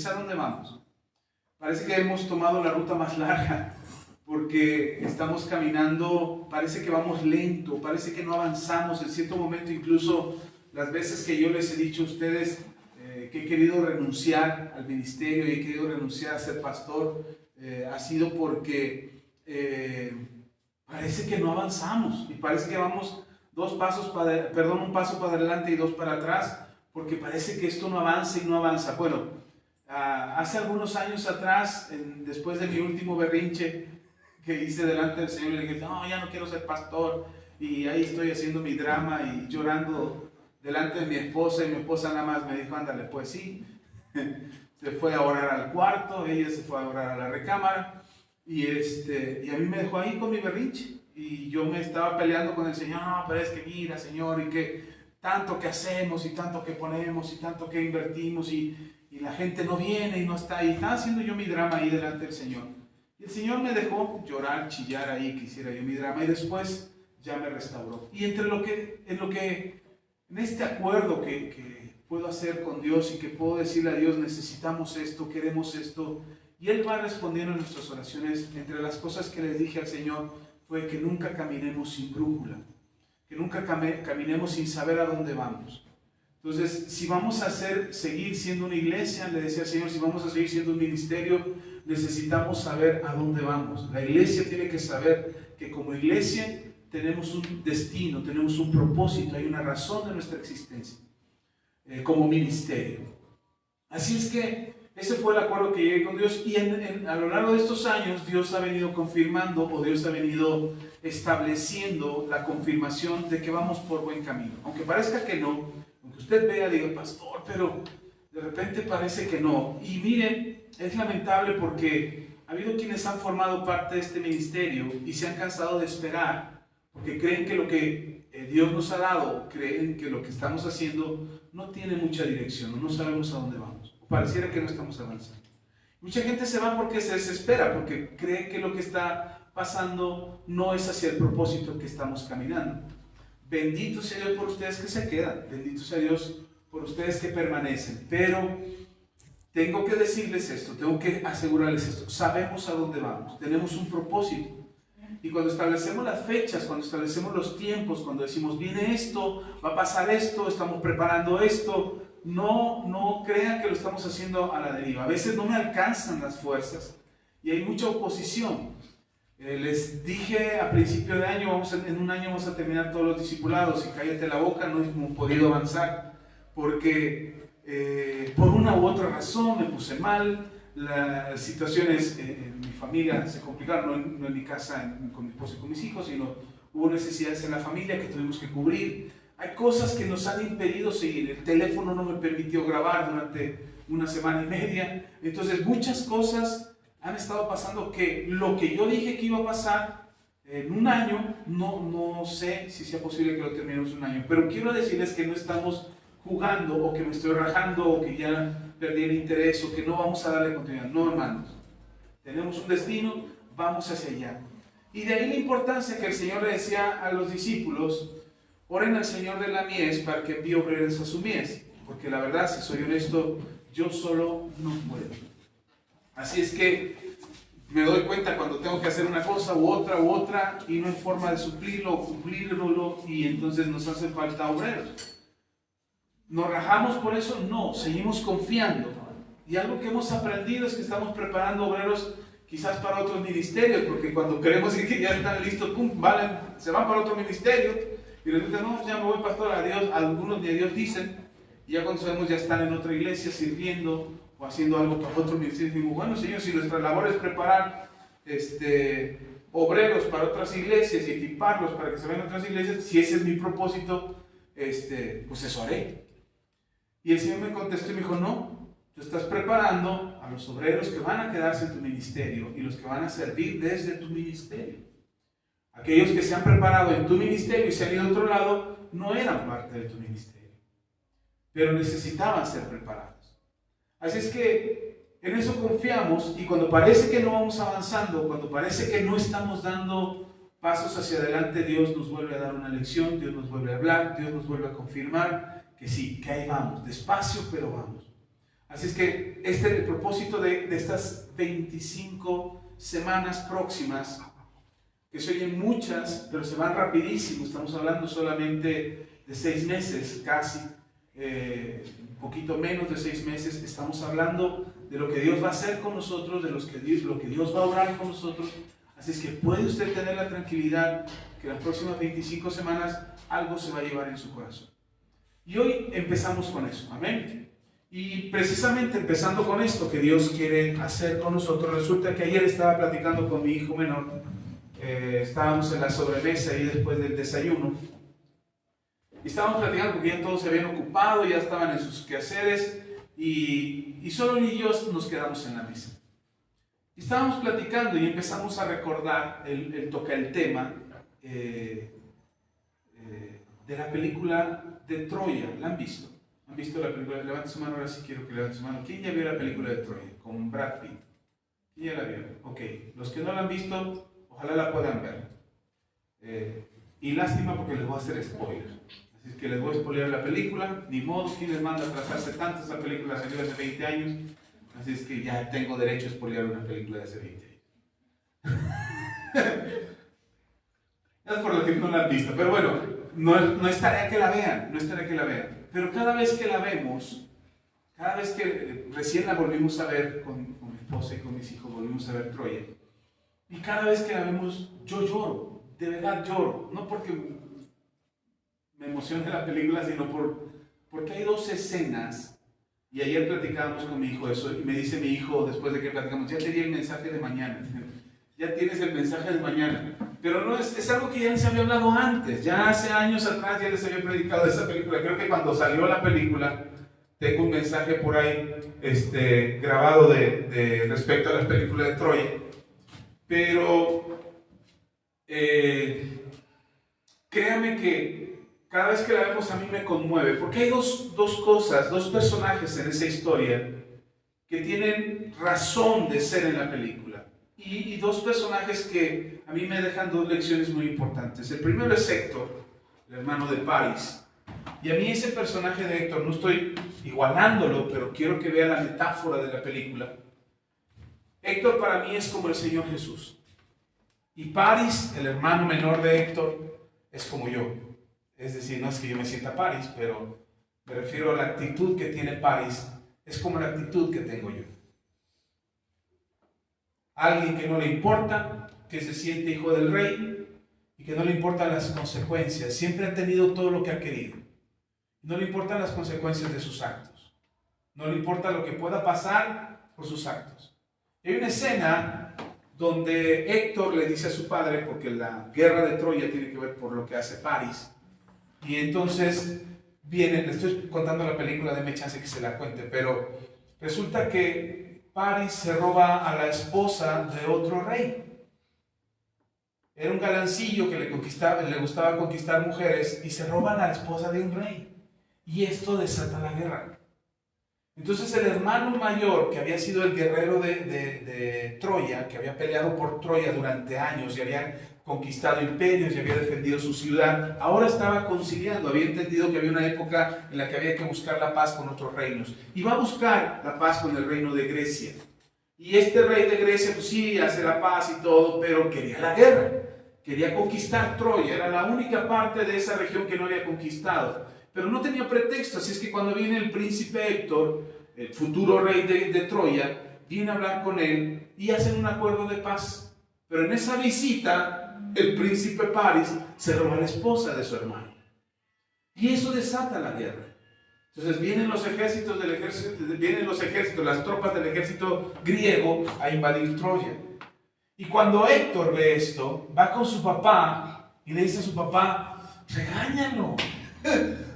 ¿a dónde vamos? Parece que hemos tomado la ruta más larga porque estamos caminando, parece que vamos lento, parece que no avanzamos. En cierto momento, incluso las veces que yo les he dicho a ustedes que he querido renunciar al ministerio y he querido renunciar a ser pastor, ha sido porque parece que no avanzamos y parece que vamos un paso para adelante y dos para atrás, porque parece que esto no avanza y no avanza. Bueno, hace algunos años atrás, después de mi último berrinche que hice delante del Señor, le dije, no, ya no quiero ser pastor, y ahí estoy haciendo mi drama y llorando delante de mi esposa, y mi esposa nada más me dijo, ándale, pues sí. Se fue a orar al cuarto, ella se fue a orar a la recámara, y a mí me dejó ahí con mi berrinche, y yo me estaba peleando con el Señor, no, pero es que mira, Señor, y que tanto que hacemos, y tanto que ponemos, y tanto que invertimos, y la gente no viene y no está ahí. Estaba haciendo yo mi drama ahí delante del Señor. Y el Señor me dejó llorar, chillar ahí, que hiciera yo mi drama, y después ya me restauró. Y en este acuerdo que puedo hacer con Dios y que puedo decirle a Dios, necesitamos esto, queremos esto, y Él va respondiendo en nuestras oraciones. Entre las cosas que les dije al Señor fue que nunca caminemos sin brújula, que nunca caminemos sin saber a dónde vamos. Entonces, si vamos a seguir siendo una iglesia, le decía al Señor, si vamos a seguir siendo un ministerio, necesitamos saber a dónde vamos. La iglesia tiene que saber que como iglesia tenemos un destino, tenemos un propósito, hay una razón de nuestra existencia como ministerio. Así es que ese fue el acuerdo que llegué con Dios, y a lo largo de estos años Dios ha venido confirmando, o Dios ha venido estableciendo la confirmación de que vamos por buen camino. Aunque parezca que no, aunque usted vea, diga, pastor, pero de repente parece que no. Y miren, es lamentable porque ha habido quienes han formado parte de este ministerio y se han cansado de esperar, porque creen que lo que Dios nos ha dado, creen que lo que estamos haciendo no tiene mucha dirección, no sabemos a dónde vamos, o pareciera que no estamos avanzando. Mucha gente se va porque se desespera, porque cree que lo que está pasando no es hacia el propósito que estamos caminando. Bendito sea Dios por ustedes que se quedan, bendito sea Dios por ustedes que permanecen, pero tengo que decirles esto, tengo que asegurarles esto, sabemos a dónde vamos, tenemos un propósito. Y cuando establecemos las fechas, cuando establecemos los tiempos, cuando decimos, viene esto, va a pasar esto, estamos preparando esto, no crean que lo estamos haciendo a la deriva. A veces no me alcanzan las fuerzas y hay mucha oposición. Les dije a principio de año, en un año vamos a terminar todos los discipulados, y cállate la boca, no hemos podido avanzar, porque por una u otra razón me puse mal, las situaciones en mi familia se complicaron, no en mi casa con mi esposa y con mis hijos, sino hubo necesidades en la familia que tuvimos que cubrir. Hay cosas que nos han impedido seguir, el teléfono no me permitió grabar durante una semana y media, entonces muchas cosas han estado pasando que lo que yo dije que iba a pasar en un año, no sé si sea posible que lo terminemos en un año, pero quiero decirles que no estamos jugando, o que me estoy rajando, o que ya perdí el interés, o que no vamos a darle continuidad. No, hermanos, tenemos un destino, vamos hacia allá. Y de ahí la importancia que el Señor le decía a los discípulos, oren al Señor de la mies para que envíe obreros a su mies, porque la verdad, si soy honesto, yo solo no puedo. Así es que me doy cuenta cuando tengo que hacer una cosa u otra, y no hay forma de suplirlo o cumplirlo, y entonces nos hace falta obreros. ¿Nos rajamos por eso? No, seguimos confiando. Y algo que hemos aprendido es que estamos preparando obreros quizás para otros ministerios, porque cuando creemos que ya están listos, ¡pum!, se van para otro ministerio, y resulta, no, ya me voy, pastor, a Dios. Algunos ni a Dios dicen, y ya cuando sabemos ya están en otra iglesia sirviendo o haciendo algo para otro ministerio. Y digo, bueno, Señor, si nuestra labor es preparar obreros para otras iglesias y equiparlos para que se vayan a otras iglesias, si ese es mi propósito, pues eso haré. Y el Señor me contestó y me dijo, no, tú estás preparando a los obreros que van a quedarse en tu ministerio y los que van a servir desde tu ministerio. Aquellos que se han preparado en tu ministerio y se han ido a otro lado, no eran parte de tu ministerio, pero necesitaban ser preparados. Así es que en eso confiamos, y cuando parece que no vamos avanzando, cuando parece que no estamos dando pasos hacia adelante, Dios nos vuelve a dar una lección, Dios nos vuelve a hablar, Dios nos vuelve a confirmar que sí, que ahí vamos, despacio pero vamos. Así es que este es el propósito de estas 25 semanas próximas, que se oyen muchas, pero se van rapidísimo. Estamos hablando solamente de 6 meses, casi, un poquito menos de 6 meses. Estamos hablando de lo que Dios va a hacer con nosotros, de lo que Dios va a orar con nosotros. Así es que puede usted tener la tranquilidad que las próximas 25 semanas algo se va a llevar en su corazón. Y hoy empezamos con eso, amén. Y precisamente empezando con esto que Dios quiere hacer con nosotros, resulta que ayer estaba platicando con mi hijo menor. Estábamos en la sobremesa y después del desayuno. Y estábamos platicando porque ya todos se habían ocupado, ya estaban en sus quehaceres y solo él y yo nos quedamos en la mesa. Y estábamos platicando y empezamos a recordar, él toca el tema de la película de Troya. ¿La han visto? ¿Han visto la película? Levante su mano, ahora sí quiero que levante su mano. ¿Quién ya vio la película de Troya? Con Brad Pitt. ¿Quién ya la vio? Ok. Los que no la han visto, ojalá la puedan ver. Y lástima porque les voy a hacer spoiler. Así es que les voy a spoiler la película. Ni modo, ¿quién les manda a trazarse tanto? Esa película salió hace 20 años. Así es que ya tengo derecho a spoilear una película de hace 20 años. Es por lo que no la han visto. Pero bueno, no es tarea que la vean. No es tarea que la vean. Pero cada vez que la vemos, cada vez que recién la volvimos a ver con mi esposa y con mis hijos, volvimos a ver Troya. Y cada vez que la vemos, yo lloro. De verdad lloro. No porque me emocione la película, sino porque hay 2 escenas. Y ayer platicábamos con mi hijo eso, y me dice mi hijo, después de que platicamos, ya te di el mensaje de mañana, ya tienes el mensaje de mañana. Pero no es algo que ya les había hablado antes, ya hace años atrás ya les había predicado de esa película. Creo que cuando salió la película, tengo un mensaje por ahí grabado de respecto a la película de Troya. Pero créame que cada vez que la vemos a mí me conmueve, porque hay dos cosas, 2 personajes en esa historia que tienen razón de ser en la película. Y 2 personajes que a mí me dejan 2 lecciones muy importantes. El primero es Héctor, el hermano de Paris. Y a mí ese personaje de Héctor, no estoy igualándolo, pero quiero que vea la metáfora de la película. Héctor para mí es como el Señor Jesús. Y Paris, el hermano menor de Héctor, es como yo. Es decir, no es que yo me sienta Paris, pero me refiero a la actitud que tiene Paris. Es como la actitud que tengo yo. Alguien que no le importa, que se siente hijo del rey y que no le importan las consecuencias. Siempre ha tenido todo lo que ha querido. No le importan las consecuencias de sus actos. No le importa lo que pueda pasar por sus actos. Y hay una escena donde Héctor le dice a su padre, porque la guerra de Troya tiene que ver por lo que hace Paris. Y entonces le estoy contando la película, déme chance que se la cuente, pero resulta que Paris se roba a la esposa de otro rey. Era un galancillo que le gustaba conquistar mujeres y se roban a la esposa de un rey. Y esto desata la guerra. Entonces el hermano mayor, que había sido el guerrero de Troya, que había peleado por Troya durante años y había conquistado imperios y había defendido su ciudad, ahora estaba conciliando, había entendido que había una época en la que había que buscar la paz con otros reinos. Y va a buscar la paz con el reino de Grecia. Y este rey de Grecia, pues sí, hace la paz y todo, pero quería la guerra. Quería conquistar Troya, era la única parte de esa región que no había conquistado. Pero no tenía pretexto, así es que cuando viene el príncipe Héctor, el futuro rey de Troya, viene a hablar con él y hacen un acuerdo de paz. Pero en esa visita, el príncipe Paris se roba a la esposa de su hermano. Y eso desata la guerra. Entonces vienen los ejércitos las tropas del ejército griego a invadir Troya. Y cuando Héctor ve esto, va con su papá y le dice a su papá, regáñalo,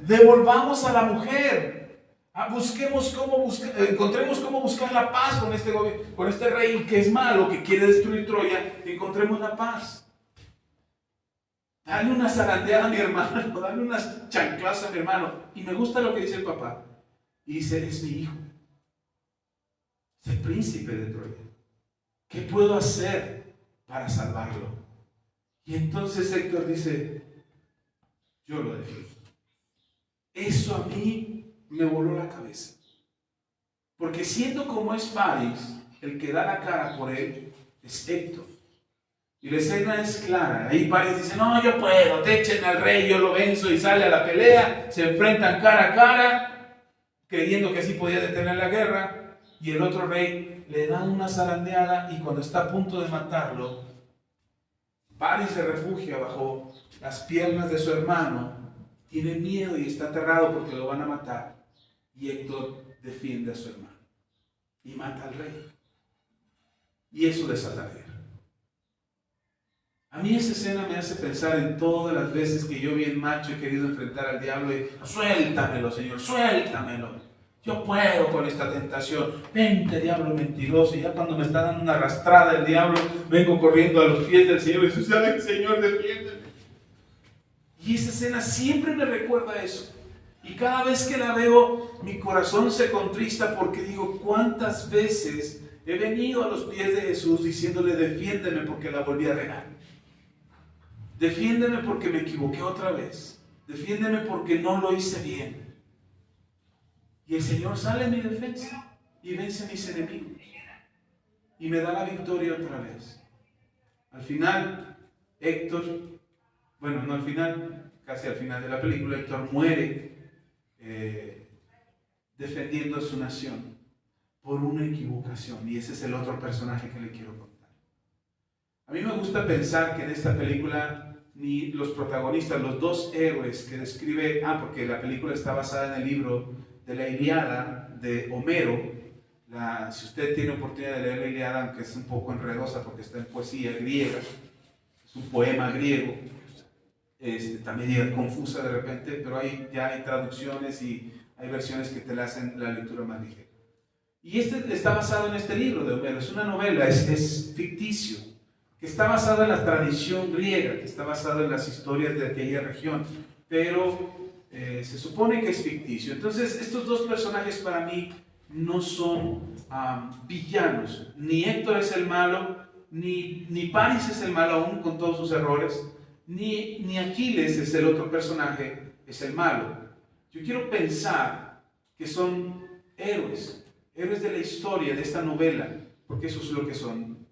devolvamos a la mujer. Encontremos cómo buscar la paz con este rey que es malo, que quiere destruir Troya. Encontremos la paz. Dale una zarandeada a mi hermano, dale unas chanclas a mi hermano. Y me gusta lo que dice el papá. Y dice, es mi hijo. Es el príncipe de Troya. ¿Qué puedo hacer para salvarlo? Y entonces Héctor dice, yo lo defiendo. Eso a mí me voló la cabeza. Porque siendo como es Paris, el que da la cara por él es Héctor. Y la escena es clara. Ahí Paris dice, no, yo puedo, échenme al rey, yo lo venzo, y sale a la pelea, se enfrentan cara a cara, creyendo que así podía detener la guerra, y el otro rey le da una zarandeada, y cuando está a punto de matarlo, Paris se refugia bajo las piernas de su hermano, tiene miedo y está aterrado porque lo van a matar, y Héctor defiende a su hermano y mata al rey, y eso desata la guerra. A mí esa escena me hace pensar en todas las veces que yo bien macho he querido enfrentar al diablo y suéltamelo, Señor, suéltamelo. Yo puedo con esta tentación. Vente, diablo mentiroso. Y ya cuando me está dando una arrastrada el diablo, vengo corriendo a los pies del Señor y dice, ay, Señor, defiéndeme. Y esa escena siempre me recuerda eso. Y cada vez que la veo, mi corazón se contrista porque digo, ¿cuántas veces he venido a los pies de Jesús diciéndole, defiéndeme porque la volví a regar? Defiéndeme porque me equivoqué otra vez. Defiéndeme porque no lo hice bien. Y el Señor sale en mi defensa y vence a mis enemigos. Y me da la victoria otra vez. Al final, Héctor, bueno, no al final, casi al final de la película, Héctor muere defendiendo a su nación por una equivocación. Y ese es el otro personaje que le quiero contar. A mí me gusta pensar que en esta película ni los protagonistas, los dos héroes que describe, porque la película está basada en el libro de la Ilíada de Homero. Si usted tiene oportunidad de leer la Ilíada, aunque es un poco enredosa porque está en poesía griega, es un poema griego, también llega confusa de repente, pero ya hay traducciones y hay versiones que te la hacen la lectura más ligera. Y está basado en este libro de Homero, es una novela, es ficticio, que está basada en la tradición griega, que está basada en las historias de aquella región, pero se supone que es ficticio. Entonces, estos dos personajes para mí no son villanos. Ni Héctor es el malo, ni Paris es el malo aún con todos sus errores, ni Aquiles es el otro personaje, es el malo. Yo quiero pensar que son héroes de la historia, de esta novela, porque eso es lo que son.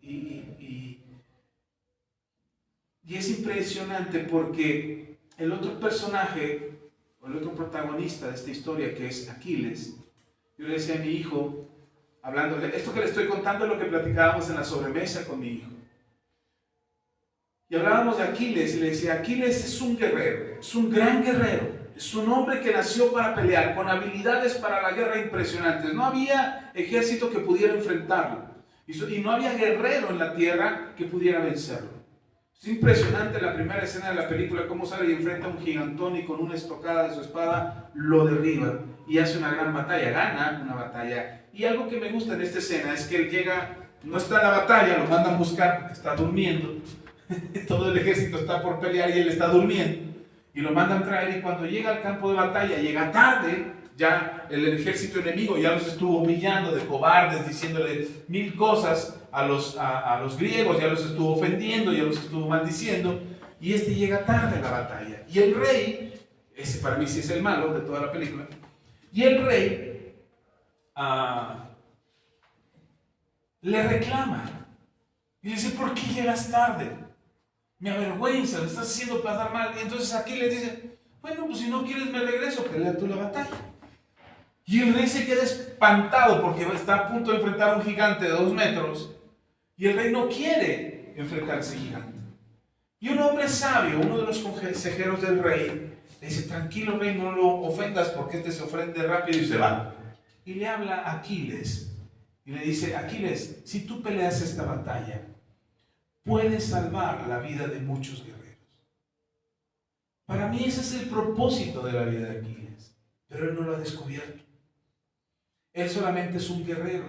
Y es impresionante porque el otro personaje, o el otro protagonista de esta historia, que es Aquiles, yo le decía a mi hijo, hablándole, esto que le estoy contando es lo que platicábamos en la sobremesa con mi hijo. Y hablábamos de Aquiles y le decía, Aquiles es un guerrero, es un gran guerrero, es un hombre que nació para pelear, con habilidades para la guerra impresionantes. No había ejército que pudiera enfrentarlo, y no había guerrero en la tierra que pudiera vencerlo. Es impresionante la primera escena de la película, cómo sale y enfrenta a un gigantón y con una estocada de su espada lo derriba y hace una gran batalla, gana una batalla. Y algo que me gusta en esta escena es que él llega, no está en la batalla, lo mandan a buscar porque está durmiendo. Todo el ejército está por pelear y él está durmiendo. Y lo mandan traer, y cuando llega al campo de batalla, llega tarde. Ya el ejército enemigo ya los estuvo humillando de cobardes, diciéndole mil cosas a los griegos, ya los estuvo ofendiendo, ya los estuvo maldiciendo, y llega tarde a la batalla. Y el rey, ese para mí sí es el malo de toda la película, y el rey le reclama, y le dice, ¿por qué llegas tarde? Me avergüenza, me estás haciendo pasar mal. Y entonces aquí le dice, bueno, pues si no quieres me regreso, pelea tú la batalla. Y el rey se queda espantado porque está a punto de enfrentar a un gigante de 2 metros. Y el rey no quiere enfrentar a ese gigante. Y un hombre sabio, uno de los consejeros del rey, le dice, tranquilo rey, no lo ofendas porque se ofende rápido y se va. Y le habla a Aquiles. Y le dice, Aquiles, si tú peleas esta batalla, puedes salvar la vida de muchos guerreros. Para mí ese es el propósito de la vida de Aquiles. Pero él no lo ha descubierto. Él solamente es un guerrero.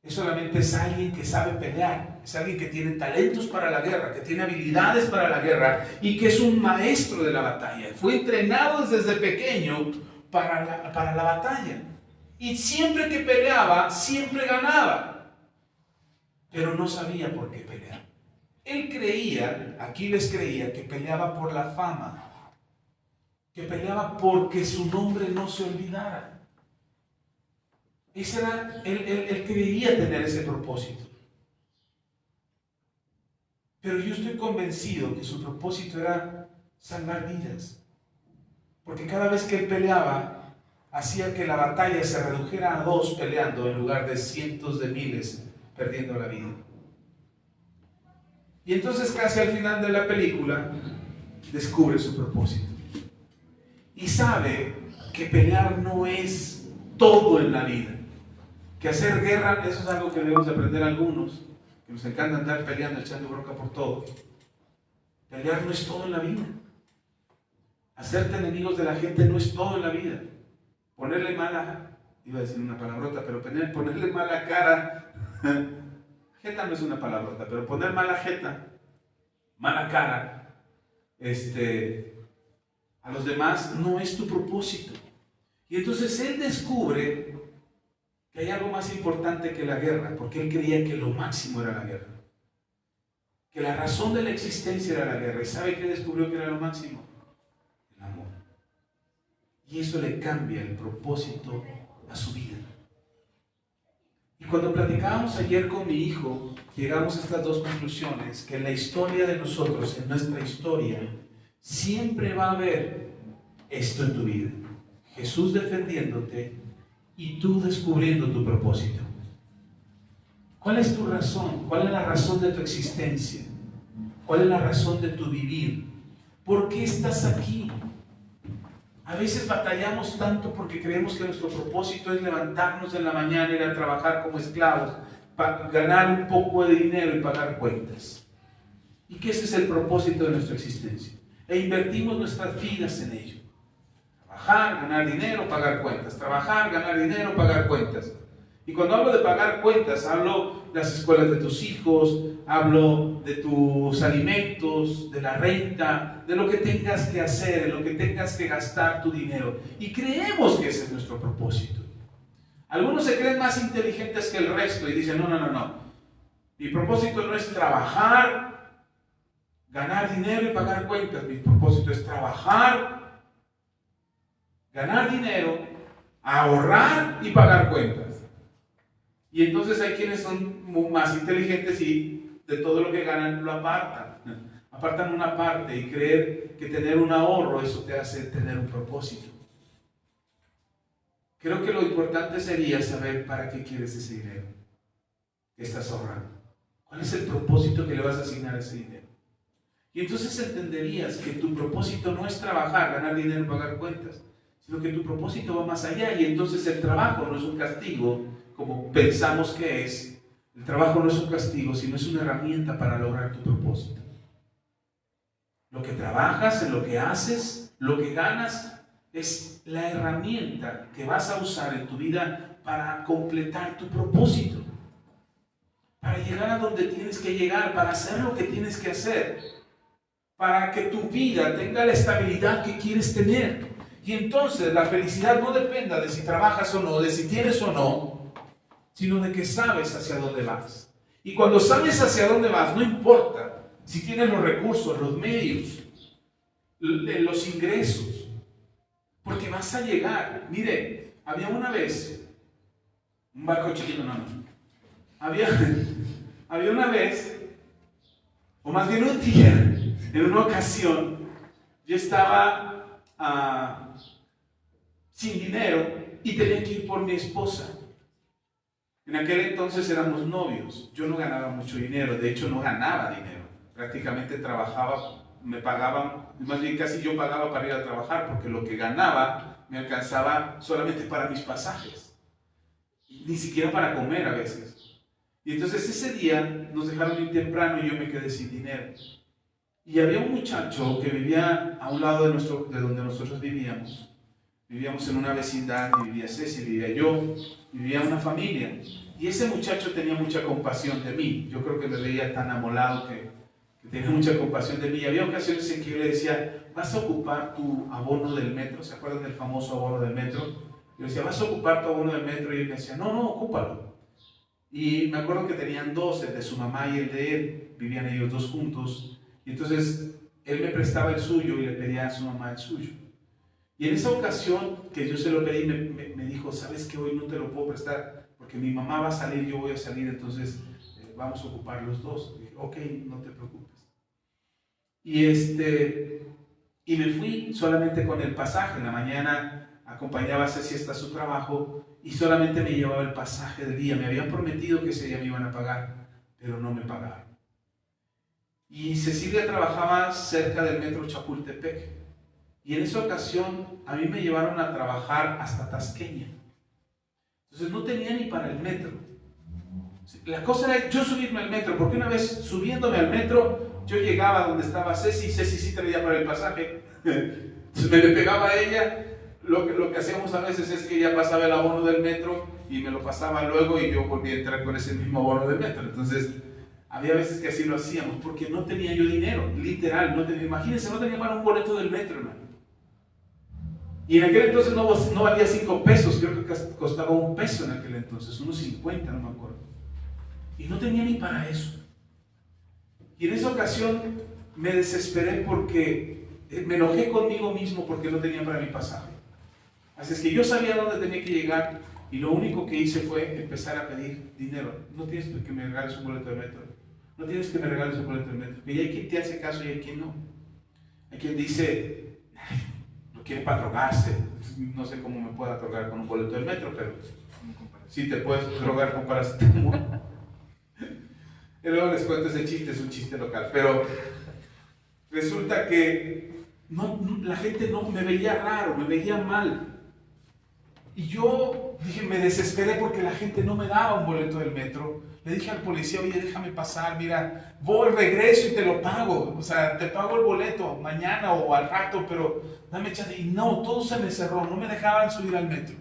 Él solamente es alguien que sabe pelear. Es alguien que tiene talentos para la guerra, que tiene habilidades para la guerra y que es un maestro de la batalla. Fue entrenado desde pequeño para la batalla. Y siempre que peleaba, siempre ganaba. Pero no sabía por qué pelear. Él creía, Aquiles creía, que peleaba por la fama. Que peleaba porque su nombre no se olvidara. Ese era, él creía tener ese propósito. Pero yo estoy convencido que su propósito era salvar vidas. Porque cada vez que él peleaba, hacía que la batalla se redujera a 2 peleando en lugar de cientos de miles perdiendo la vida. Y entonces casi al final de la película descubre su propósito. Y sabe que pelear no es todo en la vida. Que hacer guerra, eso es algo que debemos aprender algunos, que nos encanta andar peleando, echando bronca por todo. Pelear no es todo en la vida. Hacerte enemigos de la gente no es todo en la vida. Ponerle mala, iba a decir una palabrota, pero ponerle mala cara, jeta no es una palabrota, pero poner mala jeta, mala cara, a los demás no es tu propósito. Y entonces él descubre que hay algo más importante que la guerra, porque él creía que lo máximo era la guerra, que la razón de la existencia era la guerra. ¿Y sabe qué descubrió que era lo máximo? El amor. Y eso le cambia el propósito a su vida. Y cuando platicábamos ayer con mi hijo, llegamos a estas 2 conclusiones, que en la historia de nosotros, en nuestra historia, siempre va a haber esto en tu vida: Jesús defendiéndote y tú descubriendo tu propósito. ¿Cuál es tu razón? ¿Cuál es la razón de tu existencia? ¿Cuál es la razón de tu vivir? ¿Por qué estás aquí? A veces batallamos tanto porque creemos que nuestro propósito es levantarnos en la mañana, ir a trabajar como esclavos, para ganar un poco de dinero y pagar cuentas. Y que ese es el propósito de nuestra existencia. E invertimos nuestras vidas en ello. Trabajar, ganar dinero, pagar cuentas. Trabajar, ganar dinero, pagar cuentas. Y cuando hablo de pagar cuentas, hablo de las escuelas de tus hijos, hablo de tus alimentos, de la renta, de lo que tengas que hacer, de lo que tengas que gastar tu dinero. Y creemos que ese es nuestro propósito. Algunos se creen más inteligentes que el resto y dicen, no. Mi propósito no es trabajar, ganar dinero y pagar cuentas. Mi propósito es trabajar, ganar dinero, ahorrar y pagar cuentas. Y entonces hay quienes son más inteligentes y de todo lo que ganan lo apartan. Apartan una parte y creer que tener un ahorro, eso te hace tener un propósito. Creo que lo importante sería saber para qué quieres ese dinero que estás ahorrando. ¿Cuál es el propósito que le vas a asignar a ese dinero? Y entonces entenderías que tu propósito no es trabajar, ganar dinero y pagar cuentas, sino que tu propósito va más allá. Y entonces el trabajo no es un castigo como pensamos que es. El trabajo no es un castigo, sino es una herramienta para lograr tu propósito. Lo que trabajas, en lo que haces, lo que ganas, es la herramienta que vas a usar en tu vida para completar tu propósito, para llegar a donde tienes que llegar, para hacer lo que tienes que hacer, para que tu vida tenga la estabilidad que quieres tener. Y entonces la felicidad no dependa de si trabajas o no, de si tienes o no, sino de que sabes hacia dónde vas. Y cuando sabes hacia dónde vas, no importa si tienes los recursos, los medios, los ingresos, porque vas a llegar. Mire, había una vez, un barco chiquito, había una vez, o más bien un día, en una ocasión, yo estaba sin dinero y tenía que ir por mi esposa. En aquel entonces éramos novios. Yo no ganaba mucho dinero, de hecho no ganaba dinero. Prácticamente trabajaba, me pagaban, más bien casi yo pagaba para ir a trabajar, porque lo que ganaba me alcanzaba solamente para mis pasajes, ni siquiera para comer a veces. Y entonces ese día nos dejaron ir temprano y yo me quedé sin dinero. Y había un muchacho que vivía a un lado de donde nosotros vivíamos. Vivíamos en una vecindad, y vivía Ceci, vivía yo, vivía una familia. Y ese muchacho tenía mucha compasión de mí. Yo creo que me veía tan amolado que tenía mucha compasión de mí. Y había ocasiones en que yo le decía, ¿vas a ocupar tu abono del metro? ¿Se acuerdan del famoso abono del metro? Yo le decía, ¿vas a ocupar tu abono del metro? Y él me decía, no, ocúpalo. Y me acuerdo que tenían 2, el de su mamá y el de él. Vivían ellos 2 juntos. Y entonces él me prestaba el suyo y le pedía a su mamá el suyo. Y Y en esa ocasión que yo se lo pedí, me dijo, ¿sabes qué? Hoy no te lo puedo prestar porque mi mamá va a salir, yo voy a salir, entonces vamos a ocupar los dos. Y dije, ok, no te preocupes. Y me fui solamente con el pasaje. En la mañana acompañaba a Ceci hasta su trabajo y solamente me llevaba el pasaje del día. Me habían prometido que ese día me iban a pagar, pero no me pagaron. Y Cecilia trabajaba cerca del metro Chapultepec. Y en esa ocasión a mí me llevaron a trabajar hasta Tasqueña. Entonces no tenía ni para el metro. La cosa era yo subirme al metro, porque una vez subiéndome al metro, yo llegaba donde estaba Ceci, y Ceci sí traía para el pasaje. Entonces me le pegaba a ella. Lo que hacíamos a veces es que ella pasaba el abono del metro y me lo pasaba luego y yo volví a entrar con ese mismo abono del metro. Entonces había veces que así lo hacíamos, porque no tenía yo dinero, literal, no tenía, imagínense, no tenía para un boleto del metro, hermano. Y en aquel entonces no valía 5 pesos, creo que costaba 1 peso en aquel entonces, unos 50, no me acuerdo. Y no tenía ni para eso. Y en esa ocasión me desesperé porque me enojé conmigo mismo porque no tenía para mi pasaje. Así es que yo sabía dónde tenía que llegar y lo único que hice fue empezar a pedir dinero. No tienes que me regales un boleto de metro. No tienes que me regales un boleto de metro. Y hay quien te hace caso y hay quien no. Hay quien dice, no quiere para drogarse. No sé cómo me pueda drogar con un boleto de metro, pero sí te puedes drogar con paracetamol. Y luego les cuento ese chiste, es un chiste local. Pero resulta que la gente no me veía raro, me veía mal. Y yo dije, me desesperé porque la gente no me daba un boleto del metro. Le dije al policía, oye, déjame pasar, mira, voy, regreso y te lo pago. O sea, te pago el boleto mañana o al rato, pero dame chance. Y no, todo se me cerró, no me dejaban subir al metro.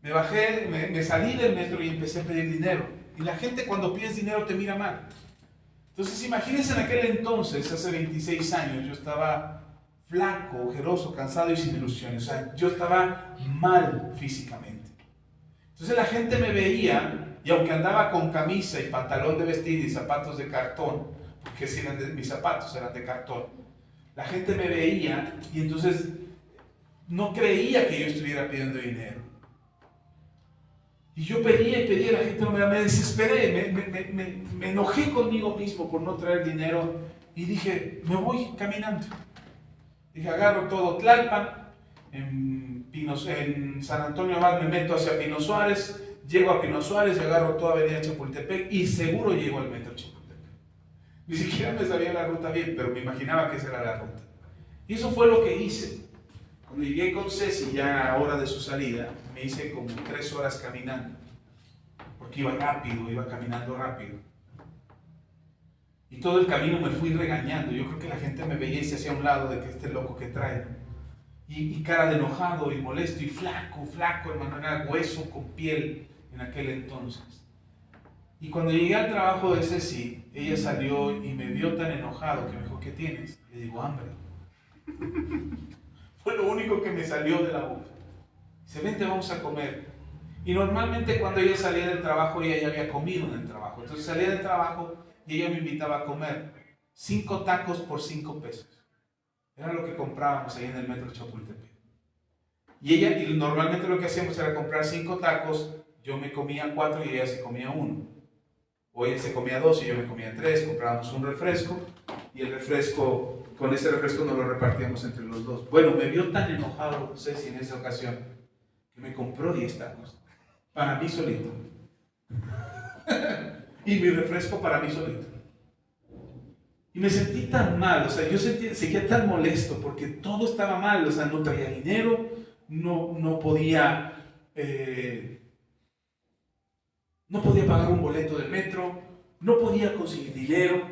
Me bajé, me salí del metro y empecé a pedir dinero. Y la gente cuando pides dinero te mira mal. Entonces imagínense en aquel entonces, hace 26 años, yo estaba flaco, ojeroso, cansado y sin ilusiones. O sea, yo estaba mal físicamente. Entonces la gente me veía, y aunque andaba con camisa y pantalón de vestir y zapatos de cartón, porque si mis zapatos eran de cartón, la gente me veía y entonces no creía que yo estuviera pidiendo dinero. Y yo pedía y pedía, la gente no me daba, me desesperé, me enojé conmigo mismo por no traer dinero y dije, me voy caminando. Dije, agarro todo Tlalpan, en San Antonio Abad me meto hacia Pino Suárez, llego a Pino Suárez y agarro toda Avenida Chapultepec y seguro llego al metro Chapultepec. Ni siquiera me sabía la ruta bien, pero me imaginaba que esa era la ruta. Y eso fue lo que hice. Cuando llegué con Ceci, ya a hora de su salida, me hice como 3 horas caminando, porque iba rápido, iba caminando rápido. Y todo el camino me fui regañando. Yo creo que la gente me veía y se hacía a un lado de que este loco que trae. Y cara de enojado y molesto y flaco, hermano, era hueso con piel en aquel entonces. Y cuando llegué al trabajo de Ceci, ella salió y me vio tan enojado que me dijo, ¿qué tienes? Le digo, hambre. Fue lo único que me salió de la boca. Dice, vente, vamos a comer. Y normalmente cuando ella salía del trabajo, ella ya había comido en el trabajo. Entonces salía del trabajo y ella me invitaba a comer 5 tacos por 5 pesos. Era lo que comprábamos ahí en el metro Chapultepec. Y normalmente lo que hacíamos era comprar 5 tacos, yo me comía 4 y ella se comía 1. O ella se comía 2 y yo me comía 3, comprábamos un refresco y el refresco, con ese refresco nos lo repartíamos entre los dos. Bueno, me vio tan enojado Ceci en esa ocasión que me compró 10 tacos para mí solito. Y mi refresco para mí solito. Y me sentí tan mal, o sea, yo seguía tan molesto porque todo estaba mal, o sea, no traía dinero, no podía pagar un boleto del metro, no podía conseguir dinero,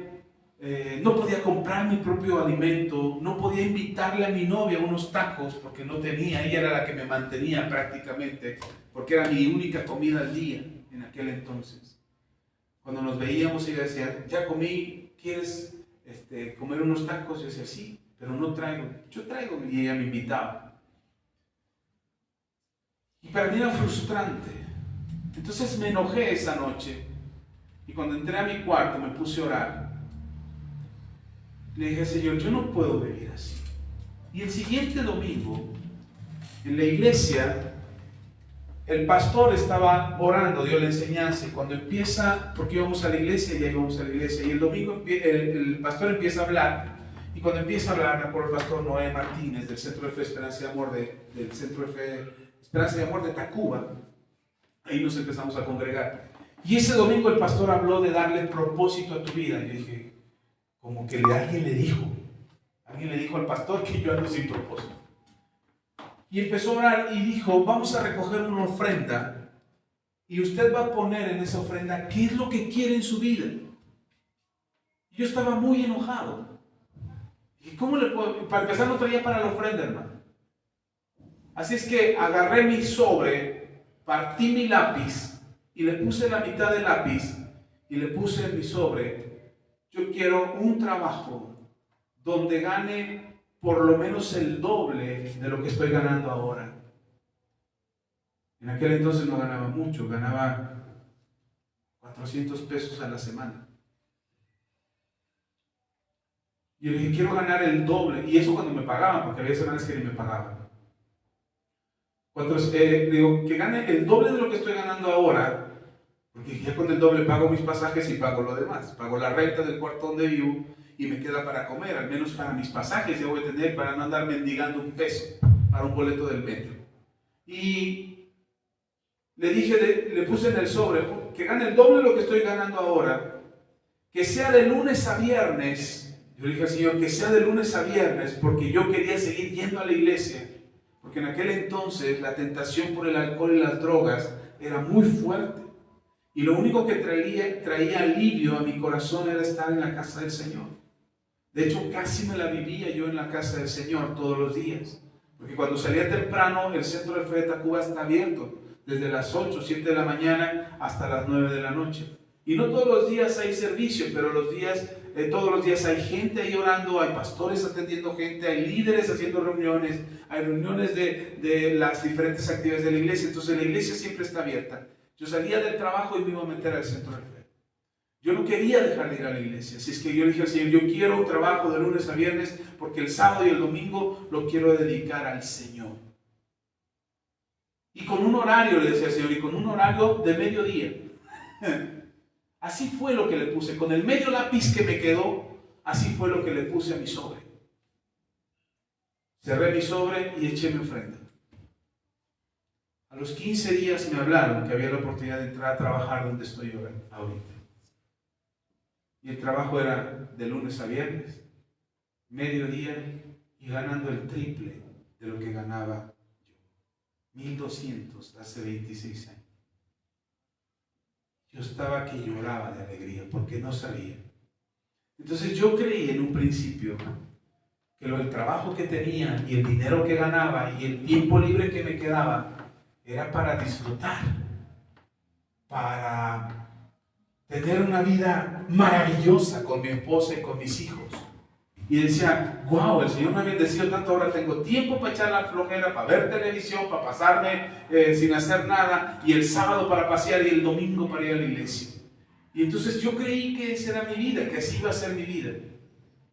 no podía comprar mi propio alimento, no podía invitarle a mi novia unos tacos porque no tenía, ella era la que me mantenía prácticamente, porque era mi única comida al día en aquel entonces. Cuando nos veíamos ella decía, ya comí, ¿quieres comer unos tacos? Yo decía, sí, pero no traigo. Yo traigo, y ella me invitaba. Y para mí era frustrante. Entonces me enojé esa noche y cuando entré a mi cuarto me puse a orar. Le dije, Señor, yo no puedo vivir así. Y el siguiente domingo en la iglesia, el pastor estaba orando, dio la enseñanza, y cuando empieza, porque íbamos a la iglesia, ya íbamos a la iglesia, y el domingo el pastor empieza a hablar, y cuando empieza a hablar, me acuerdo el pastor Noé Martínez, del Centro de Fe, Esperanza y Amor, del Centro de Fe, Esperanza y Amor de Tacuba, ahí nos empezamos a congregar. Y ese domingo el pastor habló de darle propósito a tu vida. Y yo dije, como que alguien le dijo al pastor que yo ando sin propósito. Y empezó a orar y dijo, vamos a recoger una ofrenda y usted va a poner en esa ofrenda qué es lo que quiere en su vida. Y yo estaba muy enojado. ¿Y cómo le puedo? Para empezar no traía para la ofrenda, hermano. Así es que agarré mi sobre, partí mi lápiz y le puse la mitad del lápiz y le puse en mi sobre, yo quiero un trabajo donde gane por lo menos el doble de lo que estoy ganando ahora. En aquel entonces no ganaba mucho, ganaba 400 pesos a la semana. Y yo le dije, quiero ganar el doble. Y eso cuando me pagaban, porque había semanas que ni me pagaban. Digo, que gane el doble de lo que estoy ganando ahora, porque ya con el doble pago mis pasajes y pago lo demás. Pago la renta del cuarto donde vivo y me queda para comer, al menos para mis pasajes ya voy a tener para no andar mendigando un peso para un boleto del metro. Y le dije, le puse en el sobre, que gane el doble de lo que estoy ganando ahora, que sea de lunes a viernes. Yo le dije al Señor, que sea de lunes a viernes, porque yo quería seguir yendo a la iglesia, porque en aquel entonces la tentación por el alcohol y las drogas era muy fuerte. Y lo único que traía alivio a mi corazón era estar en la casa del Señor. De hecho, casi me la vivía yo en la casa del Señor todos los días. Porque cuando salía temprano, el Centro de Fe de Tacuba está abierto. Desde las 8, 7 de la mañana hasta las 9 de la noche. Y no todos los días hay servicio, pero todos los días hay gente ahí orando, hay pastores atendiendo gente, hay líderes haciendo reuniones, hay reuniones de las diferentes actividades de la iglesia. Entonces la iglesia siempre está abierta. Yo salía del trabajo y me iba a meter al Centro de Fe. Yo no quería dejar de ir a la iglesia, así es que yo le dije al Señor, yo quiero un trabajo de lunes a viernes porque el sábado y el domingo lo quiero dedicar al Señor. Y con un horario, le decía al Señor, y con un horario de mediodía. Así fue lo que le puse, con el medio lápiz que me quedó, así fue lo que le puse a mi sobre. Cerré mi sobre y eché mi ofrenda. A los 15 días me hablaron que había la oportunidad de entrar a trabajar donde estoy ahorita. Y el trabajo era de lunes a viernes, mediodía y ganando el triple de lo que ganaba yo. 1,200 hace 26 años. Yo estaba que lloraba de alegría porque no sabía. Entonces yo creí en un principio que el trabajo que tenía y el dinero que ganaba y el tiempo libre que me quedaba era para disfrutar, para tener una vida maravillosa con mi esposa y con mis hijos. Y decía, wow, el Señor me ha bendecido tanto, ahora tengo tiempo para echar la flojera, para ver televisión, para pasarme sin hacer nada, y el sábado para pasear y el domingo para ir a la iglesia. Y entonces yo creí que esa era mi vida, que así iba a ser mi vida.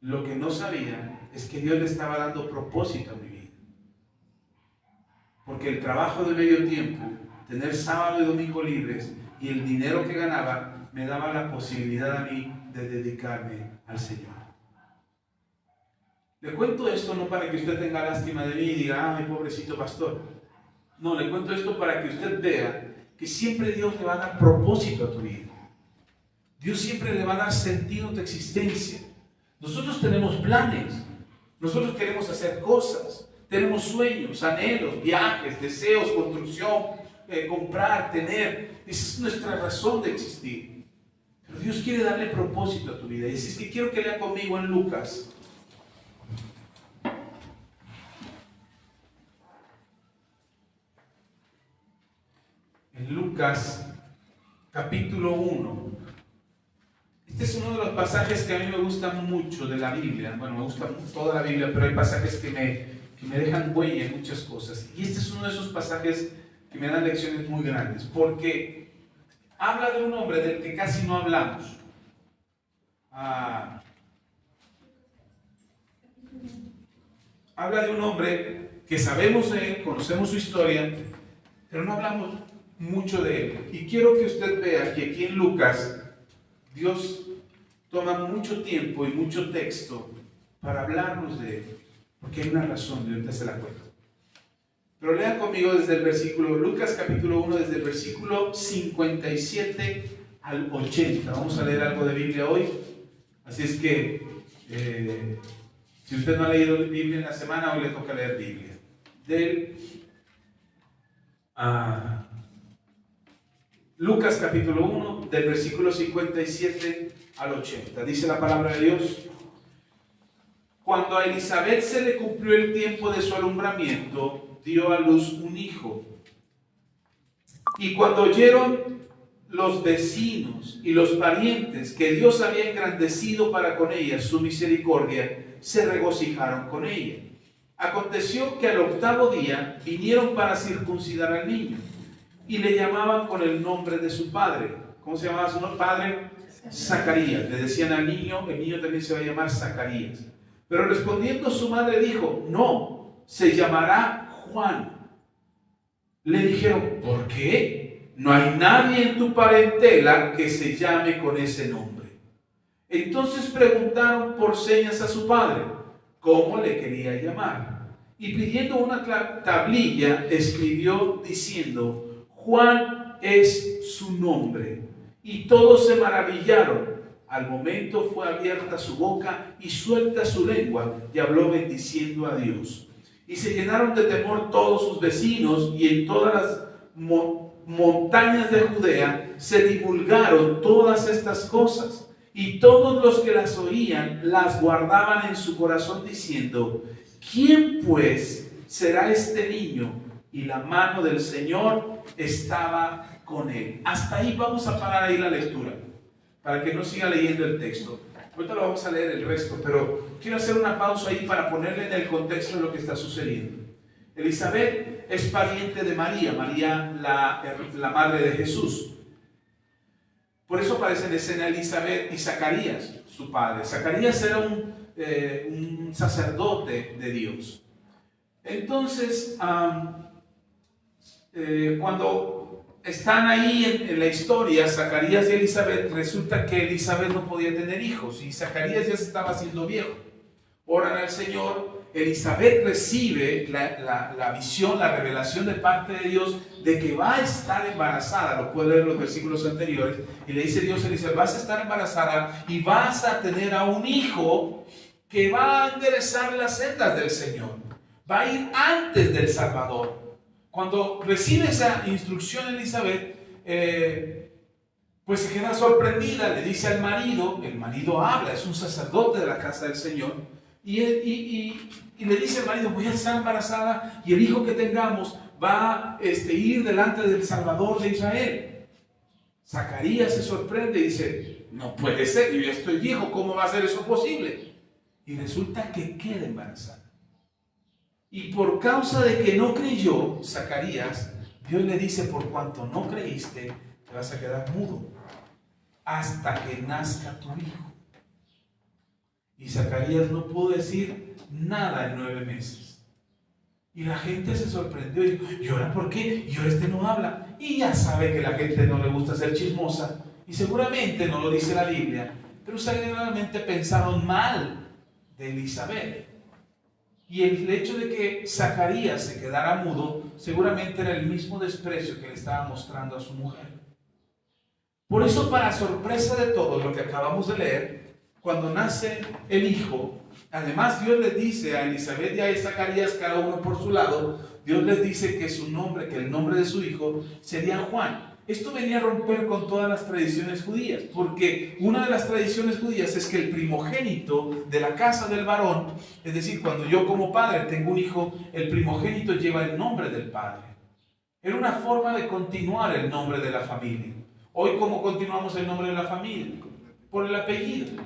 Lo que no sabía es que Dios le estaba dando propósito a mi vida. Porque el trabajo de medio tiempo, tener sábado y domingo libres y el dinero que ganaba, me daba la posibilidad a mí de dedicarme al Señor. Le cuento esto no para que usted tenga lástima de mí y diga, ay, pobrecito pastor. No, le cuento esto para que usted vea que siempre Dios le va a dar propósito a tu vida. Dios siempre le va a dar sentido a tu existencia. Nosotros tenemos planes, nosotros queremos hacer cosas, tenemos sueños, anhelos, viajes, deseos, construcción, comprar, tener. Esa es nuestra razón de existir. Pero Dios quiere darle propósito a tu vida. Y así es que quiero que lean conmigo en Lucas. En Lucas, capítulo 1. Este es uno de los pasajes que a mí me gustan mucho de la Biblia. Bueno, me gusta toda la Biblia, pero hay pasajes que me dejan huella en muchas cosas. Y este es uno de esos pasajes que me dan lecciones muy grandes, porque habla de un hombre del que casi no hablamos. Habla de un hombre que sabemos de él, conocemos su historia, pero no hablamos mucho de él. Y quiero que usted vea que aquí en Lucas, Dios toma mucho tiempo y mucho texto para hablarnos de él, porque hay una razón, y ahorita se la cuento. Pero lean conmigo desde el versículo, Lucas capítulo 1, desde el versículo 57 al 80. Vamos a leer algo de Biblia hoy. Así es que, si usted no ha leído Biblia en la semana, hoy le toca leer Biblia. Lucas capítulo 1, del versículo 57 al 80. Dice la palabra de Dios: Cuando a Elizabeth se le cumplió el tiempo de su alumbramiento, dio a luz un hijo. Y cuando oyeron los vecinos y los parientes que Dios había engrandecido para con ella su misericordia, se regocijaron con ella. Aconteció que al octavo día vinieron para circuncidar al niño y le llamaban con el nombre de su padre. ¿Cómo se llamaba su padre? Zacarías. Le decían al niño, el niño también se va a llamar Zacarías. Pero respondiendo su madre dijo: no, se llamará Juan. Le dijeron: ¿por qué? No hay nadie en tu parentela que se llame con ese nombre. Entonces preguntaron por señas a su padre cómo le quería llamar. Y pidiendo una tablilla, escribió diciendo: Juan es su nombre. Y todos se maravillaron. Al momento fue abierta su boca y suelta su lengua, y habló bendiciendo a Dios. Y se llenaron de temor todos sus vecinos, y en todas las montañas de Judea se divulgaron todas estas cosas. Y todos los que las oían las guardaban en su corazón, diciendo: ¿quién pues será este niño? Y la mano del Señor estaba con él. Hasta ahí vamos a parar ahí la lectura, para que no siga leyendo el texto. Ahorita lo vamos a leer el resto, pero quiero hacer una pausa ahí para ponerle en el contexto de lo que está sucediendo. Elizabeth es pariente de María, la madre de Jesús. Por eso aparece en escena Elizabeth y Zacarías, su padre. Zacarías era un sacerdote de Dios. Entonces, cuando están ahí en la historia, Zacarías y Elizabeth, resulta que Elizabeth no podía tener hijos y Zacarías ya se estaba haciendo viejo. Oran al Señor. Elizabeth recibe la visión, la revelación de parte de Dios de que va a estar embarazada. Lo puede leer en los versículos anteriores. Y le dice Dios a Elizabeth: vas a estar embarazada y vas a tener a un hijo que va a enderezar las sendas del Señor. Va a ir antes del Salvador. Cuando recibe esa instrucción Elizabeth, pues se queda sorprendida. Le dice al marido, el marido habla, es un sacerdote de la casa del Señor. Y le dice al marido: voy a estar embarazada y el hijo que tengamos va a ir delante del Salvador de Israel. Zacarías se sorprende y dice: no puede ser, yo ya estoy viejo, ¿cómo va a ser eso posible? Y resulta que queda embarazada. Y por causa de que no creyó Zacarías, Dios le dice: por cuanto no creíste, te vas a quedar mudo hasta que nazca tu hijo. Y Zacarías no pudo decir nada en 9 meses. Y la gente se sorprendió y dijo: ¿y ahora por qué? ¿Y ahora este no habla? Y ya sabe que a la gente no le gusta ser chismosa. Y seguramente no lo dice la Biblia, pero seguramente pensaron mal de Elizabeth. Y el hecho de que Zacarías se quedara mudo seguramente era el mismo desprecio que le estaba mostrando a su mujer. Por eso, para sorpresa de todos, lo que acabamos de leer, cuando nace el hijo, además Dios les dice a Elizabeth y a Zacarías, cada uno por su lado, Dios les dice que su nombre, que el nombre de su hijo sería Juan. Esto venía a romper con todas las tradiciones judías, porque una de las tradiciones judías es que el primogénito de la casa del varón, es decir, cuando yo como padre tengo un hijo, el primogénito lleva el nombre del padre. Era una forma de continuar el nombre de la familia. Hoy, ¿cómo continuamos el nombre de la familia? Por el apellido.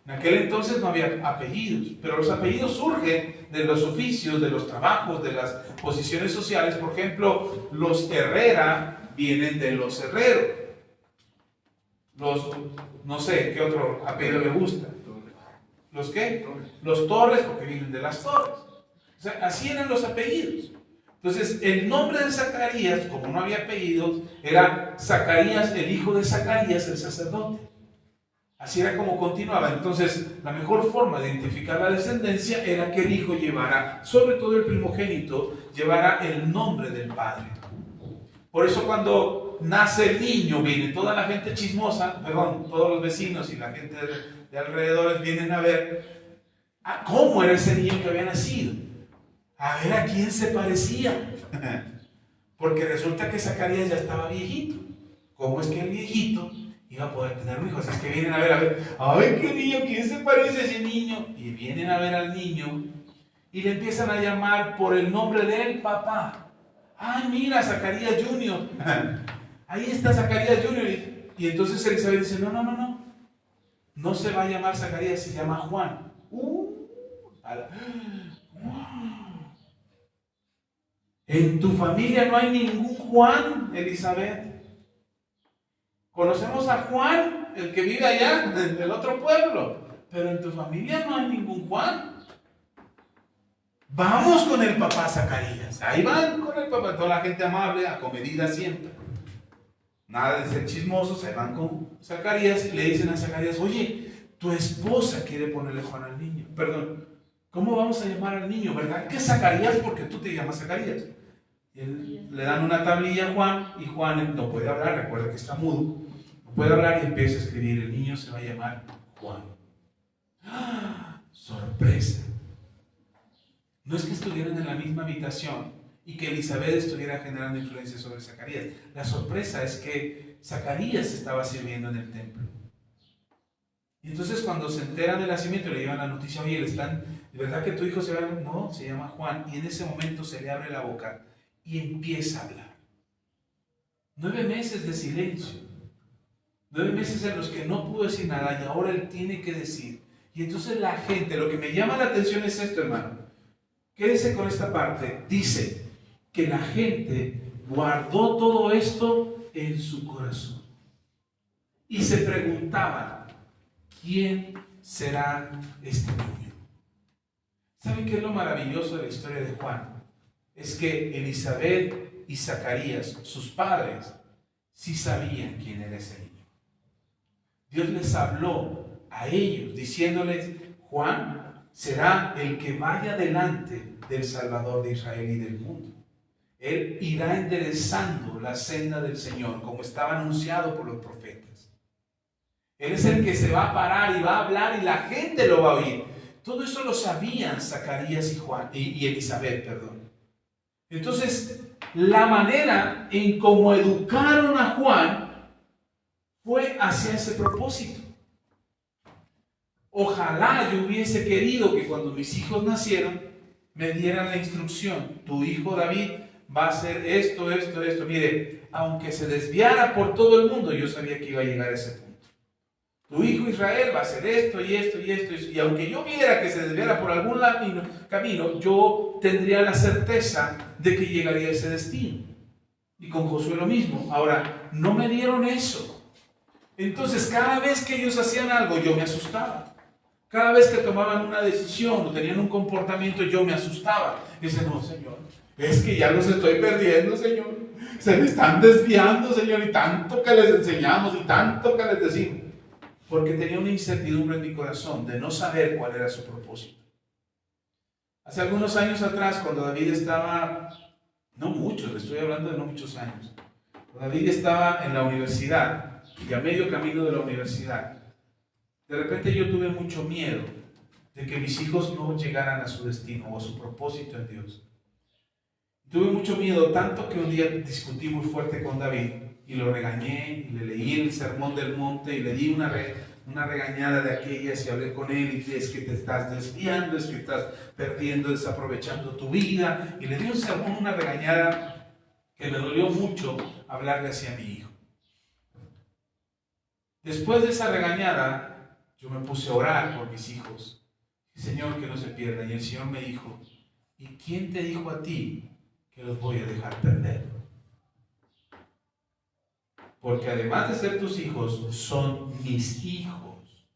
En aquel entonces no había apellidos, pero los apellidos surgen de los oficios, de los trabajos, de las posiciones sociales. Por ejemplo, los Herrera vienen de los Herreros. No sé, ¿qué otro apellido le gusta? ¿Los qué? Los Torres, porque vienen de las Torres. O sea, así eran los apellidos. Entonces, el nombre de Zacarías, como no había apellidos, era Zacarías, el hijo de Zacarías, el sacerdote. Así era como continuaba. Entonces, la mejor forma de identificar la descendencia era que el hijo llevara, sobre todo el primogénito, llevara el nombre del padre. Por eso cuando nace el niño, viene toda la gente chismosa, perdón, todos los vecinos y la gente de alrededores vienen a ver cómo era ese niño que había nacido. A ver a quién se parecía. Porque resulta que Zacarías ya estaba viejito. ¿Cómo es que el viejito iba a poder tener un hijo? Así es que vienen a ver, ¡ay, qué niño! ¿Quién se parece a ese niño? Y vienen a ver al niño y le empiezan a llamar por el nombre del papá. ¡Ay, mira, Zacarías Junior! Ahí está Zacarías Junior. Y entonces Elizabeth dice, no. No se va a llamar Zacarías, se llama Juan. En tu familia no hay ningún Juan, Elizabeth. Conocemos a Juan, el que vive allá, en el otro pueblo. Pero en tu familia no hay ningún Juan. Vamos con el papá Zacarías. Ahí van con el papá. Toda la gente amable, acomedida siempre. Nada de ser chismosos. Ahí van con Zacarías y le dicen a Zacarías, oye, tu esposa quiere ponerle Juan al niño. Perdón, ¿cómo vamos a llamar al niño? ¿Verdad que Zacarías? Porque tú te llamas Zacarías. Le dan una tablilla a Juan y Juan no puede hablar, recuerda que está mudo. No puede hablar y empieza a escribir. El niño se va a llamar Juan. ¡Ah! ¡Sorpresa! No es que estuvieran en la misma habitación y que Elizabeth estuviera generando influencia sobre Zacarías. La sorpresa es que Zacarías estaba sirviendo en el templo. Y entonces cuando se enteran del nacimiento le llevan la noticia, oye, ¿de verdad que tu hijo se llama? No, se llama Juan. Y en ese momento se le abre la boca y empieza a hablar. 9 meses de silencio. 9 meses en los que no pudo decir nada y ahora él tiene que decir. Y entonces la gente, lo que me llama la atención es esto, hermano. Quédese con esta parte. Dice que la gente guardó todo esto en su corazón. Y se preguntaban, ¿quién será este niño? ¿Saben qué es lo maravilloso de la historia de Juan? Es que Elizabeth y Zacarías, sus padres, sí sabían quién era ese niño. Dios les habló a ellos diciéndoles, Juan será el que vaya delante del Salvador de Israel y del mundo. Él irá enderezando la senda del Señor, como estaba anunciado por los profetas. Él es el que se va a parar y va a hablar y la gente lo va a oír. Todo eso lo sabían Zacarías y Elizabeth, perdón. Entonces, la manera en cómo educaron a Juan fue hacia ese propósito. Ojalá yo hubiese querido que cuando mis hijos nacieron me dieran la instrucción. Tu hijo David va a hacer esto. Mire, aunque se desviara por todo el mundo, yo sabía que iba a llegar a ese punto. Tu hijo Israel va a hacer esto. Y aunque yo viera que se desviara por algún camino, yo tendría la certeza de que llegaría a ese destino. Y con Josué lo mismo. Ahora, no me dieron eso. Entonces, cada vez que ellos hacían algo, yo me asustaba. Cada vez que tomaban una decisión o tenían un comportamiento, yo me asustaba. Dice, no, Señor, es que ya los estoy perdiendo, Señor. Se me están desviando, Señor, y tanto que les enseñamos y tanto que les decimos. Porque tenía una incertidumbre en mi corazón de no saber cuál era su propósito. Hace algunos años atrás, cuando David estaba, no muchos, le estoy hablando de no muchos años, cuando David estaba en la universidad y a medio camino de la universidad, de repente yo tuve mucho miedo de que mis hijos no llegaran a su destino o a su propósito en Dios. Tuve mucho miedo, tanto que un día discutí muy fuerte con David y lo regañé y le leí el sermón del monte y le di una regañada de aquellas y hablé con él y dije, es que te estás desviando, es que estás perdiendo, desaprovechando tu vida, y le di un sermón, una regañada que me dolió mucho hablarle hacia mi hijo. Después de esa regañada, yo me puse a orar por mis hijos. Señor, que no se pierdan. Y el Señor me dijo, ¿y quién te dijo a ti que los voy a dejar perder? Porque además de ser tus hijos, son mis hijos.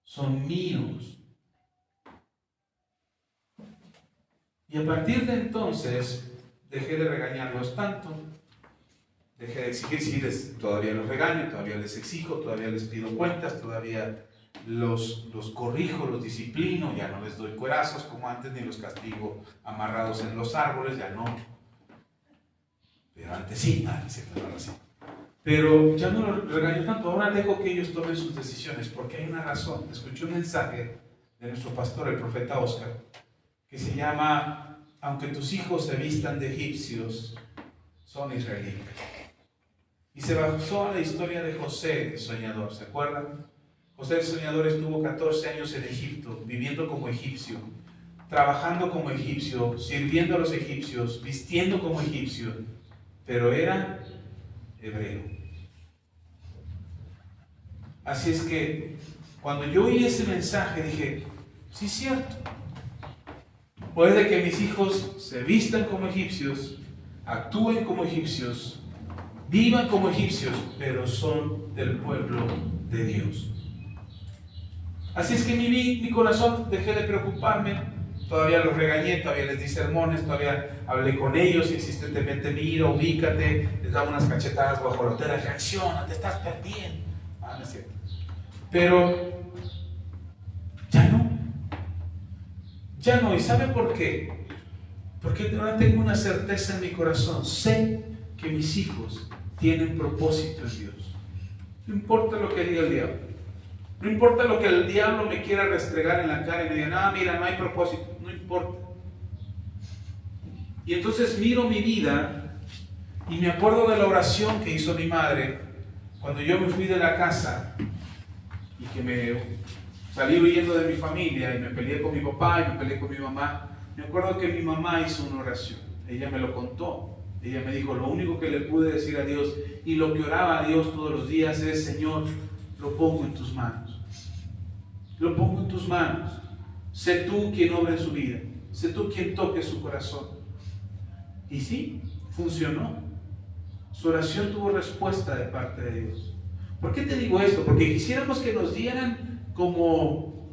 Son míos. Y a partir de entonces dejé de regañarlos tanto, dejé de exigir, sí, todavía los regaño, todavía les exijo, todavía les pido cuentas, todavía los corrijo, los disciplino, ya no les doy cuerazos como antes, ni los castigo amarrados en los árboles, ya no. Pero antes sí, no era así. Pero ya no los regaño tanto, ahora dejo que ellos tomen sus decisiones, porque hay una razón. Escuché un mensaje de nuestro pastor, el profeta Oscar, que se llama: aunque tus hijos se vistan de egipcios, son israelitas. Y se basó en la historia de José el soñador, ¿se acuerdan? José el soñador estuvo 14 años en Egipto, viviendo como egipcio, trabajando como egipcio, sirviendo a los egipcios, vistiendo como egipcio, pero era hebreo. Así es que cuando yo oí ese mensaje dije, sí es cierto, puede que mis hijos se vistan como egipcios, actúen como egipcios, vivan como egipcios, pero son del pueblo de Dios. Así es que mi corazón, dejé de preocuparme, todavía los regañé, todavía les di sermones, todavía hablé con ellos insistentemente: mira, ubícate, les daba unas cachetadas guajoloteras: reacciona, te estás perdiendo. No es cierto. Pero ya no, ¿y sabe por qué? Porque ahora tengo una certeza en mi corazón, sé que mis hijos tienen propósito en Dios. No importa lo que diga el diablo, no importa lo que el diablo me quiera restregar en la cara y me diga: mira, no hay propósito, no importa. Y entonces miro mi vida y me acuerdo de la oración que hizo mi madre cuando yo me fui de la casa y que me salí huyendo de mi familia y me peleé con mi papá y me peleé con mi mamá. Me acuerdo que mi mamá hizo una oración, ella me lo contó, ella me dijo: lo único que le pude decir a Dios y lo que oraba a Dios todos los días es: Señor, lo pongo en tus manos, lo pongo en tus manos, sé tú quien obra en su vida, sé tú quien toque su corazón. Y sí, funcionó, su oración tuvo respuesta de parte de Dios. ¿Por qué te digo esto? Porque quisiéramos que nos dieran como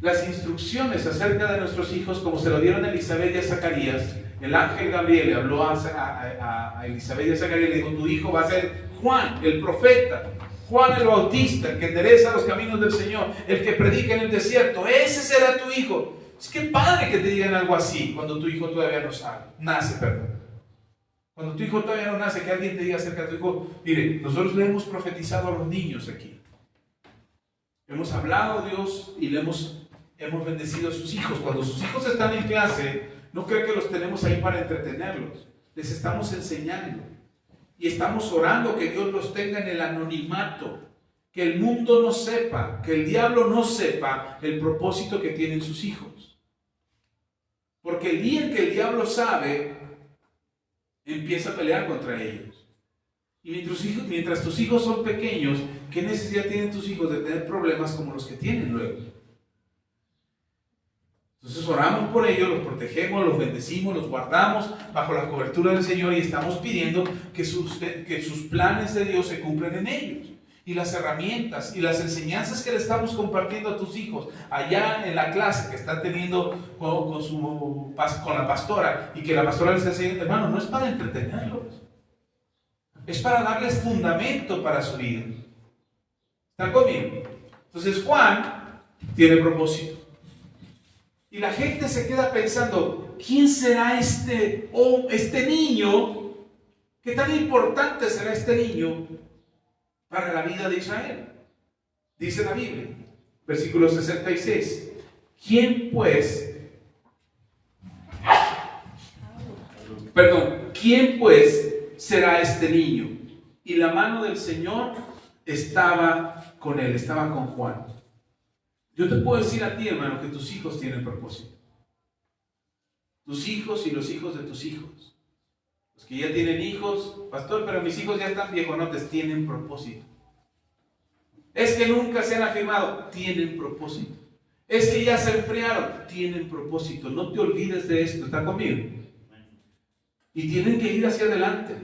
las instrucciones acerca de nuestros hijos, como se lo dieron a Elizabeth y a Zacarías. El ángel Gabriel le habló a Elizabeth y a Zacarías y le dijo: tu hijo va a ser Juan, el profeta, Juan el Bautista, el que endereza los caminos del Señor, el que predica en el desierto. Ese será tu hijo. Es que padre que te digan algo así cuando tu hijo todavía no nace. Cuando tu hijo todavía no nace, que alguien te diga acerca de tu hijo. Mire, nosotros le hemos profetizado a los niños aquí. Hemos hablado a Dios y le hemos bendecido a sus hijos. Cuando sus hijos están en clase, no creo que los tenemos ahí para entretenerlos. Les estamos enseñando. Y estamos orando que Dios los tenga en el anonimato. Que el mundo no sepa, que el diablo no sepa el propósito que tienen sus hijos. Porque el día en que el diablo sabe, empieza a pelear contra ellos. Y mientras tus hijos son pequeños, ¿qué necesidad tienen tus hijos de tener problemas como los que tienen luego? Entonces oramos por ellos, los protegemos, los bendecimos, los guardamos bajo la cobertura del Señor y estamos pidiendo que sus planes de Dios se cumplan en ellos. Y las herramientas y las enseñanzas que le estamos compartiendo a tus hijos allá en la clase que están teniendo con la pastora, y que la pastora les está enseñando, hermano, no es para entretenerlos, es para darles fundamento para su vida. ¿Están conmigo? Entonces Juan tiene propósito. Y la gente se queda pensando: ¿quién será este niño? ¿Qué tan importante será este niño para la vida de Israel? Dice la Biblia, versículo 66. ¿Quién pues será este niño? Y la mano del Señor estaba con él, estaba con Juan. Yo te puedo decir a ti, hermano, que tus hijos tienen propósito. Tus hijos y los hijos de tus hijos. Los que ya tienen hijos: pastor, pero mis hijos ya están viejonotes. Tienen propósito. Es que nunca se han afirmado. Tienen propósito. Es que ya se enfriaron. Tienen propósito. No te olvides de esto. ¿Está conmigo? Y tienen que ir hacia adelante.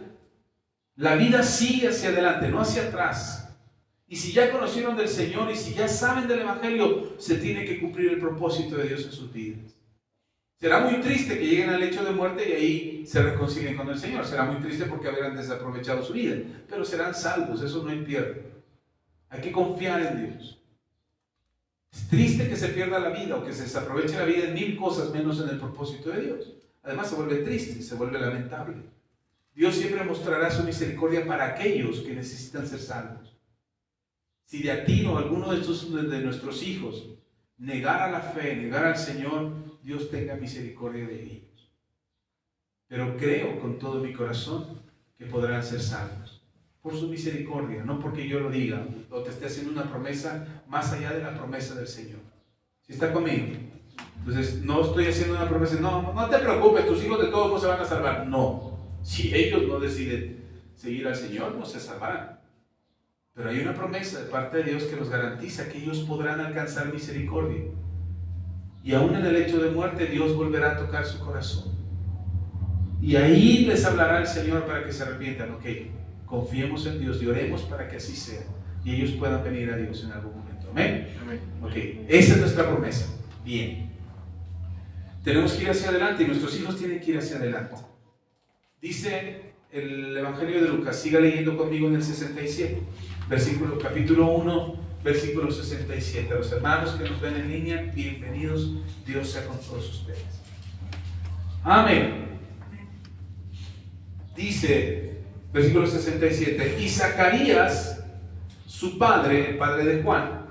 La vida sigue hacia adelante, no hacia atrás. Y si ya conocieron del Señor y si ya saben del Evangelio, se tiene que cumplir el propósito de Dios en sus vidas. Será muy triste que lleguen al lecho de muerte y ahí se reconcilien con el Señor. Será muy triste porque habrán desaprovechado su vida, pero serán salvos, eso no hay pierde. Hay que confiar en Dios. Es triste que se pierda la vida o que se desaproveche la vida en mil cosas menos en el propósito de Dios. Además se vuelve triste, se vuelve lamentable. Dios siempre mostrará su misericordia para aquellos que necesitan ser salvos. Si de a ti o alguno de nuestros hijos negara la fe, negara al Señor, Dios tenga misericordia de ellos. Pero creo con todo mi corazón que podrán ser salvos. Por su misericordia, no porque yo lo diga o te esté haciendo una promesa más allá de la promesa del Señor. ¿Sí está conmigo? Entonces, no estoy haciendo una promesa, no te preocupes, tus hijos de todos no se van a salvar. No, si ellos no deciden seguir al Señor, no se salvarán. Pero hay una promesa de parte de Dios que nos garantiza que ellos podrán alcanzar misericordia. Y aún en el lecho de muerte, Dios volverá a tocar su corazón. Y ahí les hablará el Señor para que se arrepientan. Ok, confiemos en Dios y oremos para que así sea. Y ellos puedan venir a Dios en algún momento. Amén. Amén. Ok, esa es nuestra promesa. Bien. Tenemos que ir hacia adelante y nuestros hijos tienen que ir hacia adelante. Dice el Evangelio de Lucas, siga leyendo conmigo en el 67, capítulo 1, versículo 67. A los hermanos que nos ven en línea, bienvenidos, Dios sea con todos ustedes. Amén. Dice, versículo 67, y Zacarías, su padre, el padre de Juan,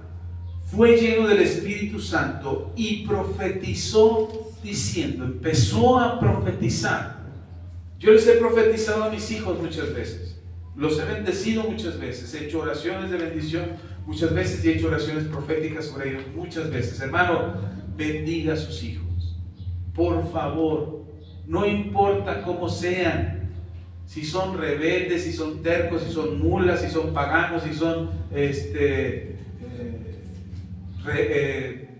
fue lleno del Espíritu Santo y profetizó diciendo, empezó a profetizar. Yo les he profetizado a mis hijos muchas veces, los he bendecido muchas veces, he hecho oraciones de bendición muchas veces y he hecho oraciones proféticas sobre ellos muchas veces. Hermano, bendiga a sus hijos, por favor, no importa cómo sean, si son rebeldes, si son tercos, si son mulas, si son paganos, si son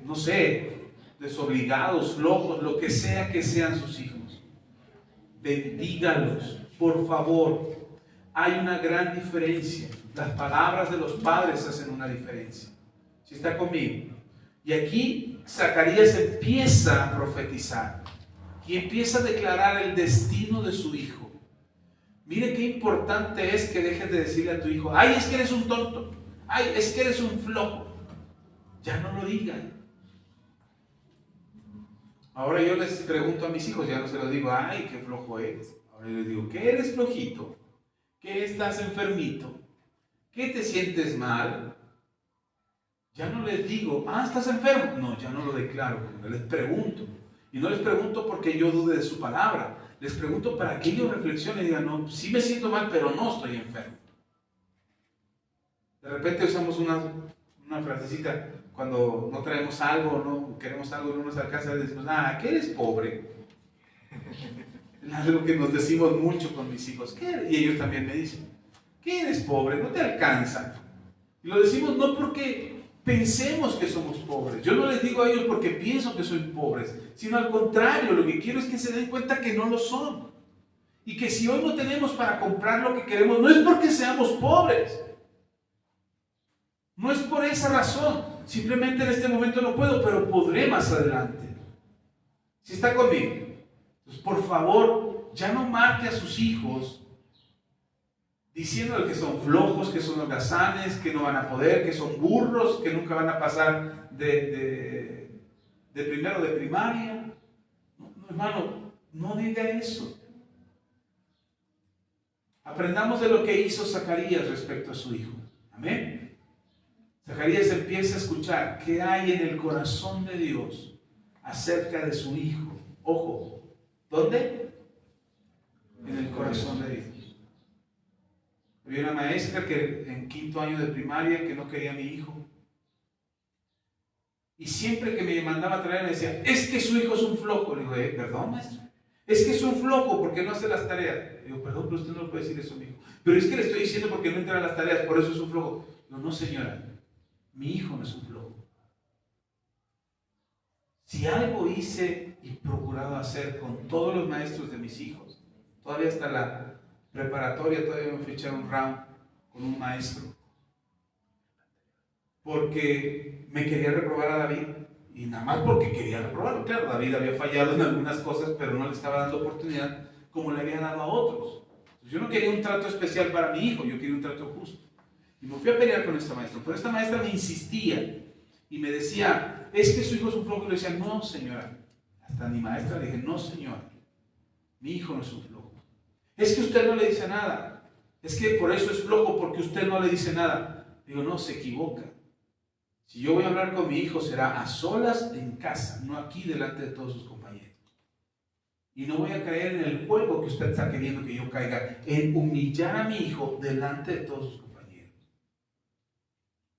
no sé, desobligados, flojos, lo que sea que sean sus hijos. Bendígalos, por favor. Hay una gran diferencia. Las palabras de los padres hacen una diferencia. ¿Sí está conmigo? Y aquí Zacarías empieza a profetizar y empieza a declarar el destino de su hijo. Mire qué importante es que dejes de decirle a tu hijo, ay, es que eres un tonto, ay, es que eres un flojo. Ya no lo digan. Ahora yo les pregunto a mis hijos, ya no se los digo, ay, qué flojo eres. Ahora yo les digo, ¿qué eres flojito? ¿Qué estás enfermito? ¿Qué te sientes mal? Ya no les digo, estás enfermo. No, ya no lo declaro, les pregunto. Y no les pregunto porque yo dude de su palabra. Les pregunto para que ellos reflexionen y digan, no, sí me siento mal, pero no estoy enfermo. De repente usamos una frasecita cuando no traemos algo, no queremos algo y no nos alcanza, decimos, que eres pobre. Es algo que nos decimos mucho con mis hijos. ¿Qué? Y ellos también me dicen, ¿qué eres pobre? No te alcanza. Y lo decimos no porque pensemos que somos pobres. Yo no les digo a ellos porque pienso que soy pobres, sino al contrario, lo que quiero es que se den cuenta que no lo son. Y que si hoy no tenemos para comprar lo que queremos, no es porque seamos pobres. No es por esa razón, simplemente en este momento no puedo, pero podré más adelante. ¿Sí está conmigo? Entonces, por favor, ya no marque a sus hijos diciéndoles que son flojos, que son holgazanes, que no van a poder, que son burros, que nunca van a pasar de primero de primaria. No, hermano, no diga eso. Aprendamos de lo que hizo Zacarías respecto a su hijo. Amén. Zacarías empieza a escuchar qué hay en el corazón de Dios acerca de su hijo. Ojo, ¿dónde? En el corazón de Dios. Había una maestra que en 5º año de primaria que no quería a mi hijo. Y siempre que me mandaba a traer me decía, es que su hijo es un flojo. Le digo, perdón, maestra. Es que es un flojo porque no hace las tareas. Le digo, perdón, pero usted no puede decir eso a mi hijo. Pero es que le estoy diciendo porque no entra a las tareas, por eso es un flojo. No, no, señora. Mi hijo no es un flojo. Si algo hice y procurado hacer con todos los maestros de mis hijos, todavía hasta la preparatoria, todavía me fui a echar un round con un maestro, porque me quería reprobar a David y nada más porque quería reprobarlo. Claro, David había fallado en algunas cosas, pero no le estaba dando oportunidad como le había dado a otros. Entonces, yo no quería un trato especial para mi hijo, yo quería un trato justo. Y me fui a pelear con esta maestra, pero esta maestra me insistía y me decía, es que su hijo es un flojo. Y le decía, no señora, hasta mi maestra le dije, no señora, mi hijo no es un flojo. Es que usted no le dice nada, es que por eso es flojo, porque usted no le dice nada. Digo, no, se equivoca. Si yo voy a hablar con mi hijo será a solas en casa, no aquí delante de todos sus compañeros. Y no voy a caer en el juego que usted está queriendo que yo caiga, en humillar a mi hijo delante de todos sus compañeros.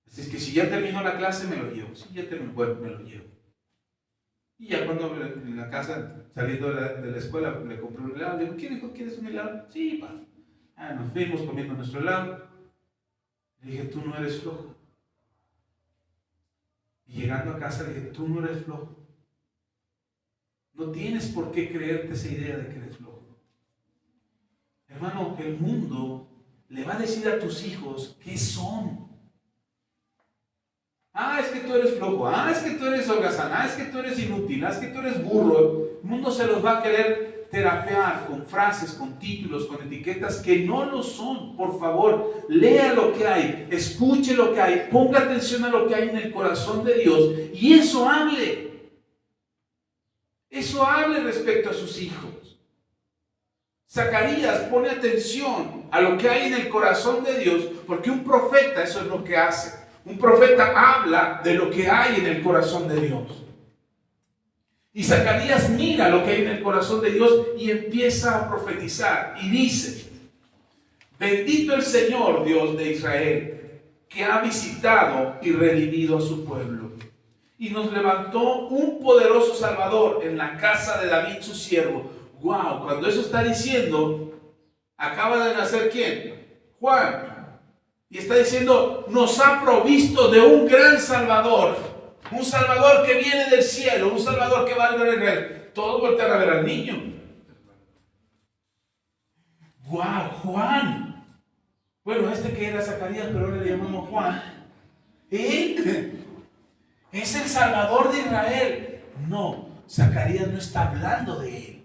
Así es que si ya terminó la clase, me lo llevo. Si ya terminó, bueno, me lo llevo. Y ya cuando en la casa, saliendo de la escuela, le compré un helado. Le digo, ¿quieres un helado? Sí, pa. Nos fuimos comiendo nuestro helado. Le dije, tú no eres flojo. Y llegando a casa le dije, tú no eres flojo. No tienes por qué creerte esa idea de que eres flojo. Hermano, el mundo le va a decir a tus hijos qué son. Es que tú eres flojo. Es que tú eres holgazán. Es que tú eres inútil. Es que tú eres burro. El mundo se los va a querer terapear con frases, con títulos, con etiquetas que no lo son. Por favor, lea lo que hay, escuche lo que hay, ponga atención a lo que hay en el corazón de Dios y eso hable. Eso hable respecto a sus hijos. Zacarías pone atención a lo que hay en el corazón de Dios, porque un profeta eso es lo que hace. Un profeta habla de lo que hay en el corazón de Dios. Y Zacarías mira lo que hay en el corazón de Dios y empieza a profetizar. Y dice, bendito el Señor Dios de Israel, que ha visitado y redimido a su pueblo. Y nos levantó un poderoso Salvador en la casa de David su siervo. Wow, cuando eso está diciendo, acaba de nacer ¿quién? Juan. Y está diciendo, nos ha provisto de un gran Salvador. Un Salvador que viene del cielo, un Salvador que va a ver a Israel. Todo voltean a ver al niño. ¡Guau! Juan. Bueno, que era Zacarías, pero ahora le llamamos Juan. Él es el Salvador de Israel. No, Zacarías no está hablando de él.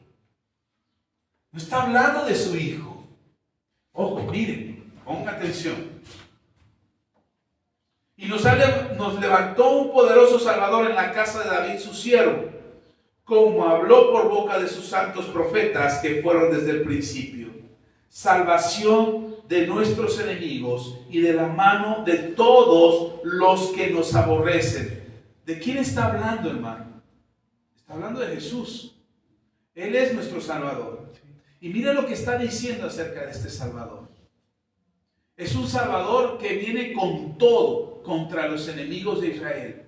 No está hablando de su hijo. Ojo, miren, pongan atención. Y nos levantó un poderoso Salvador en la casa de David su siervo, como habló por boca de sus santos profetas que fueron desde el principio. Salvación de nuestros enemigos y de la mano de todos los que nos aborrecen. ¿De quién está hablando, hermano? Está hablando de Jesús. Él es nuestro Salvador. Y mira lo que está diciendo acerca de este Salvador. Es un Salvador que viene con todo contra los enemigos de Israel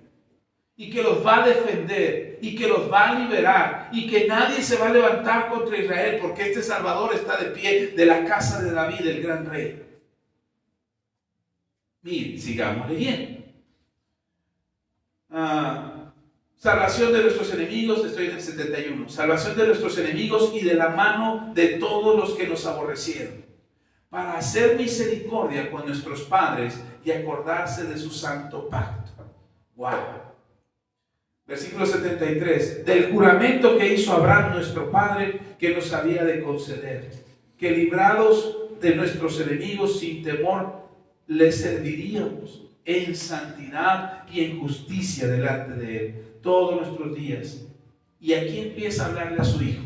y que los va a defender y que los va a liberar y que nadie se va a levantar contra Israel porque este Salvador está de pie de la casa de David, el gran rey. Miren, sigamos leyendo. Salvación de nuestros enemigos, estoy en el 71. Salvación de nuestros enemigos y de la mano de todos los que nos aborrecieron, para hacer misericordia con nuestros padres y acordarse de su santo pacto. ¡Wow! Versículo 73. Del juramento que hizo Abraham nuestro padre, que nos había de conceder, que librados de nuestros enemigos sin temor, les serviríamos en santidad y en justicia delante de él todos nuestros días. Y aquí empieza a hablarle a su hijo.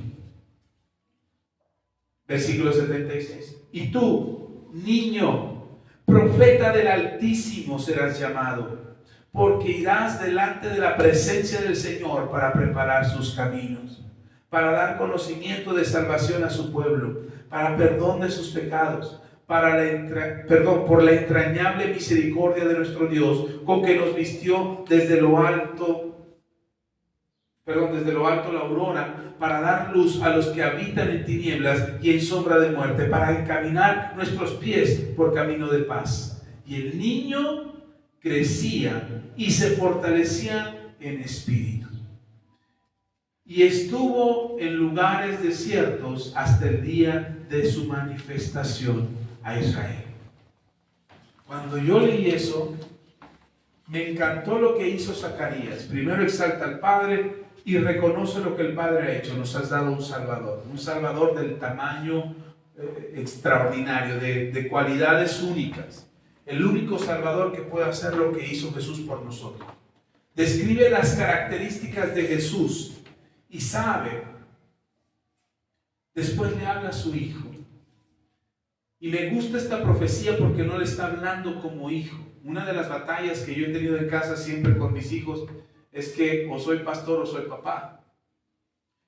Versículo 76. Y tú, niño, profeta del Altísimo serás llamado, porque irás delante de la presencia del Señor para preparar sus caminos, para dar conocimiento de salvación a su pueblo, para perdón de sus pecados, por la entrañable misericordia de nuestro Dios, con que nos vistió desde lo alto la aurora, para dar luz a los que habitan en tinieblas y en sombra de muerte, para encaminar nuestros pies por camino de paz. Y el niño crecía y se fortalecía en espíritu, y estuvo en lugares desiertos hasta el día de su manifestación a Israel. Cuando yo leí eso, Me encantó lo que hizo Zacarías. Primero exalta al Padre y reconoce lo que el Padre ha hecho. Nos has dado un Salvador del tamaño extraordinario, de cualidades únicas. El único Salvador que puede hacer lo que hizo Jesús por nosotros. Describe las características de Jesús y sabe. Después le habla a su hijo. Y me gusta esta profecía porque no le está hablando como hijo. Una de las batallas que yo he tenido en casa siempre con mis hijos es que o soy pastor o soy papá.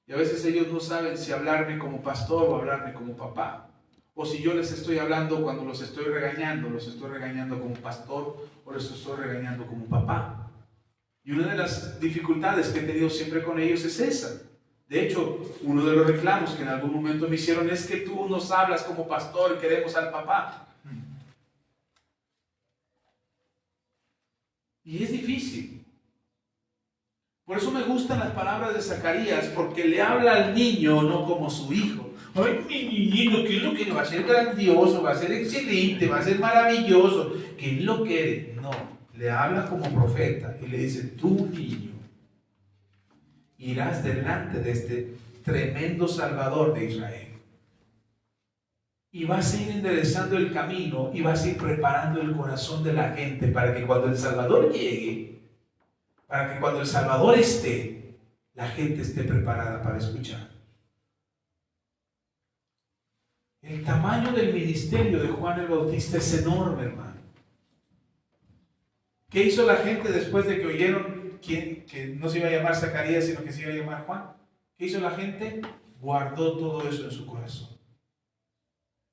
Y a veces ellos no saben si hablarme como pastor o hablarme como papá. O si yo les estoy hablando cuando los estoy regañando como pastor o los estoy regañando como papá. Y una de las dificultades que he tenido siempre con ellos es esa. De hecho, uno de los reclamos que en algún momento me hicieron es que tú nos hablas como pastor y queremos al papá. Y es difícil. Por eso me gustan las palabras de Zacarías, porque le habla al niño no como su hijo. Ay, mi niño, ¿qué es lo que va a ser grandioso? Va a ser excelente, va a ser maravilloso. ¿Qué es lo que eres? No, le habla como profeta y le dice, tú niño, irás delante de este tremendo Salvador de Israel. Y vas a ir enderezando el camino y vas a ir preparando el corazón de la gente para que cuando el Salvador llegue, para que cuando el Salvador esté, la gente esté preparada para escuchar. El tamaño del ministerio de Juan el Bautista es enorme, hermano. ¿Qué hizo la gente después de que oyeron que no se iba a llamar Zacarías, sino que se iba a llamar Juan? ¿Qué hizo la gente? Guardó todo eso en su corazón.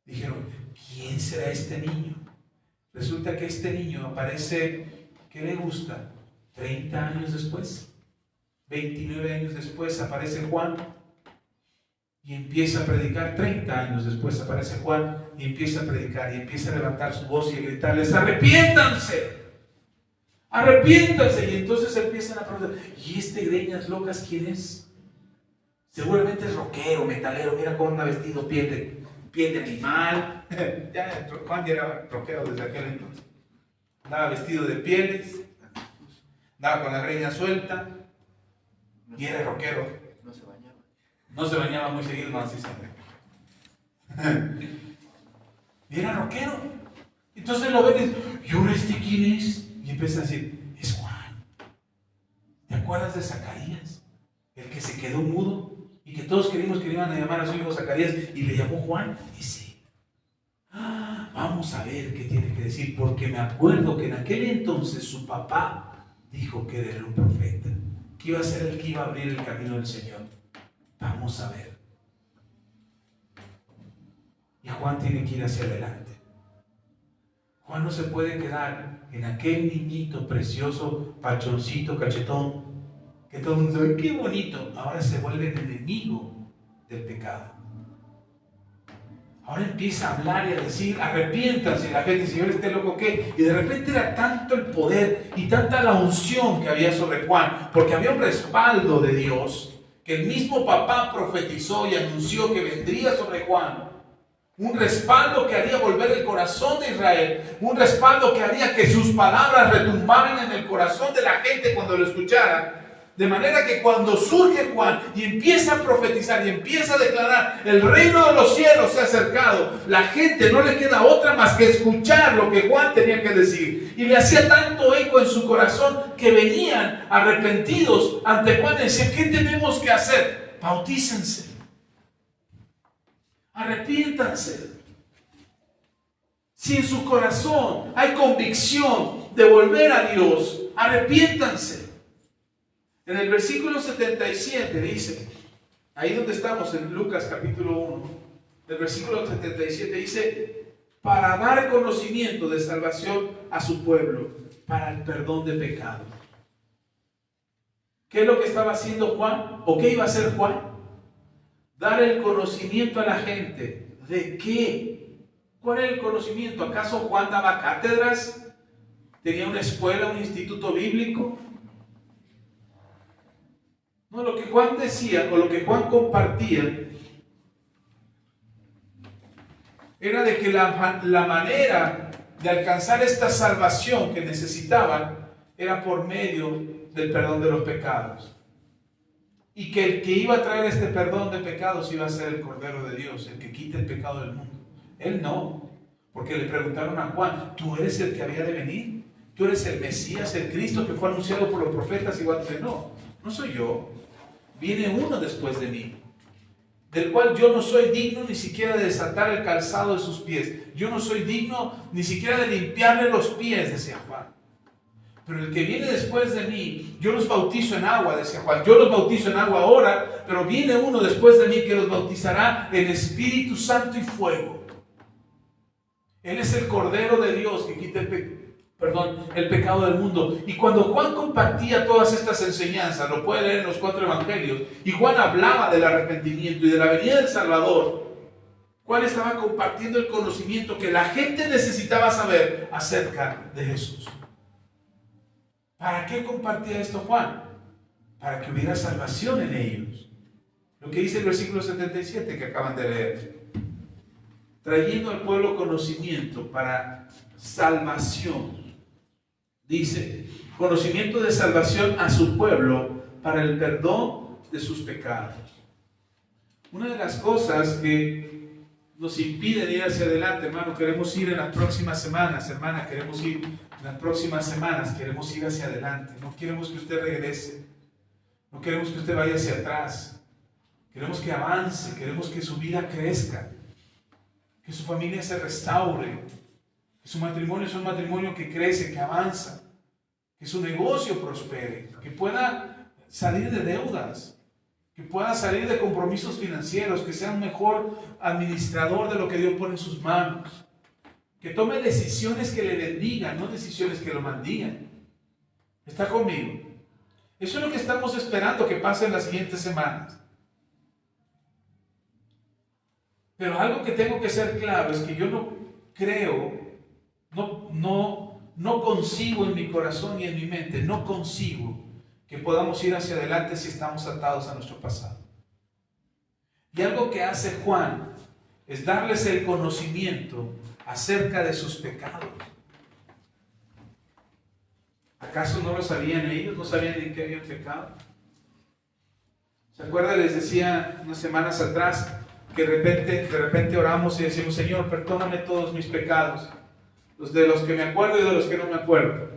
Dijeron, ¿quién será este niño? Resulta que este niño aparece, ¿qué le gusta? 30 años después, 29 años después aparece Juan y empieza a predicar. 30 años después aparece Juan y empieza a predicar y empieza a levantar su voz y a gritarles, ¡arrepiéntanse! ¡Arrepiéntanse! Y entonces empiezan a preguntar, ¿y este greñas locas quién es? Seguramente es rockero, metalero, mira cómo anda vestido, piel de animal. Ya, Juan ya era rockero desde aquel entonces. Andaba vestido de pieles, andaba con la greña suelta y era rockero. No se bañaba muy seguido, no, así sabe. Y era rockero. Entonces lo ven y dicen, ¿y ahora este quién es? Y empieza a decir, es Juan. ¿Te acuerdas de Zacarías? El que se quedó mudo y que todos creímos que le iban a llamar a su hijo Zacarías y le llamó Juan. Dice, vamos a ver qué tiene que decir, porque me acuerdo que en aquel entonces su papá dijo que era un profeta, que iba a ser el que iba a abrir el camino del Señor. Vamos a ver. Y Juan tiene que ir hacia adelante. Juan no se puede quedar en aquel niñito precioso, pachoncito, cachetón, que todo el mundo dice, qué bonito. Ahora se vuelve el enemigo del pecado. Ahora empieza a hablar y a decir, arrepiéntanse. Y la gente dice, Señor, ¿este loco qué? Y de repente era tanto el poder y tanta la unción que había sobre Juan, porque había un respaldo de Dios, que el mismo papá profetizó y anunció que vendría sobre Juan. Un respaldo que haría volver el corazón de Israel. Un respaldo que haría que sus palabras retumbaran en el corazón de la gente cuando lo escucharan. De manera que cuando surge Juan y empieza a profetizar y empieza a declarar, el reino de los cielos se ha acercado, la gente no le queda otra más que escuchar lo que Juan tenía que decir. Y le hacía tanto eco en su corazón que venían arrepentidos ante Juan y decían, ¿qué tenemos que hacer? Bautícense. Arrepiéntanse. Si en su corazón hay convicción de volver a Dios, arrepiéntanse. En el versículo 77 dice, ahí donde estamos en Lucas capítulo 1, el versículo 77 dice, para dar conocimiento de salvación a su pueblo, para el perdón de pecado. ¿Qué es lo que estaba haciendo Juan? ¿O qué iba a hacer Juan? Dar el conocimiento a la gente. ¿De qué? ¿Cuál era el conocimiento? ¿Acaso Juan daba cátedras? ¿Tenía una escuela, un instituto bíblico? No, lo que Juan decía o lo que Juan compartía era de que la manera de alcanzar esta salvación que necesitaban era por medio del perdón de los pecados. Y que el que iba a traer este perdón de pecados iba a ser el Cordero de Dios, el que quita el pecado del mundo. Él no, porque le preguntaron a Juan, ¿tú eres el que había de venir? ¿Tú eres el Mesías, el Cristo que fue anunciado por los profetas? Y Juan dice, no, no soy yo. Viene uno después de mí, del cual yo no soy digno ni siquiera de desatar el calzado de sus pies. Yo no soy digno ni siquiera de limpiarle los pies, decía Juan. Pero el que viene después de mí, yo los bautizo en agua, decía Juan. Yo los bautizo en agua ahora, pero viene uno después de mí que los bautizará en Espíritu Santo y fuego. Él es el Cordero de Dios que quita el pecado del mundo. Y cuando Juan compartía todas estas enseñanzas, lo puede leer en los 4 evangelios, y Juan hablaba del arrepentimiento y de la venida del Salvador, Juan estaba compartiendo el conocimiento que la gente necesitaba saber acerca de Jesús. ¿Para qué compartía esto Juan? Para que hubiera salvación en ellos. Lo que dice el versículo 77 que acaban de leer. Trayendo al pueblo conocimiento para salvación. Dice, conocimiento de salvación a su pueblo para el perdón de sus pecados. Una de las cosas que nos impiden ir hacia adelante, hermano, queremos ir en las próximas semanas, hermana, queremos ir en las próximas semanas, queremos ir hacia adelante, no queremos que usted regrese, no queremos que usted vaya hacia atrás, queremos que avance, queremos que su vida crezca, que su familia se restaure, que su matrimonio sea un matrimonio que crece, que avanza, que su negocio prospere, que pueda salir de deudas, que pueda salir de compromisos financieros, que sea un mejor administrador de lo que Dios pone en sus manos, que tome decisiones que le bendigan, no decisiones que lo maldigan. ¿Está conmigo? Eso es lo que estamos esperando que pase en las siguientes semanas. Pero algo que tengo que ser claro es que yo no creo, no concibo en mi corazón y en mi mente, no concibo que podamos ir hacia adelante si estamos atados a nuestro pasado. Y algo que hace Juan es darles el conocimiento acerca de sus pecados. ¿Acaso no lo sabían ellos? ¿No sabían en qué habían pecado? ¿Se acuerdan? Les decía unas semanas atrás que de repente oramos y decimos, Señor, perdóname todos mis pecados, de los que me acuerdo y de los que no me acuerdo.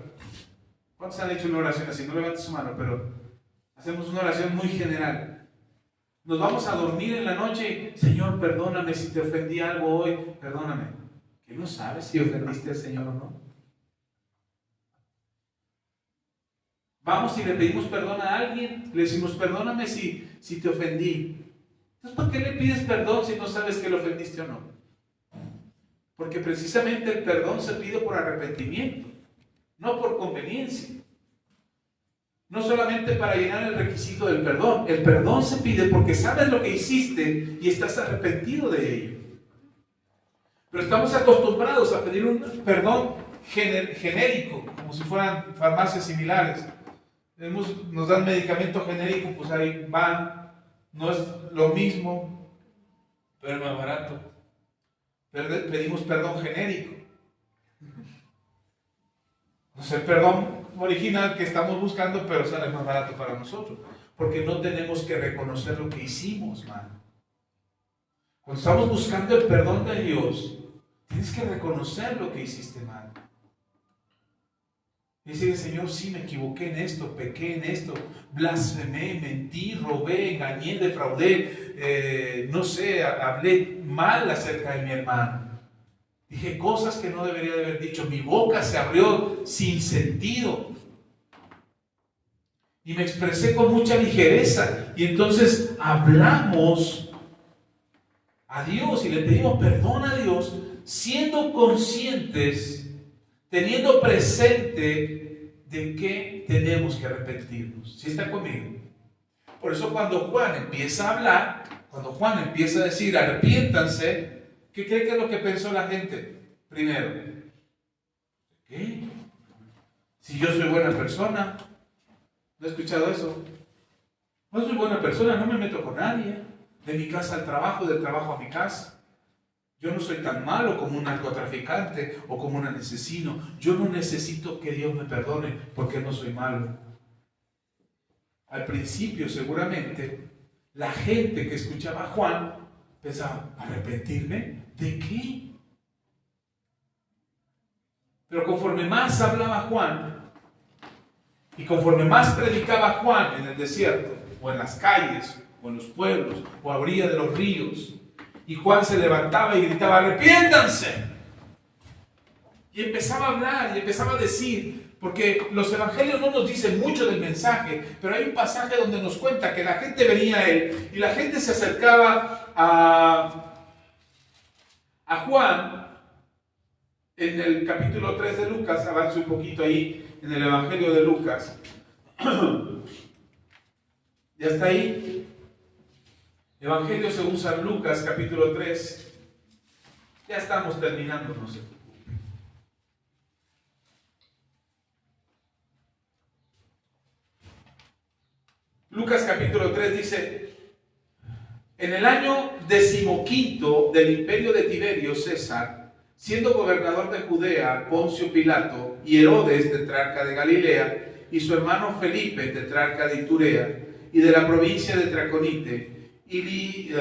¿Cuántos han hecho una oración así? No levanten su mano, pero hacemos una oración muy general. Nos vamos a dormir en la noche, Señor, perdóname si te ofendí algo hoy, perdóname. ¿Qué no sabes si ofendiste al Señor o no? Vamos y le pedimos perdón a alguien, le decimos, perdóname si te ofendí. Entonces, ¿por qué le pides perdón si no sabes que le ofendiste o no? Porque precisamente el perdón se pide por arrepentimiento, no por conveniencia. No solamente para llenar el requisito del perdón. El perdón se pide porque sabes lo que hiciste y estás arrepentido de ello. Pero estamos acostumbrados a pedir un perdón genérico, como si fueran farmacias similares. Nos dan medicamento genérico, pues ahí van, no es lo mismo, pero es más barato. Pedimos perdón genérico. No es el perdón original que estamos buscando, pero sale más barato para nosotros, porque no tenemos que reconocer lo que hicimos mal. Cuando estamos buscando el perdón de Dios, tienes que reconocer lo que hiciste mal. Y decir, Señor, sí me equivoqué en esto, pequé en esto, blasfemé, mentí, robé, engañé, defraudé, hablé mal acerca de mi hermano. Dije cosas que no debería de haber dicho. Mi boca se abrió sin sentido. Y me expresé con mucha ligereza. Y entonces hablamos a Dios y le pedimos perdón a Dios, siendo conscientes, teniendo presente de que tenemos que arrepentirnos. ¿Sí está conmigo? Por eso cuando Juan empieza a hablar, cuando Juan empieza a decir arrepiéntanse, ¿qué cree que es lo que pensó la gente? Primero, ¿qué? Si yo soy buena persona, ¿no he escuchado eso? No soy buena persona, no me meto con nadie, de mi casa al trabajo, del trabajo a mi casa. Yo no soy tan malo como un narcotraficante o como un asesino. Yo no necesito que Dios me perdone porque no soy malo. Al principio, seguramente, la gente que escuchaba a Juan pensaba, ¿arrepentirme? ¿De qué? Pero conforme más hablaba Juan y conforme más predicaba Juan en el desierto, o en las calles, o en los pueblos, o a orilla de los ríos, y Juan se levantaba y gritaba, ¡arrepiéntanse! Y empezaba a hablar y empezaba a decir, porque los evangelios no nos dicen mucho del mensaje, pero hay un pasaje donde nos cuenta que la gente venía a él y la gente se acercaba a Juan en el capítulo 3 de Lucas. Avance un poquito ahí en el evangelio de Lucas. ¿Ya está ahí? Evangelio según San Lucas, capítulo 3. Ya estamos terminando, no sé. Lucas capítulo 3 dice, en el año 15 del imperio de Tiberio César, siendo gobernador de Judea, Poncio Pilato y Herodes, tetrarca de Galilea, y su hermano Felipe, tetrarca de Iturea, y de la provincia de Traconite, y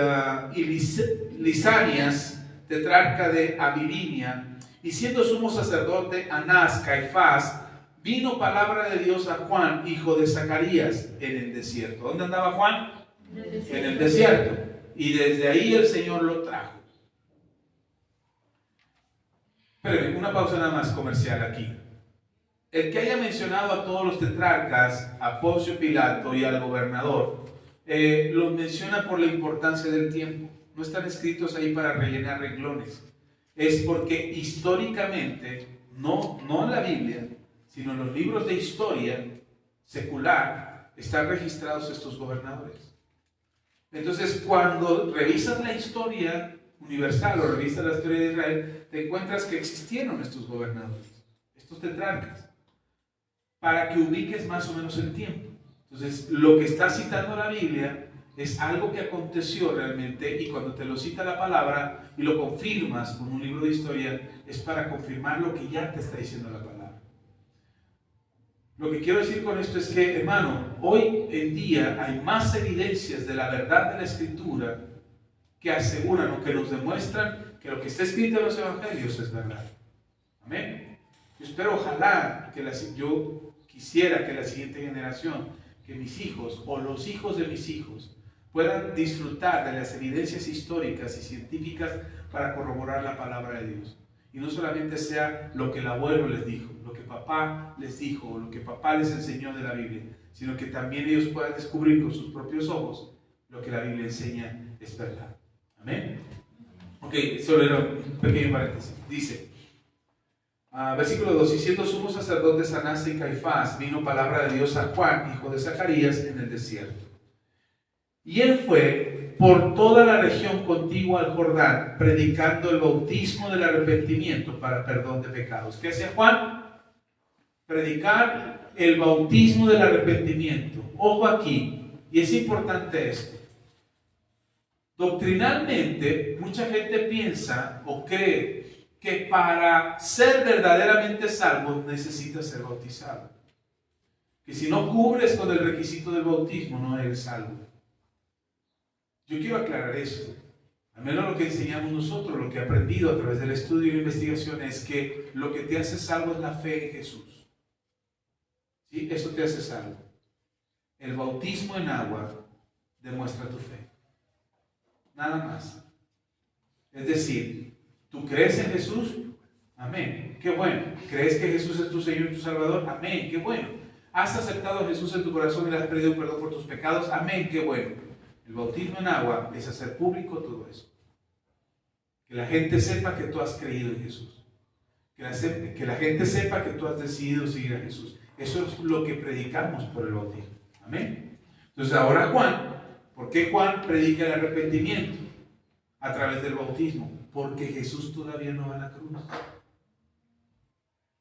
Lisanias, tetrarca de Abilinia, y siendo sumo sacerdote Anás, Caifás, vino palabra de Dios a Juan, hijo de Zacarías, en el desierto. ¿Dónde andaba Juan? En el desierto. Y desde ahí el Señor lo trajo. Espérenme, una pausa nada más comercial aquí. El que haya mencionado a todos los tetrarcas, a Poncio Pilato y al gobernador, los menciona por la importancia del tiempo. No están escritos ahí para rellenar renglones. Es porque históricamente, no en la Biblia, sino en los libros de historia secular, están registrados estos gobernadores. Entonces, cuando revisas la historia universal o revisas la historia de Israel, te encuentras que existieron estos gobernadores, estos tetrarcas, para que ubiques más o menos el tiempo. Entonces, lo que está citando la Biblia es algo que aconteció realmente, y cuando te lo cita la palabra y lo confirmas con un libro de historia, es para confirmar lo que ya te está diciendo la palabra. Lo que quiero decir con esto es que, hermano, hoy en día hay más evidencias de la verdad de la Escritura que aseguran o que nos demuestran que lo que está escrito en los Evangelios es verdad. Amén. Yo espero, ojalá, yo quisiera que la siguiente generación, que mis hijos o los hijos de mis hijos puedan disfrutar de las evidencias históricas y científicas para corroborar la palabra de Dios. Y no solamente sea lo que el abuelo les dijo, lo que papá les dijo, o lo que papá les enseñó de la Biblia, sino que también ellos puedan descubrir con sus propios ojos lo que la Biblia enseña es verdad. Amén. Ok, solo era un pequeño paréntesis. Dice, versículo 2, y siendo sumo sacerdotes Anás y Caifás, vino palabra de Dios a Juan, hijo de Zacarías, en el desierto. Y él fue por toda la región contigua al Jordán, predicando el bautismo del arrepentimiento para perdón de pecados. ¿Qué hacía Juan? Predicar el bautismo del arrepentimiento. Ojo aquí, y es importante esto. Doctrinalmente, mucha gente piensa o cree que para ser verdaderamente salvo necesitas ser bautizado. Que si no cubres con el requisito del bautismo, no eres salvo. Yo quiero aclarar esto. Al menos lo que enseñamos nosotros, lo que he aprendido a través del estudio y la investigación, es que lo que te hace salvo es la fe en Jesús. ¿Sí? Eso te hace salvo. El bautismo en agua demuestra tu fe. Nada más. Es decir, ¿tú crees en Jesús? Amén. Qué bueno. ¿Crees que Jesús es tu Señor y tu Salvador? Amén. Qué bueno. ¿Has aceptado a Jesús en tu corazón y le has pedido perdón por tus pecados? Amén. Qué bueno. El bautismo en agua es hacer público todo eso. Que la gente sepa que tú has creído en Jesús. Que la gente sepa que tú has decidido seguir a Jesús. Eso es lo que predicamos por el bautismo. Amén. Entonces ahora Juan, ¿por qué Juan predica el arrepentimiento? A través del bautismo. Porque Jesús todavía no va a la cruz.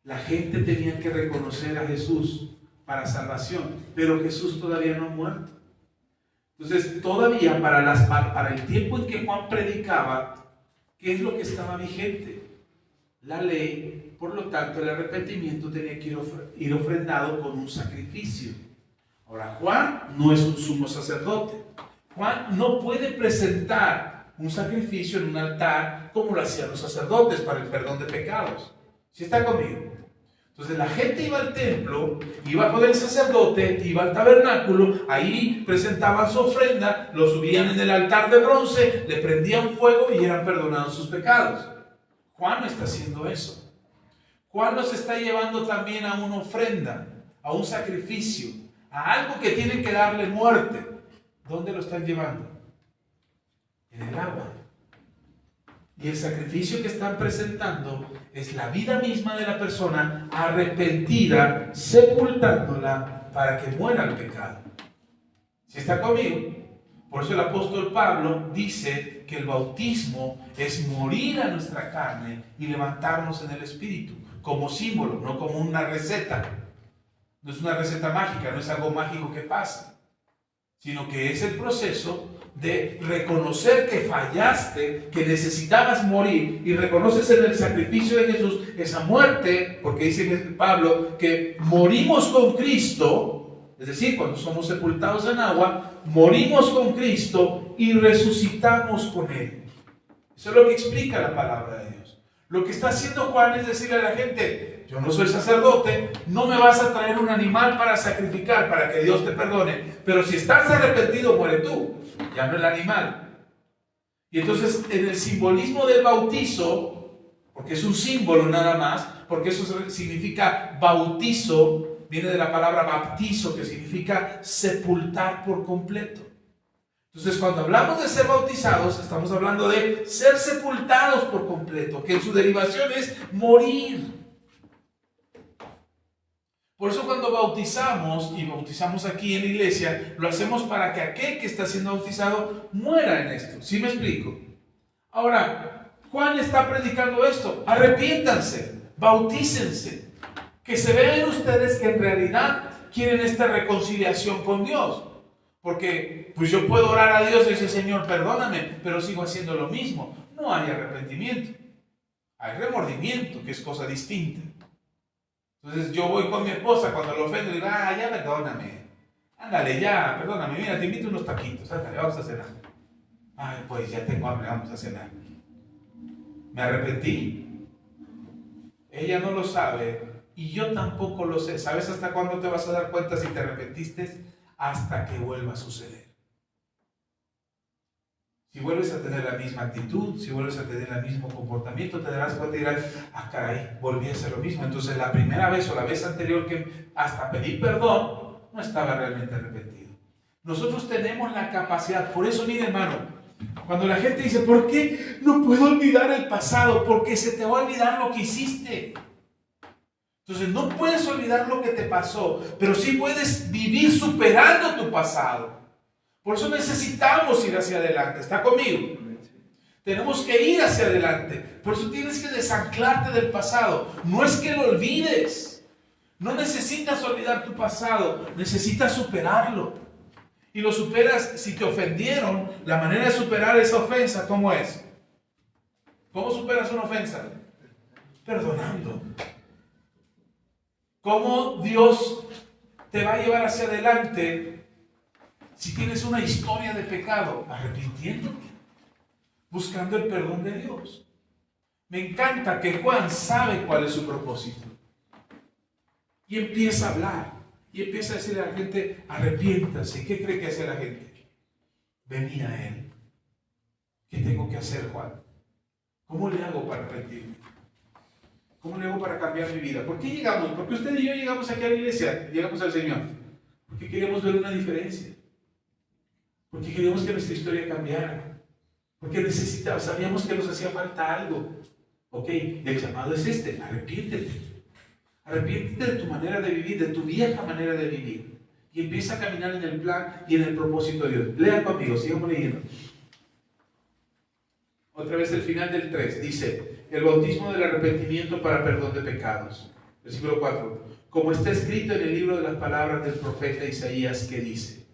La gente tenía que reconocer a Jesús para salvación, pero Jesús todavía no ha muerto. Entonces, todavía para el tiempo en que Juan predicaba, ¿Qué es lo que estaba vigente? La ley, por lo tanto, el arrepentimiento tenía que ir ofrendado con un sacrificio. Ahora, Juan no es un sumo sacerdote. Juan no puede presentar un sacrificio en un altar como lo hacían los sacerdotes para el perdón de pecados. ¿Sí está conmigo? Entonces la gente iba al templo, iba con el sacerdote, iba al tabernáculo, ahí presentaban su ofrenda, lo subían en el altar de bronce, le prendían fuego y eran perdonados sus pecados. Juan no está haciendo eso. Juan nos está llevando también a una ofrenda, a un sacrificio, a algo que tiene que darle muerte. ¿Dónde lo están llevando? En el agua. Y el sacrificio que están presentando es la vida misma de la persona arrepentida, sepultándola para que muera el pecado. ¿Sí está conmigo? Por eso el apóstol Pablo dice que el bautismo es morir a nuestra carne y levantarnos en el Espíritu, como símbolo, no como una receta. No es una receta mágica, no es algo mágico que pasa, sino que es el proceso de reconocer que fallaste, que necesitabas morir, y reconoces en el sacrificio de Jesús esa muerte, porque dice Pablo que morimos con Cristo, es decir, cuando somos sepultados en agua, morimos con Cristo y resucitamos con Él. Eso es lo que explica la palabra de Dios. Lo que está haciendo Juan es decirle a la gente: yo no soy sacerdote, no me vas a traer un animal para sacrificar, para que Dios te perdone, pero si estás arrepentido, muere tú, ya no el animal. Y entonces, en el simbolismo del bautizo, porque es un símbolo nada más, porque eso significa bautizo, viene de la palabra baptizo, que significa sepultar por completo. Entonces, cuando hablamos de ser bautizados, estamos hablando de ser sepultados por completo, que en su derivación es morir. Por eso cuando bautizamos, y bautizamos aquí en la iglesia, lo hacemos para que aquel que está siendo bautizado muera en esto. ¿Sí me explico? Ahora, Juan está predicando esto: arrepiéntanse, bautícense, que se vean ustedes que en realidad quieren esta reconciliación con Dios. Porque pues yo puedo orar a Dios y decir: Señor, perdóname, pero sigo haciendo lo mismo. No hay arrepentimiento, hay remordimiento, que es cosa distinta. Entonces yo voy con mi esposa cuando lo ofendo y digo: ya perdóname, ándale ya, perdóname, mira, te invito unos taquitos, ándale, vamos a cenar. Ay, pues ya tengo hambre, vamos a cenar. Me arrepentí. Ella no lo sabe y yo tampoco lo sé. ¿Sabes hasta cuándo te vas a dar cuenta si te arrepentiste? Hasta que vuelva a suceder. Si vuelves a tener la misma actitud, si vuelves a tener el mismo comportamiento, te darás cuenta y dirás: caray, volví a hacer lo mismo. Entonces la primera vez o la vez anterior que hasta pedí perdón, no estaba realmente arrepentido. Nosotros tenemos la capacidad. Por eso, mire, hermano, cuando la gente dice: ¿por qué no puedo olvidar el pasado? Porque se te va a olvidar lo que hiciste. Entonces no puedes olvidar lo que te pasó, pero sí puedes vivir superando tu pasado. Por eso necesitamos ir hacia adelante. ¿Está conmigo? Tenemos que ir hacia adelante. Por eso tienes que desanclarte del pasado. No es que lo olvides. No necesitas olvidar tu pasado. Necesitas superarlo. Y lo superas si te ofendieron. La manera de superar esa ofensa, ¿cómo es? ¿Cómo superas una ofensa? Perdonando. ¿Cómo Dios te va a llevar hacia adelante si tienes una historia de pecado? Arrepintiéndote, buscando el perdón de Dios. Me encanta que Juan sabe cuál es su propósito. Y empieza a hablar. Y empieza a decirle a la gente: arrepiéntase. ¿Qué cree que hace la gente? Venid a Él. ¿Qué tengo que hacer, Juan? ¿Cómo le hago para arrepentirme? ¿Cómo le hago para cambiar mi vida? ¿Por qué llegamos? Porque usted y yo llegamos aquí a la iglesia, llegamos al Señor. Porque queríamos ver una diferencia. Porque queríamos que nuestra historia cambiara. Porque sabíamos que nos hacía falta algo. Ok, el llamado es este: arrepiéntete. Arrepiéntete de tu manera de vivir, de tu vieja manera de vivir. Y empieza a caminar en el plan y en el propósito de Dios. Lean conmigo, sigamos leyendo. Otra vez el final del 3, dice: el bautismo del arrepentimiento para perdón de pecados. Versículo 4. Como está escrito en el libro de las palabras del profeta Isaías, que dice: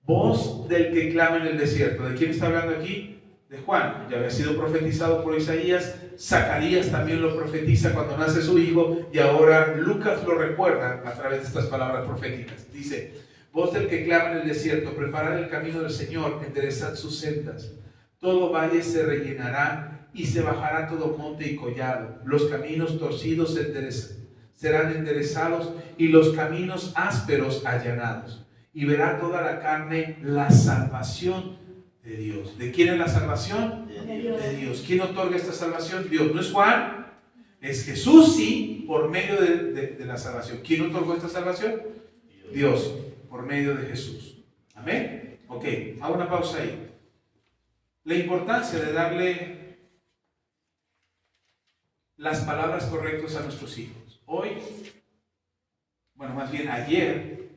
voz del que clama en el desierto. ¿De quién está hablando aquí? de Juan. Ya había sido profetizado por Isaías, Zacarías también lo profetiza cuando nace su hijo, y ahora Lucas lo recuerda a través de estas palabras proféticas. Dice: voz del que clama en el desierto, preparad el camino del Señor, enderezad sus sendas. Todo valle se rellenará y se bajará todo monte y collado. Los caminos torcidos serán enderezados y los caminos ásperos allanados. Y verá toda la carne la salvación de Dios. ¿De quién es la salvación? De Dios. ¿Quién otorga esta salvación? Dios. No es Juan, es Jesús, sí, por medio de la salvación. ¿Quién otorgó esta salvación? Dios, por medio de Jesús. Amén. Ok, hago una pausa ahí. La importancia de darle las palabras correctas a nuestros hijos. Hoy, bueno, más bien ayer,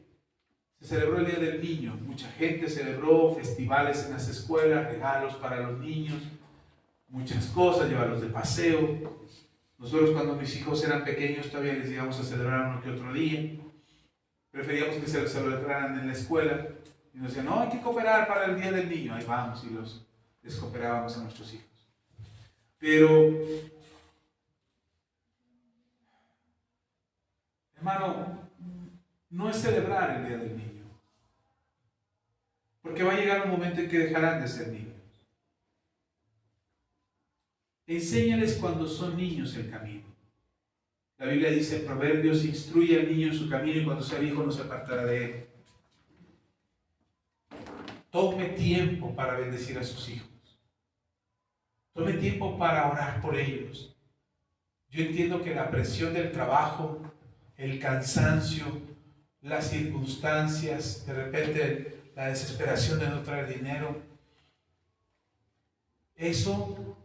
se celebró el Día del Niño. Mucha gente celebró festivales en las escuelas, regalos para los niños, muchas cosas, llevarlos de paseo. Nosotros, cuando mis hijos eran pequeños, todavía les íbamos a celebrar uno que otro día. Preferíamos que se lo celebraran en la escuela. Y nos decían: no, hay que cooperar para el Día del Niño. Ahí vamos y les cooperábamos a nuestros hijos. Pero, hermano, no es celebrar el Día del Niño. Porque va a llegar un momento en que dejarán de ser niños. Enséñales cuando son niños el camino. La Biblia dice en Proverbios: instruye al niño en su camino y cuando sea viejo no se apartará de él. Tome tiempo para bendecir a sus hijos. Tome tiempo para orar por ellos. Yo entiendo que la presión del trabajo, el cansancio, las circunstancias, de repente la desesperación de no traer dinero, eso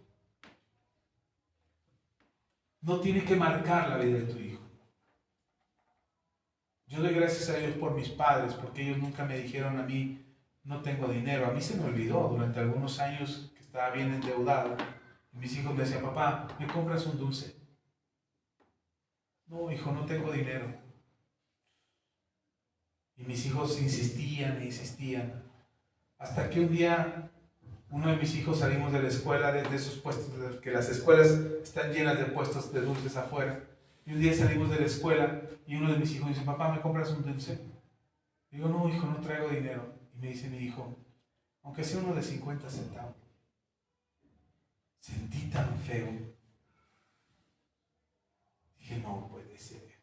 no tiene que marcar la vida de tu hijo. Yo doy gracias a Dios por mis padres, porque ellos nunca me dijeron a mí: no tengo dinero. A mí se me olvidó durante algunos años que estaba bien endeudado. Y mis hijos me decían: papá, ¿me compras un dulce? No, hijo, no tengo dinero. Y mis hijos insistían e insistían. Hasta que un día, uno de mis hijos, salimos de la escuela, de esos puestos, que las escuelas están llenas de puestos de dulces afuera. Y un día salimos de la escuela y uno de mis hijos dice: papá, ¿me compras un dulce? Digo: no, hijo, no traigo dinero. Y me dice mi hijo: aunque sea uno de 50 centavos. Sentí tan feo. Dije: no puede ser.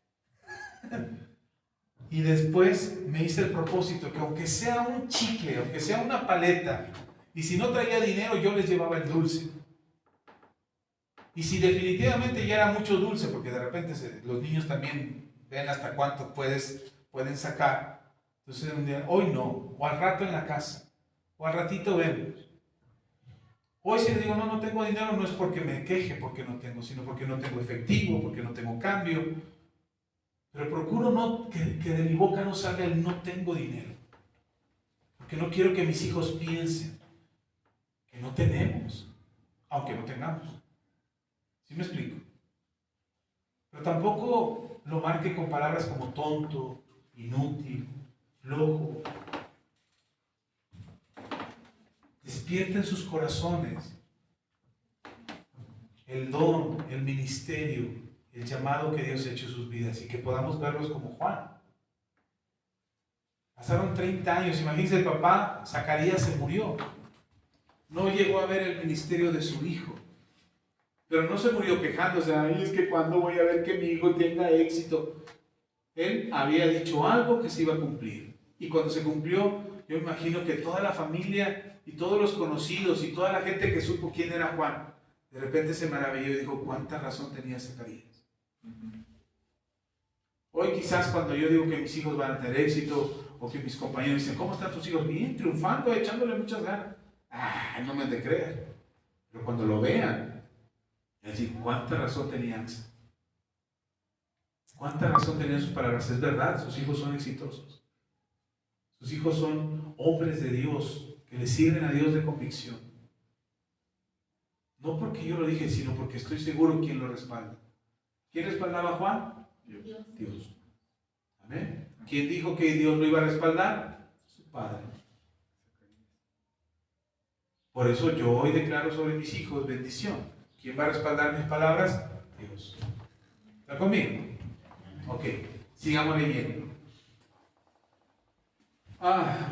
Y después me hice el propósito que aunque sea un chicle, aunque sea una paleta, y si no traía dinero, yo les llevaba el dulce. Y si definitivamente ya era mucho dulce, porque de repente los niños también ven hasta cuánto pueden sacar. Entonces un día: hoy no, o al rato en la casa, o al ratito vemos. Hoy si les digo: no tengo dinero, no es porque me queje porque no tengo, sino porque no tengo efectivo, porque no tengo cambio. Pero procuro que de mi boca no salga el no tengo dinero. Porque no quiero que mis hijos piensen que no tenemos, aunque no tengamos. ¿Sí me explico? Pero tampoco lo marque con palabras como tonto, inútil, flojo. Despierten sus corazones el don, el ministerio, el llamado que Dios ha hecho en sus vidas y que podamos verlos como Juan. Pasaron 30 años, imagínense, el papá Zacarías se murió. No llegó a ver el ministerio de su hijo. Pero no se murió quejándose: ay, es que cuando voy a ver que mi hijo tenga éxito. Él había dicho algo que se iba a cumplir. Y cuando se cumplió, yo imagino que toda la familia y todos los conocidos y toda la gente que supo quién era Juan, de repente se maravilló y dijo: cuánta razón tenía Zacarías. Hoy quizás cuando yo digo que mis hijos van a tener éxito, o que mis compañeros dicen: ¿cómo están tus hijos? Bien, triunfando, echándole muchas ganas. No me han de creer. Pero cuando lo vean, es decir, ¿cuánta razón tenía Axa? ¿Cuánta razón tenían sus palabras? Es verdad, sus hijos son exitosos. Sus hijos son hombres de Dios, que le sirven a Dios de convicción. No porque yo lo dije, sino porque estoy seguro quién lo respalda. ¿Quién respaldaba a Juan? Dios. Amén. ¿Quién dijo que Dios lo iba a respaldar? Su padre. Por eso yo hoy declaro sobre mis hijos bendición. ¿Quién va a respaldar mis palabras? Dios. ¿Está conmigo? Ok, sigamos leyendo.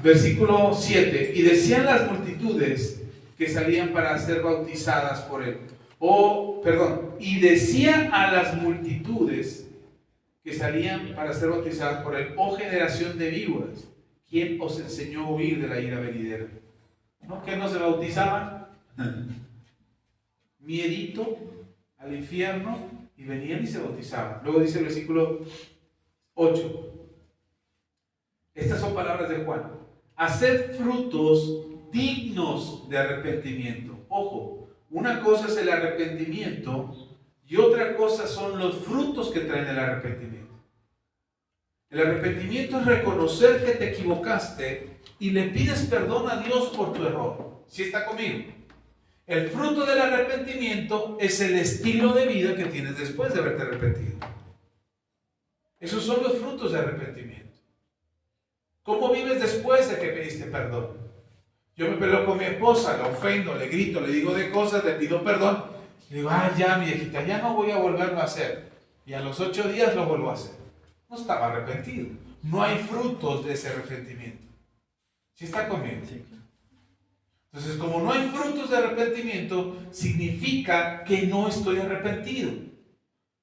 Versículo 7. Y decían las multitudes que salían para ser bautizadas por él. Y decían a las multitudes que salían para ser bautizadas por él: oh generación de víboras, ¿quién os enseñó a huir de la ira venidera? ¿No? ¿Que no se bautizaban? Miedito al infierno, y venían y se bautizaban. Luego dice el versículo 8. Estas son palabras de Juan: haced frutos dignos de arrepentimiento. Ojo, una cosa es el arrepentimiento y otra cosa son los frutos que traen el arrepentimiento. El arrepentimiento es reconocer que te equivocaste y le pides perdón a Dios por tu error. ¿Sí está conmigo? El fruto del arrepentimiento es el estilo de vida que tienes después de haberte arrepentido. Esos son los frutos de arrepentimiento. ¿Cómo vives después de que pediste perdón? Yo me peleo con mi esposa, la ofendo, le grito, le digo de cosas, le pido perdón. Le digo, ya mi viejita, ya no voy a volverlo a hacer. Y a los 8 días lo vuelvo a hacer. No estaba arrepentido. No hay frutos de ese arrepentimiento. ¿Sí está conmigo? Sí. Entonces, como no hay frutos de arrepentimiento, significa que no estoy arrepentido.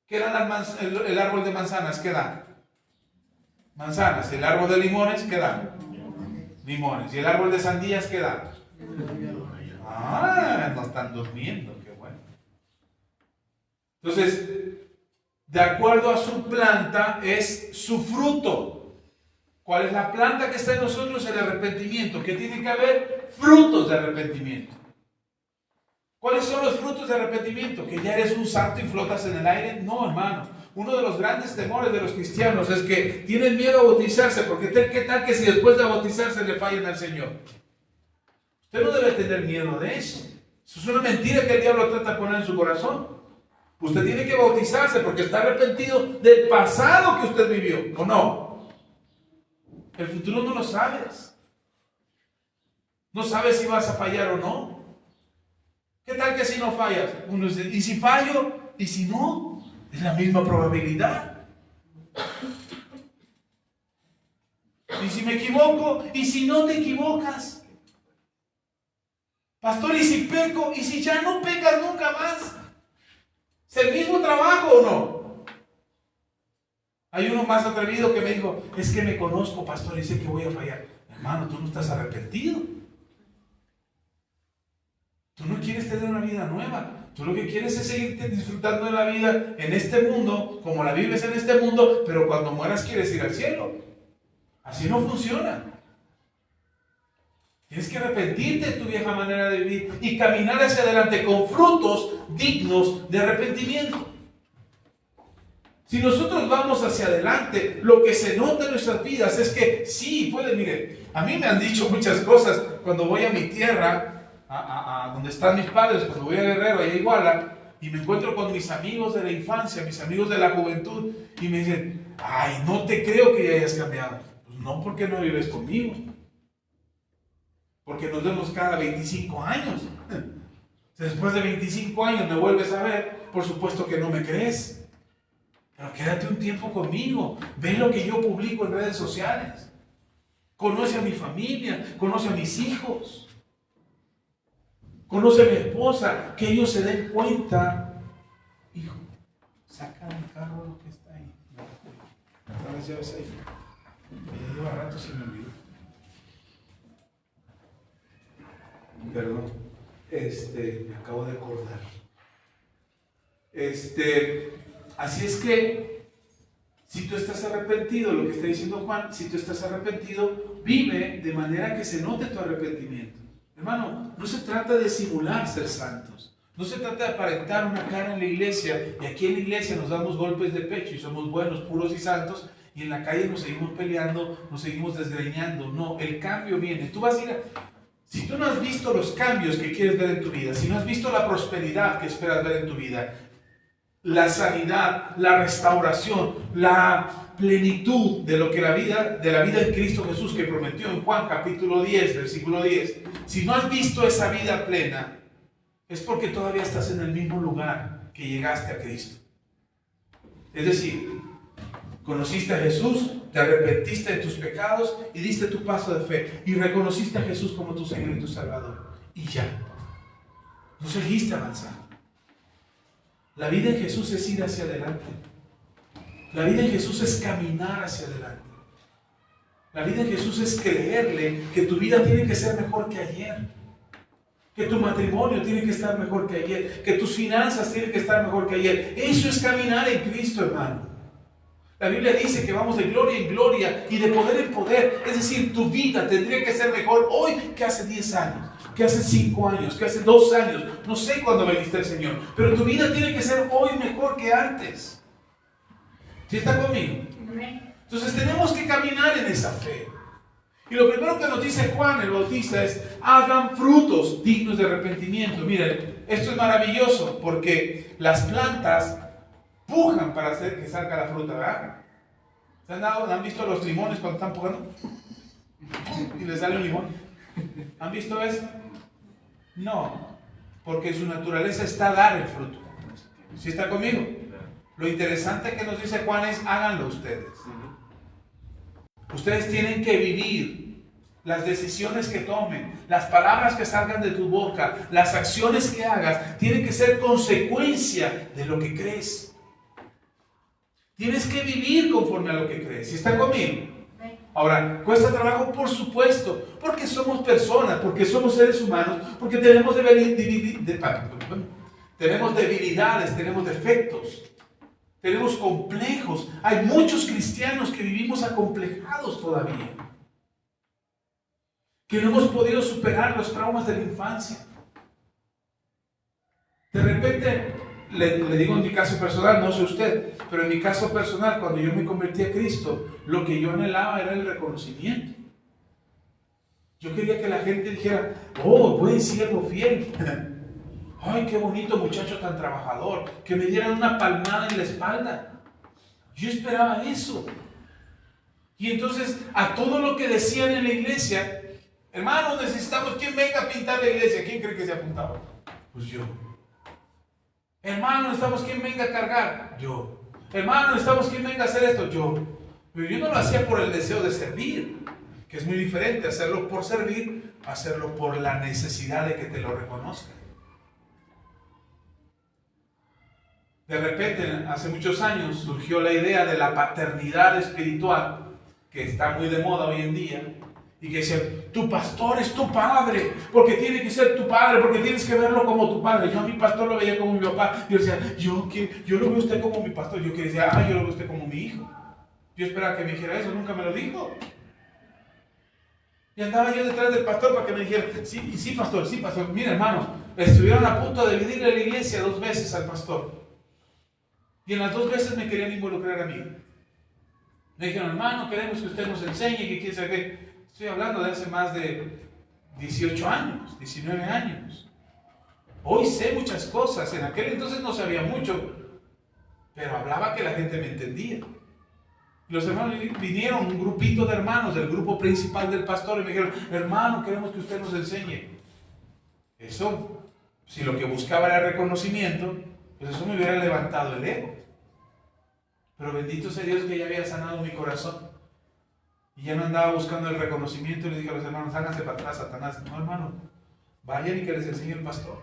¿Qué dan el árbol de manzanas? ¿Qué da? Manzanas. ¿El árbol de limones? ¿Qué da? Limones. ¿Y el árbol de sandías? ¿Qué da? No están durmiendo. Qué bueno. Entonces, de acuerdo a su planta es su fruto. ¿Cuál es la planta que está en nosotros? El arrepentimiento. ¿Qué tiene que haber? Frutos de arrepentimiento. ¿Cuáles son los frutos de arrepentimiento? ¿Que ya eres un santo y flotas en el aire? No, hermano. Uno de los grandes temores de los cristianos es que tienen miedo a bautizarse, porque ¿qué tal que si después de bautizarse le fallan al Señor? Usted no debe tener miedo de eso. Eso es una mentira que el diablo trata de poner en su corazón. Usted tiene que bautizarse porque está arrepentido del pasado que usted vivió, ¿o no? El futuro no lo sabes. No sabes si vas a fallar o no. ¿Qué tal que si no fallas? Uno dice, ¿y si fallo? ¿Y si no? Es la misma probabilidad. ¿Y si me equivoco? ¿Y si no te equivocas? Pastor, ¿y si peco? ¿Y si ya no pecas nunca más? ¿Es el mismo trabajo o no? Hay uno más atrevido que me dijo, es que me conozco, pastor, y sé que voy a fallar. Hermano, tú no estás arrepentido. Tú no quieres tener una vida nueva. Tú lo que quieres es seguir disfrutando de la vida en este mundo, como la vives en este mundo, pero cuando mueras quieres ir al cielo. Así no funciona. Tienes que arrepentirte de tu vieja manera de vivir y caminar hacia adelante con frutos dignos de arrepentimiento. Si nosotros vamos hacia adelante, lo que se nota en nuestras vidas es que sí, miren, a mí me han dicho muchas cosas cuando voy a mi tierra, a donde están mis padres, cuando voy a Guerrero, allá a Iguala, y me encuentro con mis amigos de la infancia, mis amigos de la juventud, y me dicen, no te creo que ya hayas cambiado. Pues no, porque no vives conmigo. Porque nos vemos cada 25 años. Después de 25 años me vuelves a ver, por supuesto que no me crees. Pero quédate un tiempo conmigo, ve lo que yo publico en redes sociales. Conoce a mi familia, conoce a mis hijos. Conoce a mi esposa, que ellos se den cuenta. Hijo, saca del carro lo que está ahí. Otra vez ya ves ahí. Ya lleva rato, se me olvidó. Perdón. Me acabo de acordar. Así es que, si tú estás arrepentido, lo que está diciendo Juan, si tú estás arrepentido, vive de manera que se note tu arrepentimiento. Hermano, no se trata de simular ser santos. No se trata de aparentar una cara en la iglesia y aquí en la iglesia nos damos golpes de pecho y somos buenos, puros y santos, y en la calle nos seguimos peleando, nos seguimos desgreñando. No, el cambio viene. Tú vas a ir si tú no has visto los cambios que quieres ver en tu vida, si no has visto la prosperidad que esperas ver en tu vida, la sanidad, la restauración, la plenitud de lo que de la vida en Cristo Jesús que prometió en Juan capítulo 10, versículo 10, si no has visto esa vida plena, es porque todavía estás en el mismo lugar que llegaste a Cristo. Es decir, conociste a Jesús, te arrepentiste de tus pecados y diste tu paso de fe y reconociste a Jesús como tu Señor y tu Salvador. Y ya, no seguiste avanzando. La vida en Jesús es ir hacia adelante. La vida en Jesús es caminar hacia adelante. La vida en Jesús es creerle que tu vida tiene que ser mejor que ayer. Que tu matrimonio tiene que estar mejor que ayer. Que tus finanzas tienen que estar mejor que ayer. Eso es caminar en Cristo, hermano. La Biblia dice que vamos de gloria en gloria y de poder en poder. Es decir, tu vida tendría que ser mejor hoy que hace 10 años, que hace 5 años, que hace 2 años. No sé cuándo veniste el Señor, pero tu vida tiene que ser hoy mejor que antes. ¿Sí está conmigo? Entonces tenemos que caminar en esa fe. Y lo primero que nos dice Juan el Bautista es: hagan frutos dignos de arrepentimiento. Miren, esto es maravilloso porque las plantas pujan para hacer que salga la fruta, ¿verdad? ¿Han visto los limones cuando están pujando? Y les sale un limón. ¿Han visto eso? No, porque su naturaleza está a dar el fruto. ¿Sí está conmigo? Lo interesante que nos dice Juan es: háganlo ustedes. Ustedes tienen que vivir las decisiones que tomen, las palabras que salgan de tu boca, las acciones que hagas, tienen que ser consecuencia de lo que crees. Tienes que vivir conforme a lo que crees. ¿Sí está conmigo? Ahora, ¿cuesta trabajo? Por supuesto, porque somos personas, porque somos seres humanos, porque tenemos debilidades, tenemos defectos, tenemos complejos. Hay muchos cristianos que vivimos acomplejados todavía, que no hemos podido superar los traumas de la infancia. De repente, le digo en mi caso personal, no sé usted, pero en mi caso personal, cuando yo me convertí a Cristo, lo que yo anhelaba era el reconocimiento. Yo quería que la gente dijera: oh, buen siervo fiel. Ay, qué bonito muchacho tan trabajador. Que me dieran una palmada en la espalda. Yo esperaba eso. Y entonces, a todo lo que decían en la iglesia: hermanos, necesitamos quien venga a pintar la iglesia. ¿Quién cree que se apuntaba? Pues yo. Hermano, necesitamos quien venga a cargar. Yo. Hermano, necesitamos quien venga a hacer esto. Yo. Pero yo no lo hacía por el deseo de servir, que es muy diferente hacerlo por servir, hacerlo por la necesidad de que te lo reconozcan. De repente, hace muchos años, surgió la idea de la paternidad espiritual, que está muy de moda hoy en día, y que decían: tu pastor es tu padre, porque tiene que ser tu padre, porque tienes que verlo como tu padre. Yo a mi pastor lo veía como mi papá. Yo decía: yo lo veo a usted como mi pastor. Yo decía: yo lo veo a usted como mi hijo. Yo esperaba que me dijera eso, nunca me lo dijo. Y andaba yo detrás del pastor para que me dijera: sí pastor, sí pastor. Mira, hermano, estuvieron a punto de dividirle la iglesia 2 veces al pastor. Y en las 2 veces me querían involucrar a mí. Me dijeron: hermano, queremos que usted nos enseñe, que quién sabe qué. Estoy hablando de hace más de 18 años, 19 años. Hoy sé muchas cosas. En aquel entonces no sabía mucho, pero hablaba que la gente me entendía. Y los hermanos vinieron, un grupito de hermanos del grupo principal del pastor, y me dijeron: hermano, queremos que usted nos enseñe. Eso, si lo que buscaba era reconocimiento, pues eso me hubiera levantado el ego. Pero bendito sea Dios que ya había sanado mi corazón. Y ya no andaba buscando el reconocimiento. Y le dije a los hermanos: háganse para atrás, Satanás. No, hermano, vayan y que les enseñe el pastor.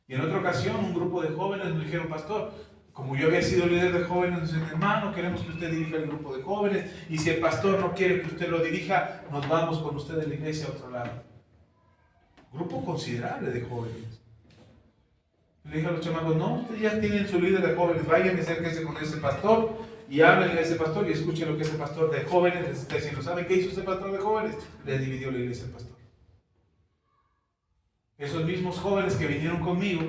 Y en otra ocasión, un grupo de jóvenes me dijeron: pastor, como yo había sido líder de jóvenes, nos dicen: hermano, queremos que usted dirija el grupo de jóvenes, y si el pastor no quiere que usted lo dirija, nos vamos con usted de la iglesia a otro lado. Grupo considerable de jóvenes. Le dije a los chamacos: no, ustedes ya tienen su líder de jóvenes, vayan y acérquense con ese pastor y hablen a ese pastor y escuchen lo que ese pastor de jóvenes les está diciendo. ¿Saben qué hizo ese pastor de jóvenes? Le dividió la iglesia al pastor. Esos mismos jóvenes que vinieron conmigo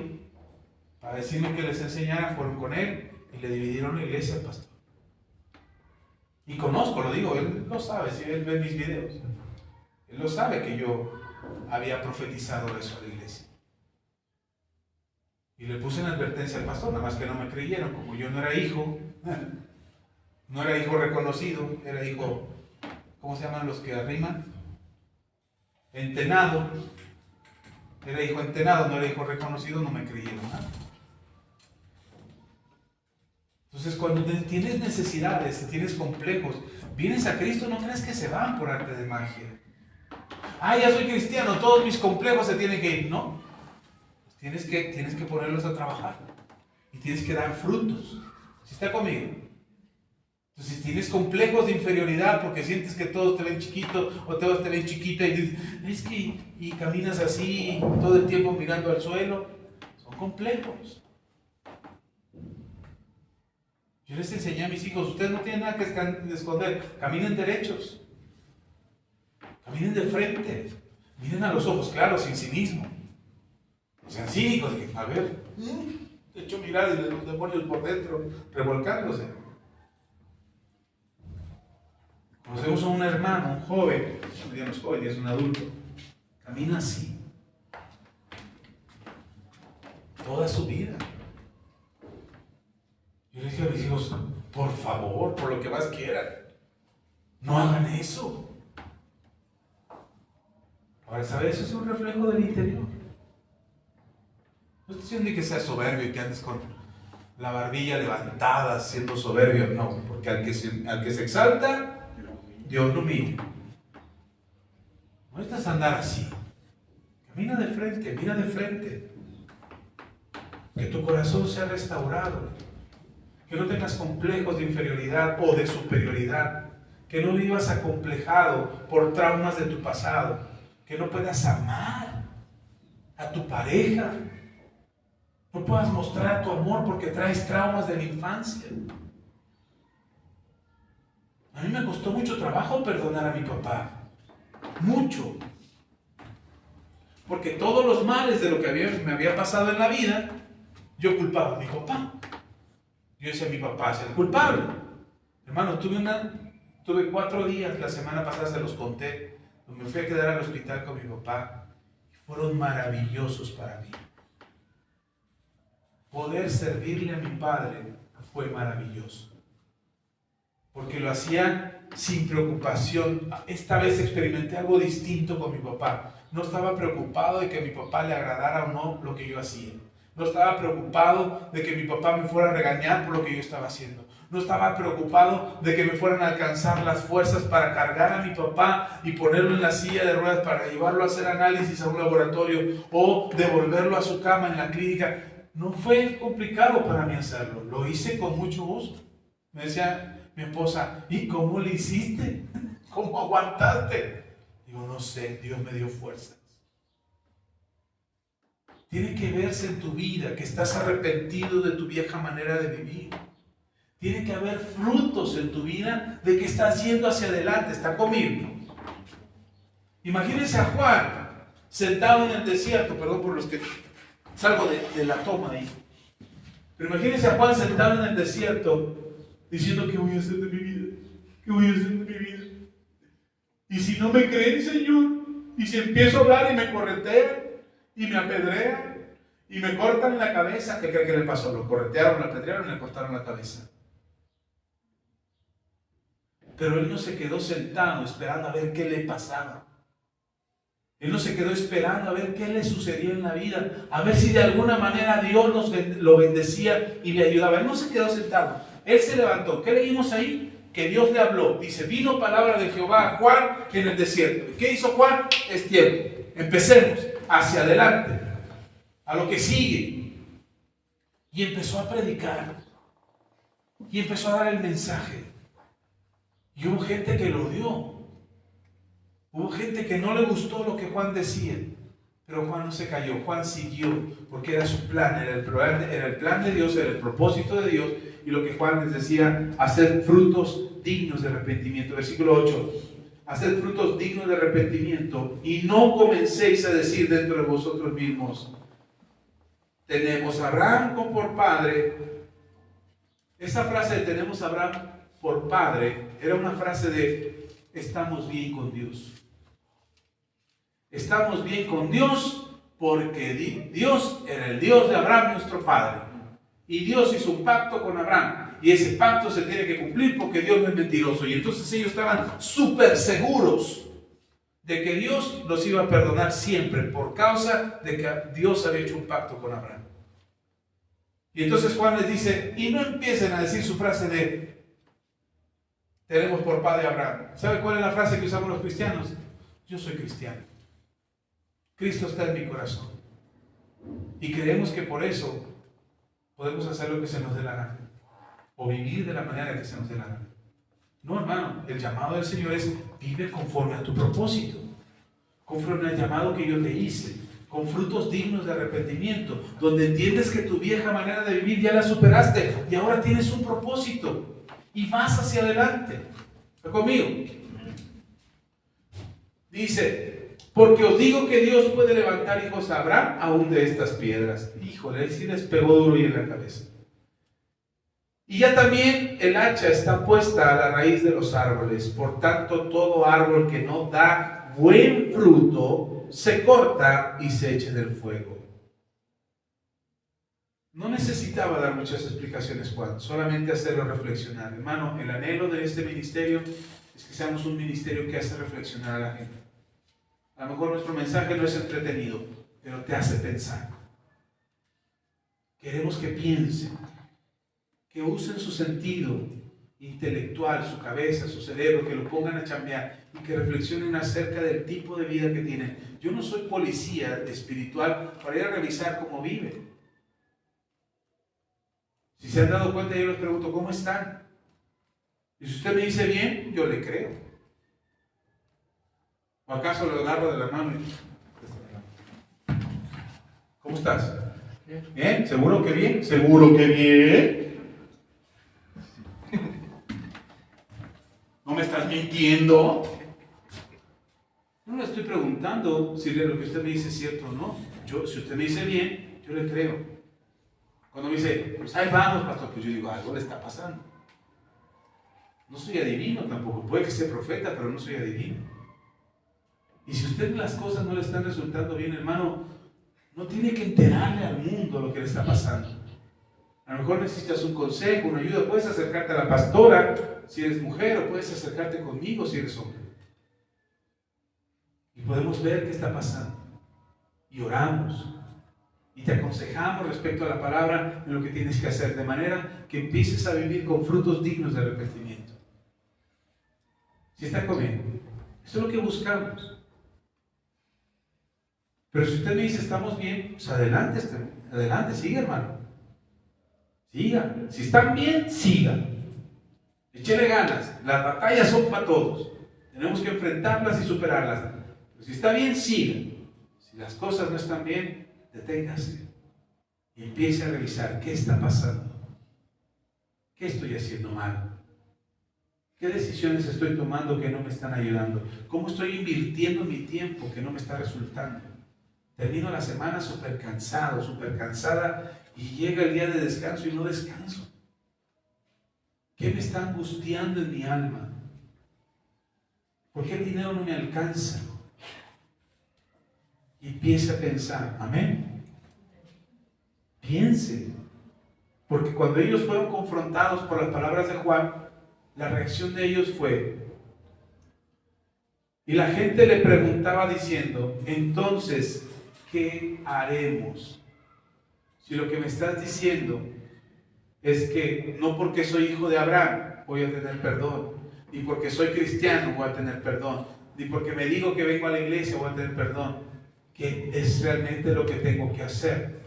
para decirme que les enseñara, fueron con él y le dividieron la iglesia al pastor. Y conozco, lo digo, él lo sabe, si él ve mis videos, él lo sabe que yo había profetizado eso a la iglesia. Y le puse una advertencia al pastor, nada más que no me creyeron, como yo no era hijo. No era hijo reconocido, era hijo, ¿cómo se llaman los que arriman? Entenado. Era hijo entenado, no era hijo reconocido, no me creyeron nada. Entonces, cuando tienes necesidades, tienes complejos, vienes a Cristo, no creas que se van por arte de magia. Ya soy cristiano, todos mis complejos se tienen que ir. No, tienes que ponerlos a trabajar y tienes que dar frutos. ¿Sí está conmigo? Entonces, si tienes complejos de inferioridad porque sientes que todos te ven chiquito o todos te ven chiquita y dices, es que y caminas así todo el tiempo mirando al suelo, son complejos. Yo les enseñé a mis hijos, ustedes no tienen nada que esconder, caminen derechos, caminen de frente, miren a los ojos claros, sin cinismo. No sean cínicos, a ver, de hecho mirar y los demonios por dentro, revolcándose. Conocemos a un hermano, un joven, ya no es joven, ya es un adulto, camina así, toda su vida. Yo les dije a mis hijos, por favor, por lo que más quieran, no hagan eso. Ahora, ¿sabes? Eso es un reflejo del interior. No estoy diciendo que seas soberbio y que andes con la barbilla levantada siendo soberbio, no, porque al que se exalta, Dios lo humilla. No necesitas andar así. Camina de frente, mira de frente. Que tu corazón sea restaurado. Que no tengas complejos de inferioridad o de superioridad. Que no vivas acomplejado por traumas de tu pasado. Que no puedas amar a tu pareja. No puedas mostrar tu amor porque traes traumas de la infancia. A mí me costó mucho trabajo perdonar a mi papá. Mucho. Porque todos los males de lo que me había pasado en la vida, yo culpaba a mi papá. Yo decía, mi papá es el culpable. Hermano, tuve 4 días, la semana pasada se los conté, donde me fui a quedar al hospital con mi papá. Y fueron maravillosos para mí. Poder servirle a mi padre fue maravilloso. Porque lo hacía sin preocupación. Esta vez experimenté algo distinto con mi papá. No estaba preocupado de que a mi papá le agradara o no lo que yo hacía. No estaba preocupado de que mi papá me fuera a regañar por lo que yo estaba haciendo. No estaba preocupado de que me fueran a alcanzar las fuerzas para cargar a mi papá y ponerlo en la silla de ruedas para llevarlo a hacer análisis a un laboratorio o devolverlo a su cama en la clínica. No fue complicado para mí hacerlo. Lo hice con mucho gusto. Me decía mi esposa, ¿y cómo le hiciste? ¿Cómo aguantaste? Digo, no sé, Dios me dio fuerzas. Tiene que verse en tu vida que estás arrepentido de tu vieja manera de vivir. Tiene que haber frutos en tu vida de que estás yendo hacia adelante. ¿Está conmigo? Imagínense a Juan sentado en el desierto. Perdón por los que salgo de la toma ahí. Pero imagínense a Juan sentado en el desierto diciendo, ¿qué voy a hacer de mi vida? ¿Qué voy a hacer de mi vida? Y si no me creen, Señor, y si empiezo a hablar y me corretean, y me apedrean, y me cortan la cabeza, ¿qué cree que le pasó? Lo corretearon, lo apedrearon y le cortaron la cabeza. Pero él no se quedó sentado esperando a ver qué le pasaba. Él no se quedó esperando a ver qué le sucedía en la vida, a ver si de alguna manera Dios lo bendecía y le ayudaba. Él no se quedó sentado, él se levantó. ¿Qué leímos ahí? Que Dios le habló. Dice, vino palabra de Jehová a Juan en el desierto. ¿Y qué hizo Juan? Es tiempo. Empecemos hacia adelante, a lo que sigue. Y empezó a predicar. Y empezó a dar el mensaje. Y hubo gente que lo odió. Hubo gente que no le gustó lo que Juan decía. Pero Juan no se cayó. Juan siguió. Porque era su plan. Era el plan de Dios. Era el propósito de Dios. Y lo que Juan les decía, hacer frutos dignos de arrepentimiento. Versículo 8. Hacer frutos dignos de arrepentimiento. Y no comencéis a decir dentro de vosotros mismos, tenemos a Abraham por padre. Esa frase de tenemos a Abraham por padre era una frase de estamos bien con Dios. Estamos bien con Dios porque Dios era el Dios de Abraham, nuestro padre. Y Dios hizo un pacto con Abraham. y ese pacto se tiene que cumplir porque Dios no es mentiroso. Y entonces ellos estaban súper seguros de que Dios los iba a perdonar siempre por causa de que Dios había hecho un pacto con Abraham. Y entonces Juan les dice, y no empiecen a decir su frase de tenemos por padre a Abraham. ¿Sabe cuál es la frase que usamos los cristianos? Yo soy cristiano. Cristo está en mi corazón. Y creemos que por eso podemos hacer lo que se nos dé la gana. O vivir de la manera que se nos dé la gana. No, hermano, el llamado del Señor es vive conforme a tu propósito. Conforme al llamado que yo te hice. Con frutos dignos de arrepentimiento. Donde entiendes que tu vieja manera de vivir ya la superaste. Y ahora tienes un propósito. Y vas hacia adelante. ¿Está conmigo? Dice, porque os digo que Dios puede levantar hijos a Abraham aún de estas piedras. Híjole, ahí sí les pegó duro y en la cabeza. Y ya también el hacha está puesta a la raíz de los árboles. Por tanto, todo árbol que no da buen fruto se corta y se echa en el fuego. No necesitaba dar muchas explicaciones, Juan, solamente hacerlo reflexionar. Hermano, el anhelo de este ministerio es que seamos un ministerio que hace reflexionar a la gente. A lo mejor nuestro mensaje no es entretenido, pero te hace pensar. Queremos que piensen, que usen su sentido intelectual, su cabeza, su cerebro, que lo pongan a chambear y que reflexionen acerca del tipo de vida que tienen. Yo no soy policía espiritual para ir a revisar cómo viven. Si se han dado cuenta, yo les pregunto, ¿cómo están? Y si usted me dice bien, yo le creo. ¿O acaso lo agarro de la mano y... ¿Cómo estás? ¿Bien? ¿Seguro que bien? ¿Seguro que bien? ¿No me estás mintiendo? No le estoy preguntando si lo que usted me dice es cierto o no. Si usted me dice bien, yo le creo. Cuando me dice, pues ahí vamos, pastor, pues yo digo, algo le está pasando. No soy adivino tampoco. Puede que sea profeta, pero no soy adivino. Y si a usted las cosas no le están resultando bien, hermano, no tiene que enterarle al mundo lo que le está pasando. A lo mejor necesitas un consejo, una ayuda. Puedes acercarte a la pastora si eres mujer, o puedes acercarte conmigo si eres hombre. Y podemos ver qué está pasando. Y oramos. Y te aconsejamos respecto a la palabra en lo que tienes que hacer, de manera que empieces a vivir con frutos dignos de arrepentimiento. ¿Sí está conmigo? Eso es lo que buscamos. Pero si usted me dice, estamos bien, pues adelante, siga, hermano. Siga. Si están bien, siga. Échele ganas. Las batallas son para todos. Tenemos que enfrentarlas y superarlas. Pero si está bien, siga. Si las cosas no están bien, deténgase y empiece a revisar qué está pasando, qué estoy haciendo mal, qué decisiones estoy tomando que no me están ayudando, cómo estoy invirtiendo mi tiempo que no me está resultando. Termino la semana súper cansado, súper cansada y llega el día de descanso y no descanso. ¿Qué me está angustiando en mi alma? ¿Por qué el dinero no me alcanza? Y empiece a pensar, amén. Piense, porque cuando ellos fueron confrontados por las palabras de Juan, la reacción de ellos fue, y la gente le preguntaba diciendo, entonces, ¿qué haremos? Si lo que me estás diciendo es que no porque soy hijo de Abraham voy a tener perdón, ni porque soy cristiano voy a tener perdón, ni porque me digo que vengo a la iglesia voy a tener perdón. ¿Qué es realmente lo que tengo que hacer?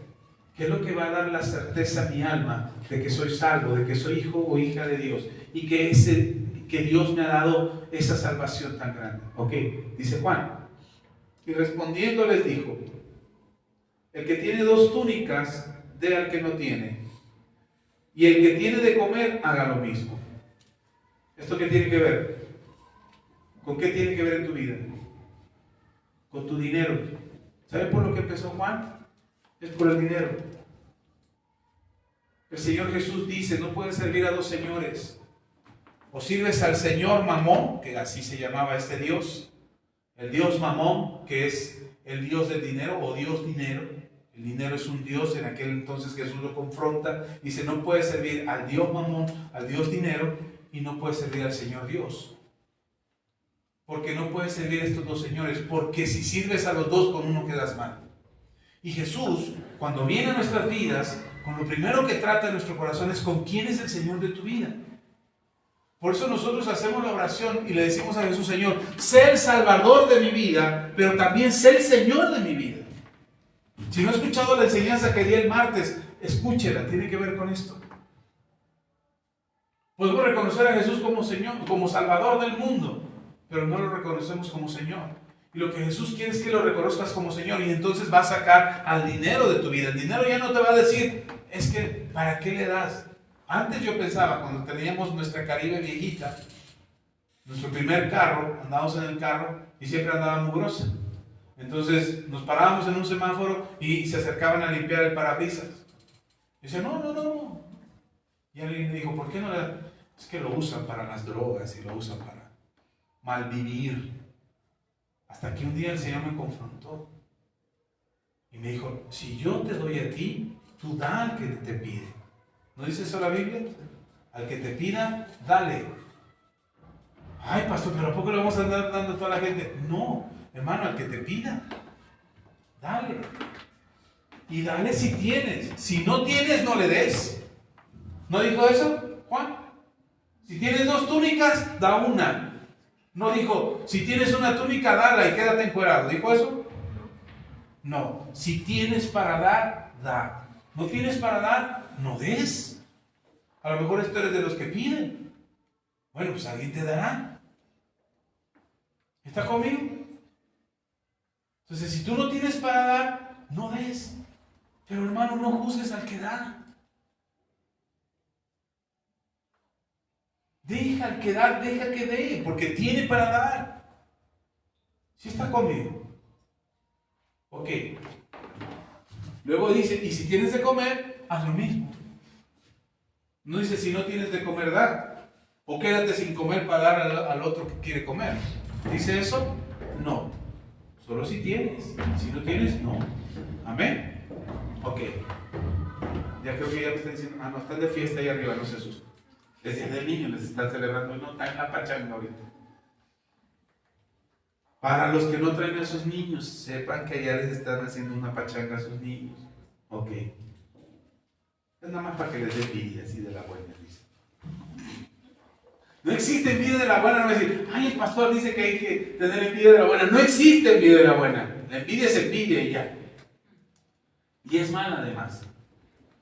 ¿Qué es lo que va a dar la certeza a mi alma de que soy salvo, de que soy hijo o hija de Dios y que Dios me ha dado esa salvación tan grande? Ok, dice Juan. Y respondiendo les dijo, el que tiene 2 túnicas, dé al que no tiene. Y el que tiene de comer, haga lo mismo. ¿Esto qué tiene que ver? ¿Con qué tiene que ver en tu vida? Con tu dinero. ¿Sabe por lo que empezó Juan? Es por el dinero. El Señor Jesús dice, no puedes servir a 2 señores. O sirves al Señor Mamón, que así se llamaba este Dios, el Dios Mamón, que es el Dios del dinero o Dios dinero, El dinero es un Dios. En aquel entonces Jesús lo confronta. Dice, no puedes servir al Dios Mamón, al Dios dinero, y no puedes servir al Señor Dios. Porque no puedes servir a estos dos señores. Porque si sirves a los dos, con uno quedas mal. Y Jesús, cuando viene a nuestras vidas, con lo primero que trata en nuestro corazón es con quién es el Señor de tu vida. Por eso nosotros hacemos la oración y le decimos a Jesús, Señor, sé el Salvador de mi vida, pero también sé el Señor de mi vida. Si no ha escuchado la enseñanza que di el martes, escúchela, tiene que ver con esto. Podemos reconocer a Jesús como Señor, como Salvador del mundo, pero no lo reconocemos como Señor. Y lo que Jesús quiere es que lo reconozcas como Señor, y entonces va a sacar al dinero de tu vida. El dinero ya no te va a decir, es que, ¿para qué le das? Antes yo pensaba, cuando teníamos nuestra Caribe viejita, nuestro primer carro, andábamos en el carro y siempre andaba mugrosa. Entonces nos parábamos en un semáforo y se acercaban a limpiar el parabrisas. Y decía, no. Y alguien me dijo, ¿por qué no le das? Es que lo usan para las drogas y lo usan para malvivir. Hasta que un día el Señor me confrontó y me dijo, si yo te doy a ti, tú da al que te pide. ¿No dice eso la Biblia? Al que te pida, dale. Ay, pastor, pero ¿a poco le vamos a andar dando a toda la gente? No, hermano, al que te pida, dale. Y dale si tienes. Si no tienes, no le des. ¿No dijo eso, Juan? Si tienes 2 túnicas, da una. No dijo, si tienes una túnica, dala y quédate encuerado. ¿Dijo eso? No. Si tienes para dar, da. ¿No tienes para dar? No des. A lo mejor esto eres de los que piden. Bueno, pues alguien te dará. ¿Está conmigo? Entonces, si tú no tienes para dar, no des. Pero hermano, no juzgues al que da. Deja al que da, deja que dé, porque tiene para dar. ¿Sí está conmigo? Ok. Luego dice, y si tienes de comer, haz lo mismo. No dice, si no tienes de comer, da. O quédate sin comer para dar al otro que quiere comer. ¿Dice eso? No. Solo si tienes. Si no tienes, no. Amén. Ok. Ya creo que ya me están diciendo, no, están de fiesta ahí arriba, no se asusten. Es día del niño, les están celebrando, no están en la pachanga ahorita. Para los que no traen a sus niños, sepan que ya les están haciendo una pachanga a sus niños. Ok. Es nada más para que les dé envidia así de la buena, dice. No existe envidia de la buena, no es decir, ay, el pastor dice que hay que tener envidia de la buena. No existe envidia de la buena. La envidia es envidia y ya. Y es mala además.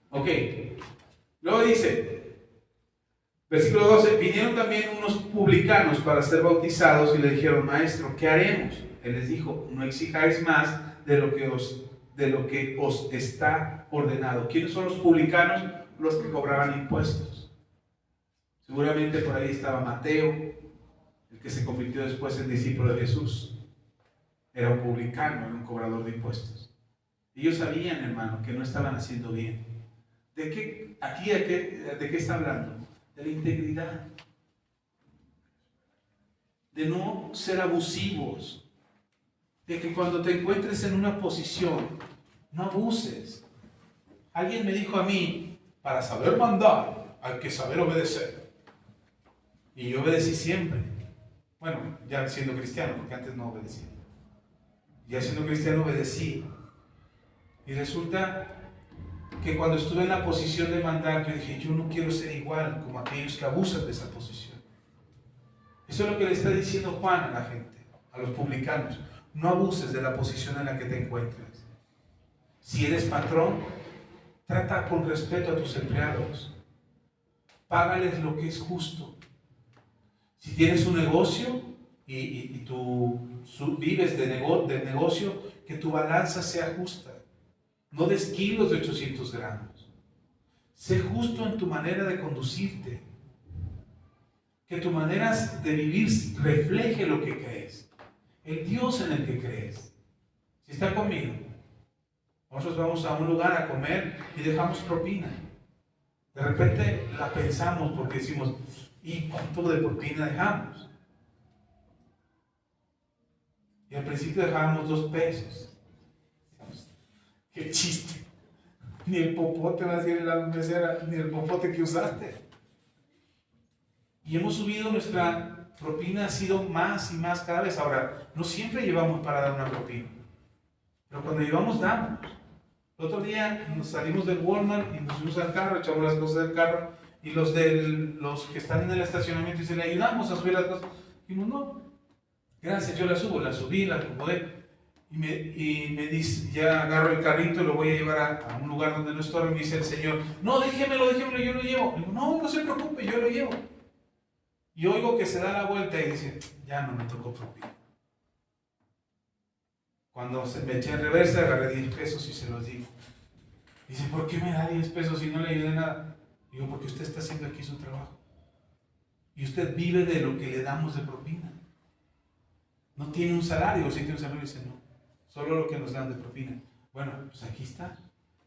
Ok. Luego dice, versículo 12, vinieron también unos publicanos para ser bautizados y le dijeron, maestro, ¿qué haremos? Él les dijo, no exijáis más de lo que os está ordenado. ¿Quiénes son los publicanos? Los que cobraban impuestos. Seguramente por ahí estaba Mateo, el que se convirtió después en discípulo de Jesús. Era un publicano, era un cobrador de impuestos. Ellos sabían, hermano, que no estaban haciendo bien. ¿De qué está hablando? De la integridad. De no ser abusivos. De que cuando te encuentres en una posición, no abuses. Alguien me dijo a mí, para saber mandar, hay que saber obedecer. Y yo obedecí siempre. Bueno, ya siendo cristiano, porque antes no obedecía. Ya siendo cristiano obedecí. Y resulta que cuando estuve en la posición de mandar, yo dije, yo no quiero ser igual como aquellos que abusan de esa posición. Eso es lo que le está diciendo Juan a la gente, a los publicanos. No abuses de la posición en la que te encuentras. Si eres patrón, trata con respeto a tus empleados. Págales lo que es justo. Si tienes un negocio y tú vives de negocio, que tu balanza sea justa. No des kilos de 800 gramos. Sé justo en tu manera de conducirte. Que tu manera de vivir refleje lo que crees. El Dios en el que crees. Si está conmigo. Nosotros vamos a un lugar a comer y dejamos propina. De repente la pensamos porque decimos, ¿y cuánto de propina dejamos? Y al principio dejábamos 2 pesos. Qué chiste. Ni el popote va a decir en la mesera, ni el popote que usaste. Y hemos subido nuestra propina, ha sido más y más cada vez. Ahora, no siempre llevamos para dar una propina, pero cuando llevamos, damos. El otro día nos salimos del Walmart y nos fuimos al carro, echamos las cosas del carro, y los que están en el estacionamiento dicen, le ayudamos a subir las cosas. Dijimos, no, gracias, yo las subo, las subí, las acomodé. Y me dice, ya agarro el carrito y lo voy a llevar a un lugar donde no estorbe. Y me dice el Señor, no, déjemelo, yo lo llevo. Digo, no, no se preocupe, yo lo llevo. Y oigo que se da la vuelta y dice, ya no me tocó propina. Cuando me eché en reversa, agarré 10 pesos y se los di. Dice, ¿por qué me da 10 pesos si no le ayudé nada? Digo, porque usted está haciendo aquí su trabajo. Y usted vive de lo que le damos de propina. No tiene un salario, o si tiene un salario, dice, no. Solo lo que nos dan de propina. Bueno, pues aquí está.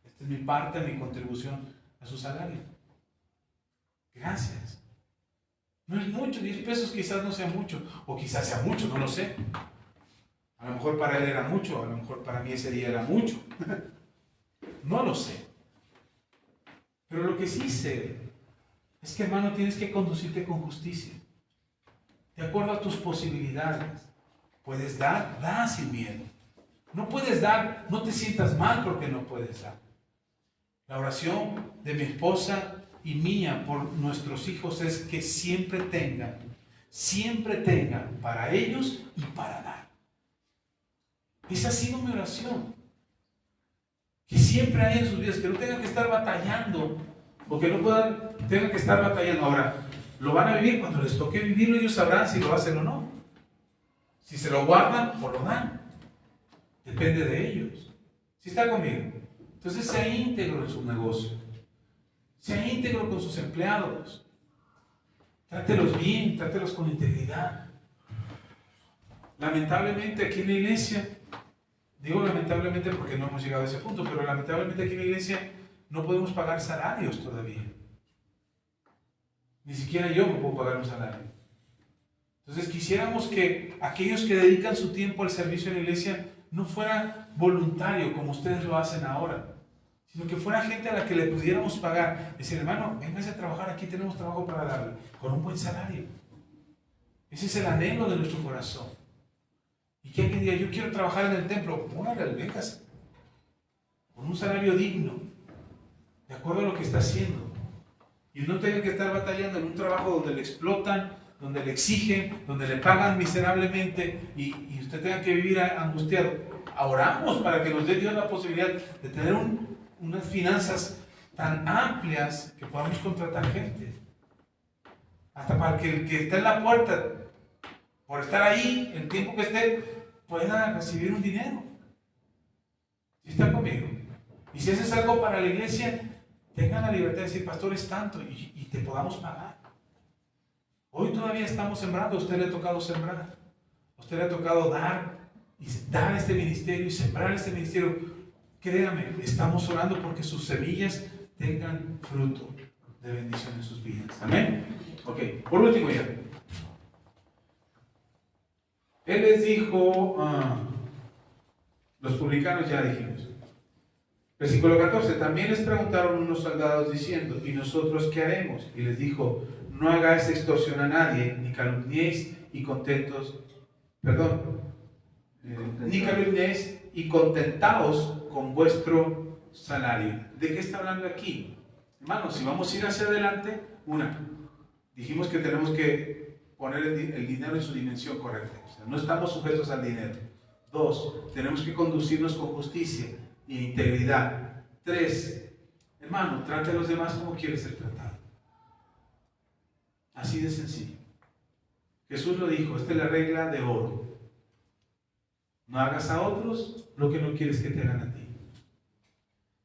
Esta es mi parte, mi contribución a su salario. Gracias. No es mucho, 10 pesos quizás no sea mucho, o quizás sea mucho, no lo sé. A lo mejor para él era mucho, a lo mejor para mí ese día era mucho. No lo sé. Pero lo que sí sé es que, hermano, tienes que conducirte con justicia, de acuerdo a tus posibilidades. Puedes dar, da sin miedo. No puedes dar, no te sientas mal porque no puedes dar. La oración de mi esposa y mía por nuestros hijos es que siempre tengan para ellos y para dar. Esa ha sido mi oración. Que siempre haya en sus vidas, que no tengan que estar batallando, o que no tengan que estar batallando. Ahora, lo van a vivir cuando les toque vivirlo, ellos sabrán si lo hacen o no. Si se lo guardan o lo dan. Depende de ellos. ¿Sí está conmigo? Entonces sea íntegro en su negocio. Sea íntegro con sus empleados. Trátelos bien, trátelos con integridad. Lamentablemente aquí en la iglesia, digo lamentablemente porque no hemos llegado a ese punto, pero lamentablemente aquí en la iglesia no podemos pagar salarios todavía. Ni siquiera yo me puedo pagar un salario. Entonces quisiéramos que aquellos que dedican su tiempo al servicio en la iglesia no fuera voluntario como ustedes lo hacen ahora, sino que fuera gente a la que le pudiéramos pagar. Decir, hermano, véngase a trabajar, aquí tenemos trabajo para darle, con un buen salario. Ese es el anhelo de nuestro corazón. Y que alguien diga, yo quiero trabajar en el templo, póngale, véngase, con un salario digno, de acuerdo a lo que está haciendo. Y no tenga que estar batallando en un trabajo donde le explotan, donde le exigen, donde le pagan miserablemente y usted tenga que vivir angustiado. Oramos para que nos dé Dios la posibilidad de tener unas finanzas tan amplias que podamos contratar gente. Hasta para que el que está en la puerta, por estar ahí, el tiempo que esté, pueda recibir un dinero. ¿Sí está conmigo? Y si haces algo para la iglesia, tengan la libertad de decir, pastor, es tanto, y te podamos pagar. Hoy todavía estamos sembrando, a usted le ha tocado sembrar, a usted le ha tocado dar este ministerio y sembrar este ministerio. Créame, estamos orando porque sus semillas tengan fruto de bendición en sus vidas. Amén. Ok, por último ya. Él les dijo, los publicanos ya dijimos. Versículo 14, también les preguntaron unos soldados diciendo, ¿y nosotros qué haremos? Y les dijo, no hagáis extorsión a nadie, ni calumniéis y ni calumniéis y contentaos con vuestro salario. ¿De qué está hablando aquí? Hermanos, si vamos a ir hacia adelante, dijimos que tenemos que poner el dinero en su dimensión correcta. O sea, no estamos sujetos al dinero. 2, tenemos que conducirnos con justicia e integridad. 3, hermano, trate a los demás como quieres ser tratado. Así de sencillo. Jesús lo dijo, esta es la regla de oro. No hagas a otros lo que no quieres que te hagan a ti.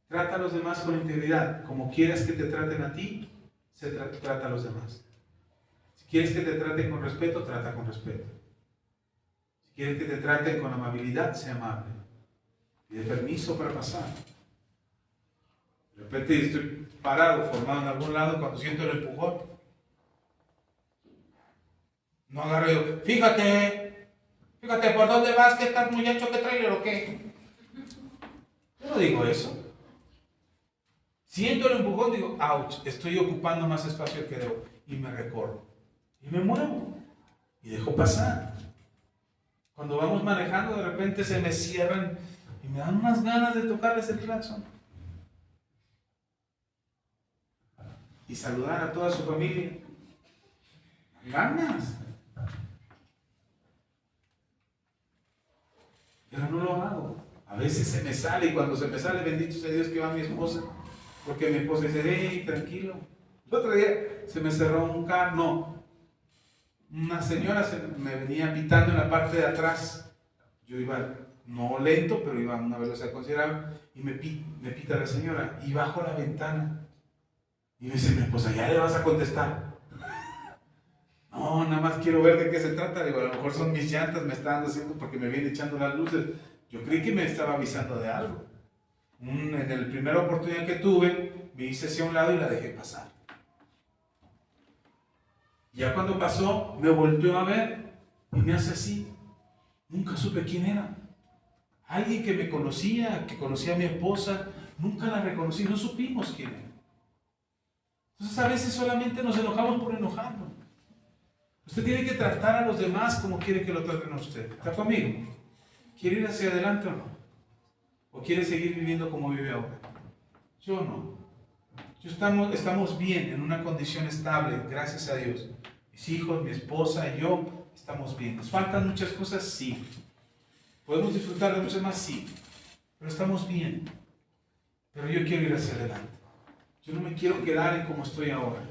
Trata a los demás con integridad. Como quieras que te traten a ti, trata a los demás. Si quieres que te traten con respeto, trata con respeto. Si quieres que te traten con amabilidad, sea amable. Pide permiso para pasar. De repente estoy parado, formado en algún lado, cuando siento el empujón. No agarro yo, fíjate, ¿por dónde vas? ¿Qué estás muy ancho? ¿Qué trailer o qué? Yo no digo eso. Siento el empujón, digo, ouch, estoy ocupando más espacio del que debo. Y me recorro. Y me muevo. Y dejo pasar. Cuando vamos manejando, de repente se me cierran y me dan unas ganas de tocarles el claxon. Y saludar a toda su familia. Ganas. Pero no lo hago. A veces se me sale y cuando se me sale, bendito sea Dios que va mi esposa. Porque mi esposa dice, hey, tranquilo. El otro día se me cerró un carro. No. Una señora me venía pitando en la parte de atrás. Yo iba, no lento, pero iba a una velocidad considerable. Y me pita la señora. Y bajo la ventana. Y me dice mi esposa, ¿ya le vas a contestar? No, nada más quiero ver de qué se trata. Digo, a lo mejor son mis llantas, me están haciendo porque me viene echando las luces. Yo creí que me estaba avisando de algo. En la primera oportunidad que tuve, me hice hacia un lado y la dejé pasar. Ya cuando pasó, me volteó a ver y me hace así. Nunca supe quién era. Alguien que me conocía, que conocía a mi esposa, nunca la reconocí, no supimos quién era. Entonces a veces solamente nos enojamos por enojarnos. Usted tiene que tratar a los demás como quiere que lo traten a usted. ¿Está conmigo? ¿Quiere ir hacia adelante o no? ¿O quiere seguir viviendo como vive ahora? Yo no. Estamos bien, en una condición estable, gracias a Dios. Mis hijos, mi esposa y yo estamos bien. ¿Nos faltan muchas cosas? Sí. ¿Podemos disfrutar de muchas más? Sí. Pero estamos bien. Pero yo quiero ir hacia adelante. Yo no me quiero quedar en como estoy ahora.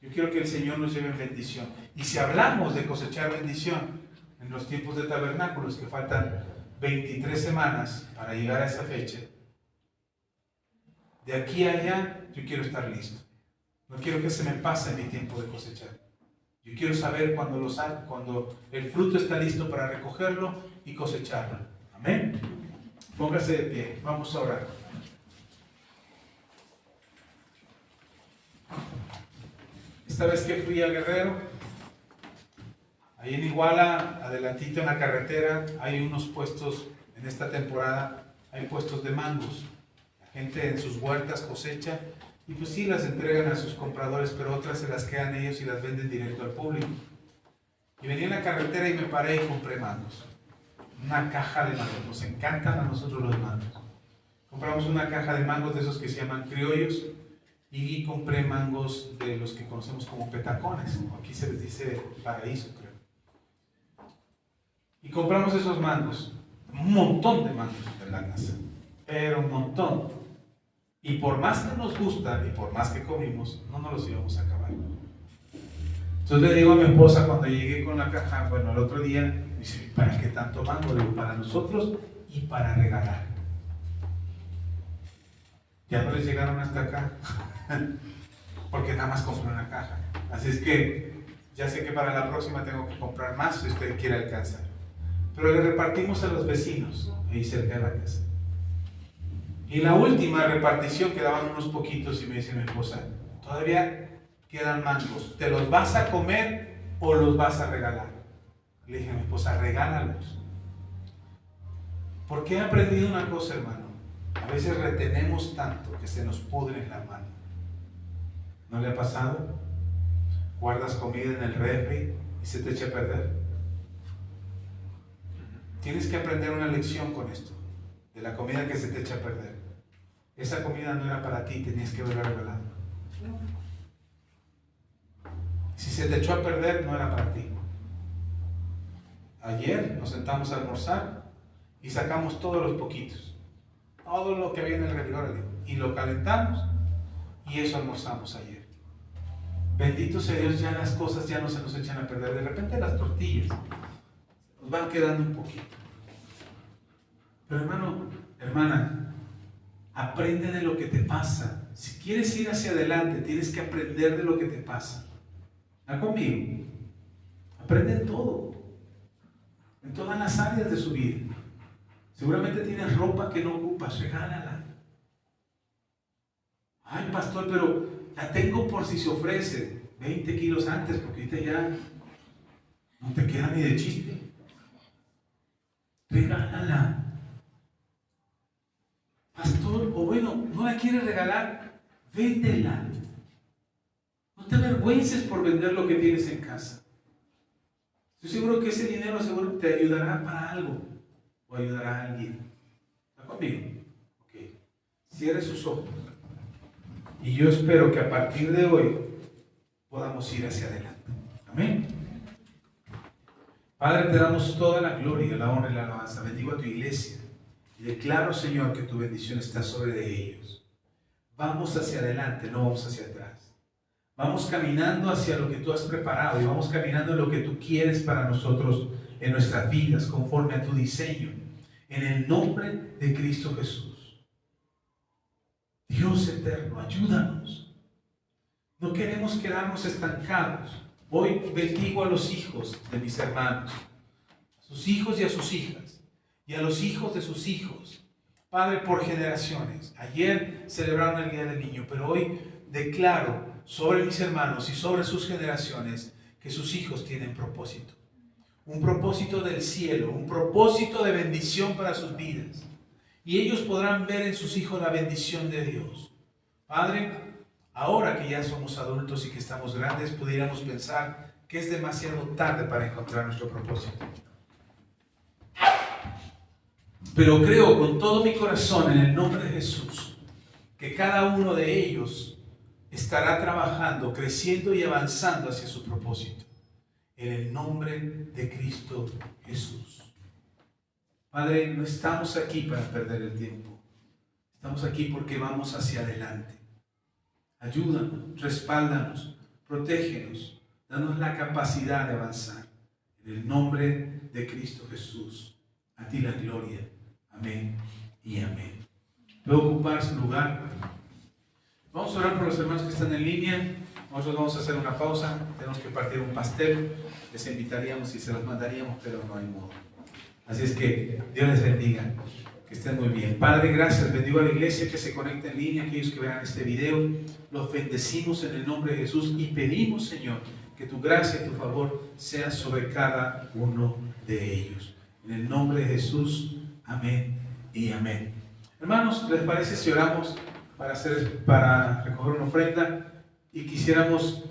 Yo quiero que el Señor nos lleve en bendición. Y si hablamos de cosechar bendición en los tiempos de tabernáculos, que faltan 23 semanas para llegar a esa fecha, de aquí a allá yo quiero estar listo. No quiero que se me pase mi tiempo de cosechar. Yo quiero saber cuando el fruto está listo para recogerlo y cosecharlo. Amén. Póngase de pie. Vamos a orar. Esta vez que fui a Guerrero, ahí en Iguala, adelantito en la carretera, hay unos puestos, en esta temporada, hay puestos de mangos. La gente en sus huertas cosecha y pues sí las entregan a sus compradores, pero otras se las quedan ellos y las venden directo al público. Y venía en la carretera y me paré y compré mangos. Una caja de mangos. Nos encantan a nosotros los mangos. Compramos una caja de mangos de esos que se llaman criollos. Y compré mangos de los que conocemos como petacones. Aquí se les dice paraíso, creo. Y compramos esos mangos. Un montón de mangos en la casa. Pero un montón. Y por más que nos gustan y por más que comimos, no nos los íbamos a acabar. Entonces le digo a mi esposa cuando llegué con la caja, bueno, el otro día, me dice, ¿para qué tanto mango? Le digo, para nosotros y para regalar. Ya no les llegaron hasta acá. Porque nada más compré una caja. Así es que ya sé que para la próxima tengo que comprar más si usted quiere alcanzar. Pero le repartimos a los vecinos ahí cerca de la casa. Y la última repartición quedaban unos poquitos y me dice mi esposa, todavía quedan mangos, ¿te los vas a comer o los vas a regalar? Le dije a mi esposa, regálalos. Porque he aprendido una cosa, hermano. A veces retenemos tanto que se nos pudre en la mano. ¿No le ha pasado? Guardas comida en el refri y se te echa a perder. Tienes que aprender una lección con esto, de la comida que se te echa a perder. Esa comida no era para ti, tenías que haberla regalado. Si se te echó a perder, no era para ti. Ayer nos sentamos a almorzar y sacamos todos los poquitos, todo lo que había en el refrigerador, y lo calentamos y eso almorzamos ayer. Bendito sea Dios, ya las cosas ya no se nos echan a perder. De repente las tortillas nos van quedando un poquito. Pero hermano, hermana, aprende de lo que te pasa. Si quieres ir hacia adelante, tienes que aprender de lo que te pasa. ¿Está conmigo? Aprende en todo, en todas las áreas de su vida. Seguramente tienes ropa que no ocupas, regálala. Ay, pastor, pero la tengo por si se ofrece. 20 kilos antes, porque ahorita ya no te queda ni de chiste. Regálala. quieres regalar? Véndela. No te avergüences por vender lo que tienes en casa. Estoy seguro que ese dinero seguro te ayudará para algo o ayudará a alguien. ¿Está conmigo? Ok. Cierre sus ojos. Y yo espero que a partir de hoy podamos ir hacia adelante. Amén. Padre, te damos toda la gloria, la honra y la alabanza. Bendigo a tu iglesia y declaro, Señor, que tu bendición está sobre de ellos. Vamos hacia adelante, no vamos hacia atrás. Vamos caminando hacia lo que tú has preparado y vamos caminando en lo que tú quieres para nosotros en nuestras vidas, conforme a tu diseño. En el nombre de Cristo Jesús. Dios eterno, ayúdanos. No queremos quedarnos estancados. Hoy bendigo a los hijos de mis hermanos, a sus hijos y a sus hijas, y a los hijos de sus hijos. Padre, por generaciones. Ayer celebraron el Día del Niño, pero hoy declaro sobre mis hermanos y sobre sus generaciones que sus hijos tienen propósito. Un propósito del cielo, un propósito de bendición para sus vidas. Y ellos podrán ver en sus hijos la bendición de Dios. Padre, ahora que ya somos adultos y que estamos grandes, pudiéramos pensar que es demasiado tarde para encontrar nuestro propósito. Pero creo con todo mi corazón, en el nombre de Jesús, que cada uno de ellos estará trabajando, creciendo y avanzando hacia su propósito. En el nombre de Cristo Jesús. Padre, no estamos aquí para perder el tiempo. Estamos aquí porque vamos hacia adelante. Ayúdanos, respáldanos, protégenos, danos la capacidad de avanzar. En el nombre de Cristo Jesús. A ti la gloria. Amén y amén. ¿Puedo ocupar su lugar? Vamos a orar por los hermanos que están en línea. Nosotros vamos a hacer una pausa. Tenemos que partir un pastel. Les invitaríamos y se los mandaríamos, pero no hay modo. Así es que Dios les bendiga. Que estén muy bien. Padre, gracias. Bendigo a la iglesia que se conecta en línea, aquellos que verán este video. Los bendecimos en el nombre de Jesús y pedimos, Señor, que tu gracia y tu favor sea sobre cada uno de ellos. En el nombre de Jesús. Amén y amén. Hermanos, ¿les parece si oramos para recoger una ofrenda y quisiéramos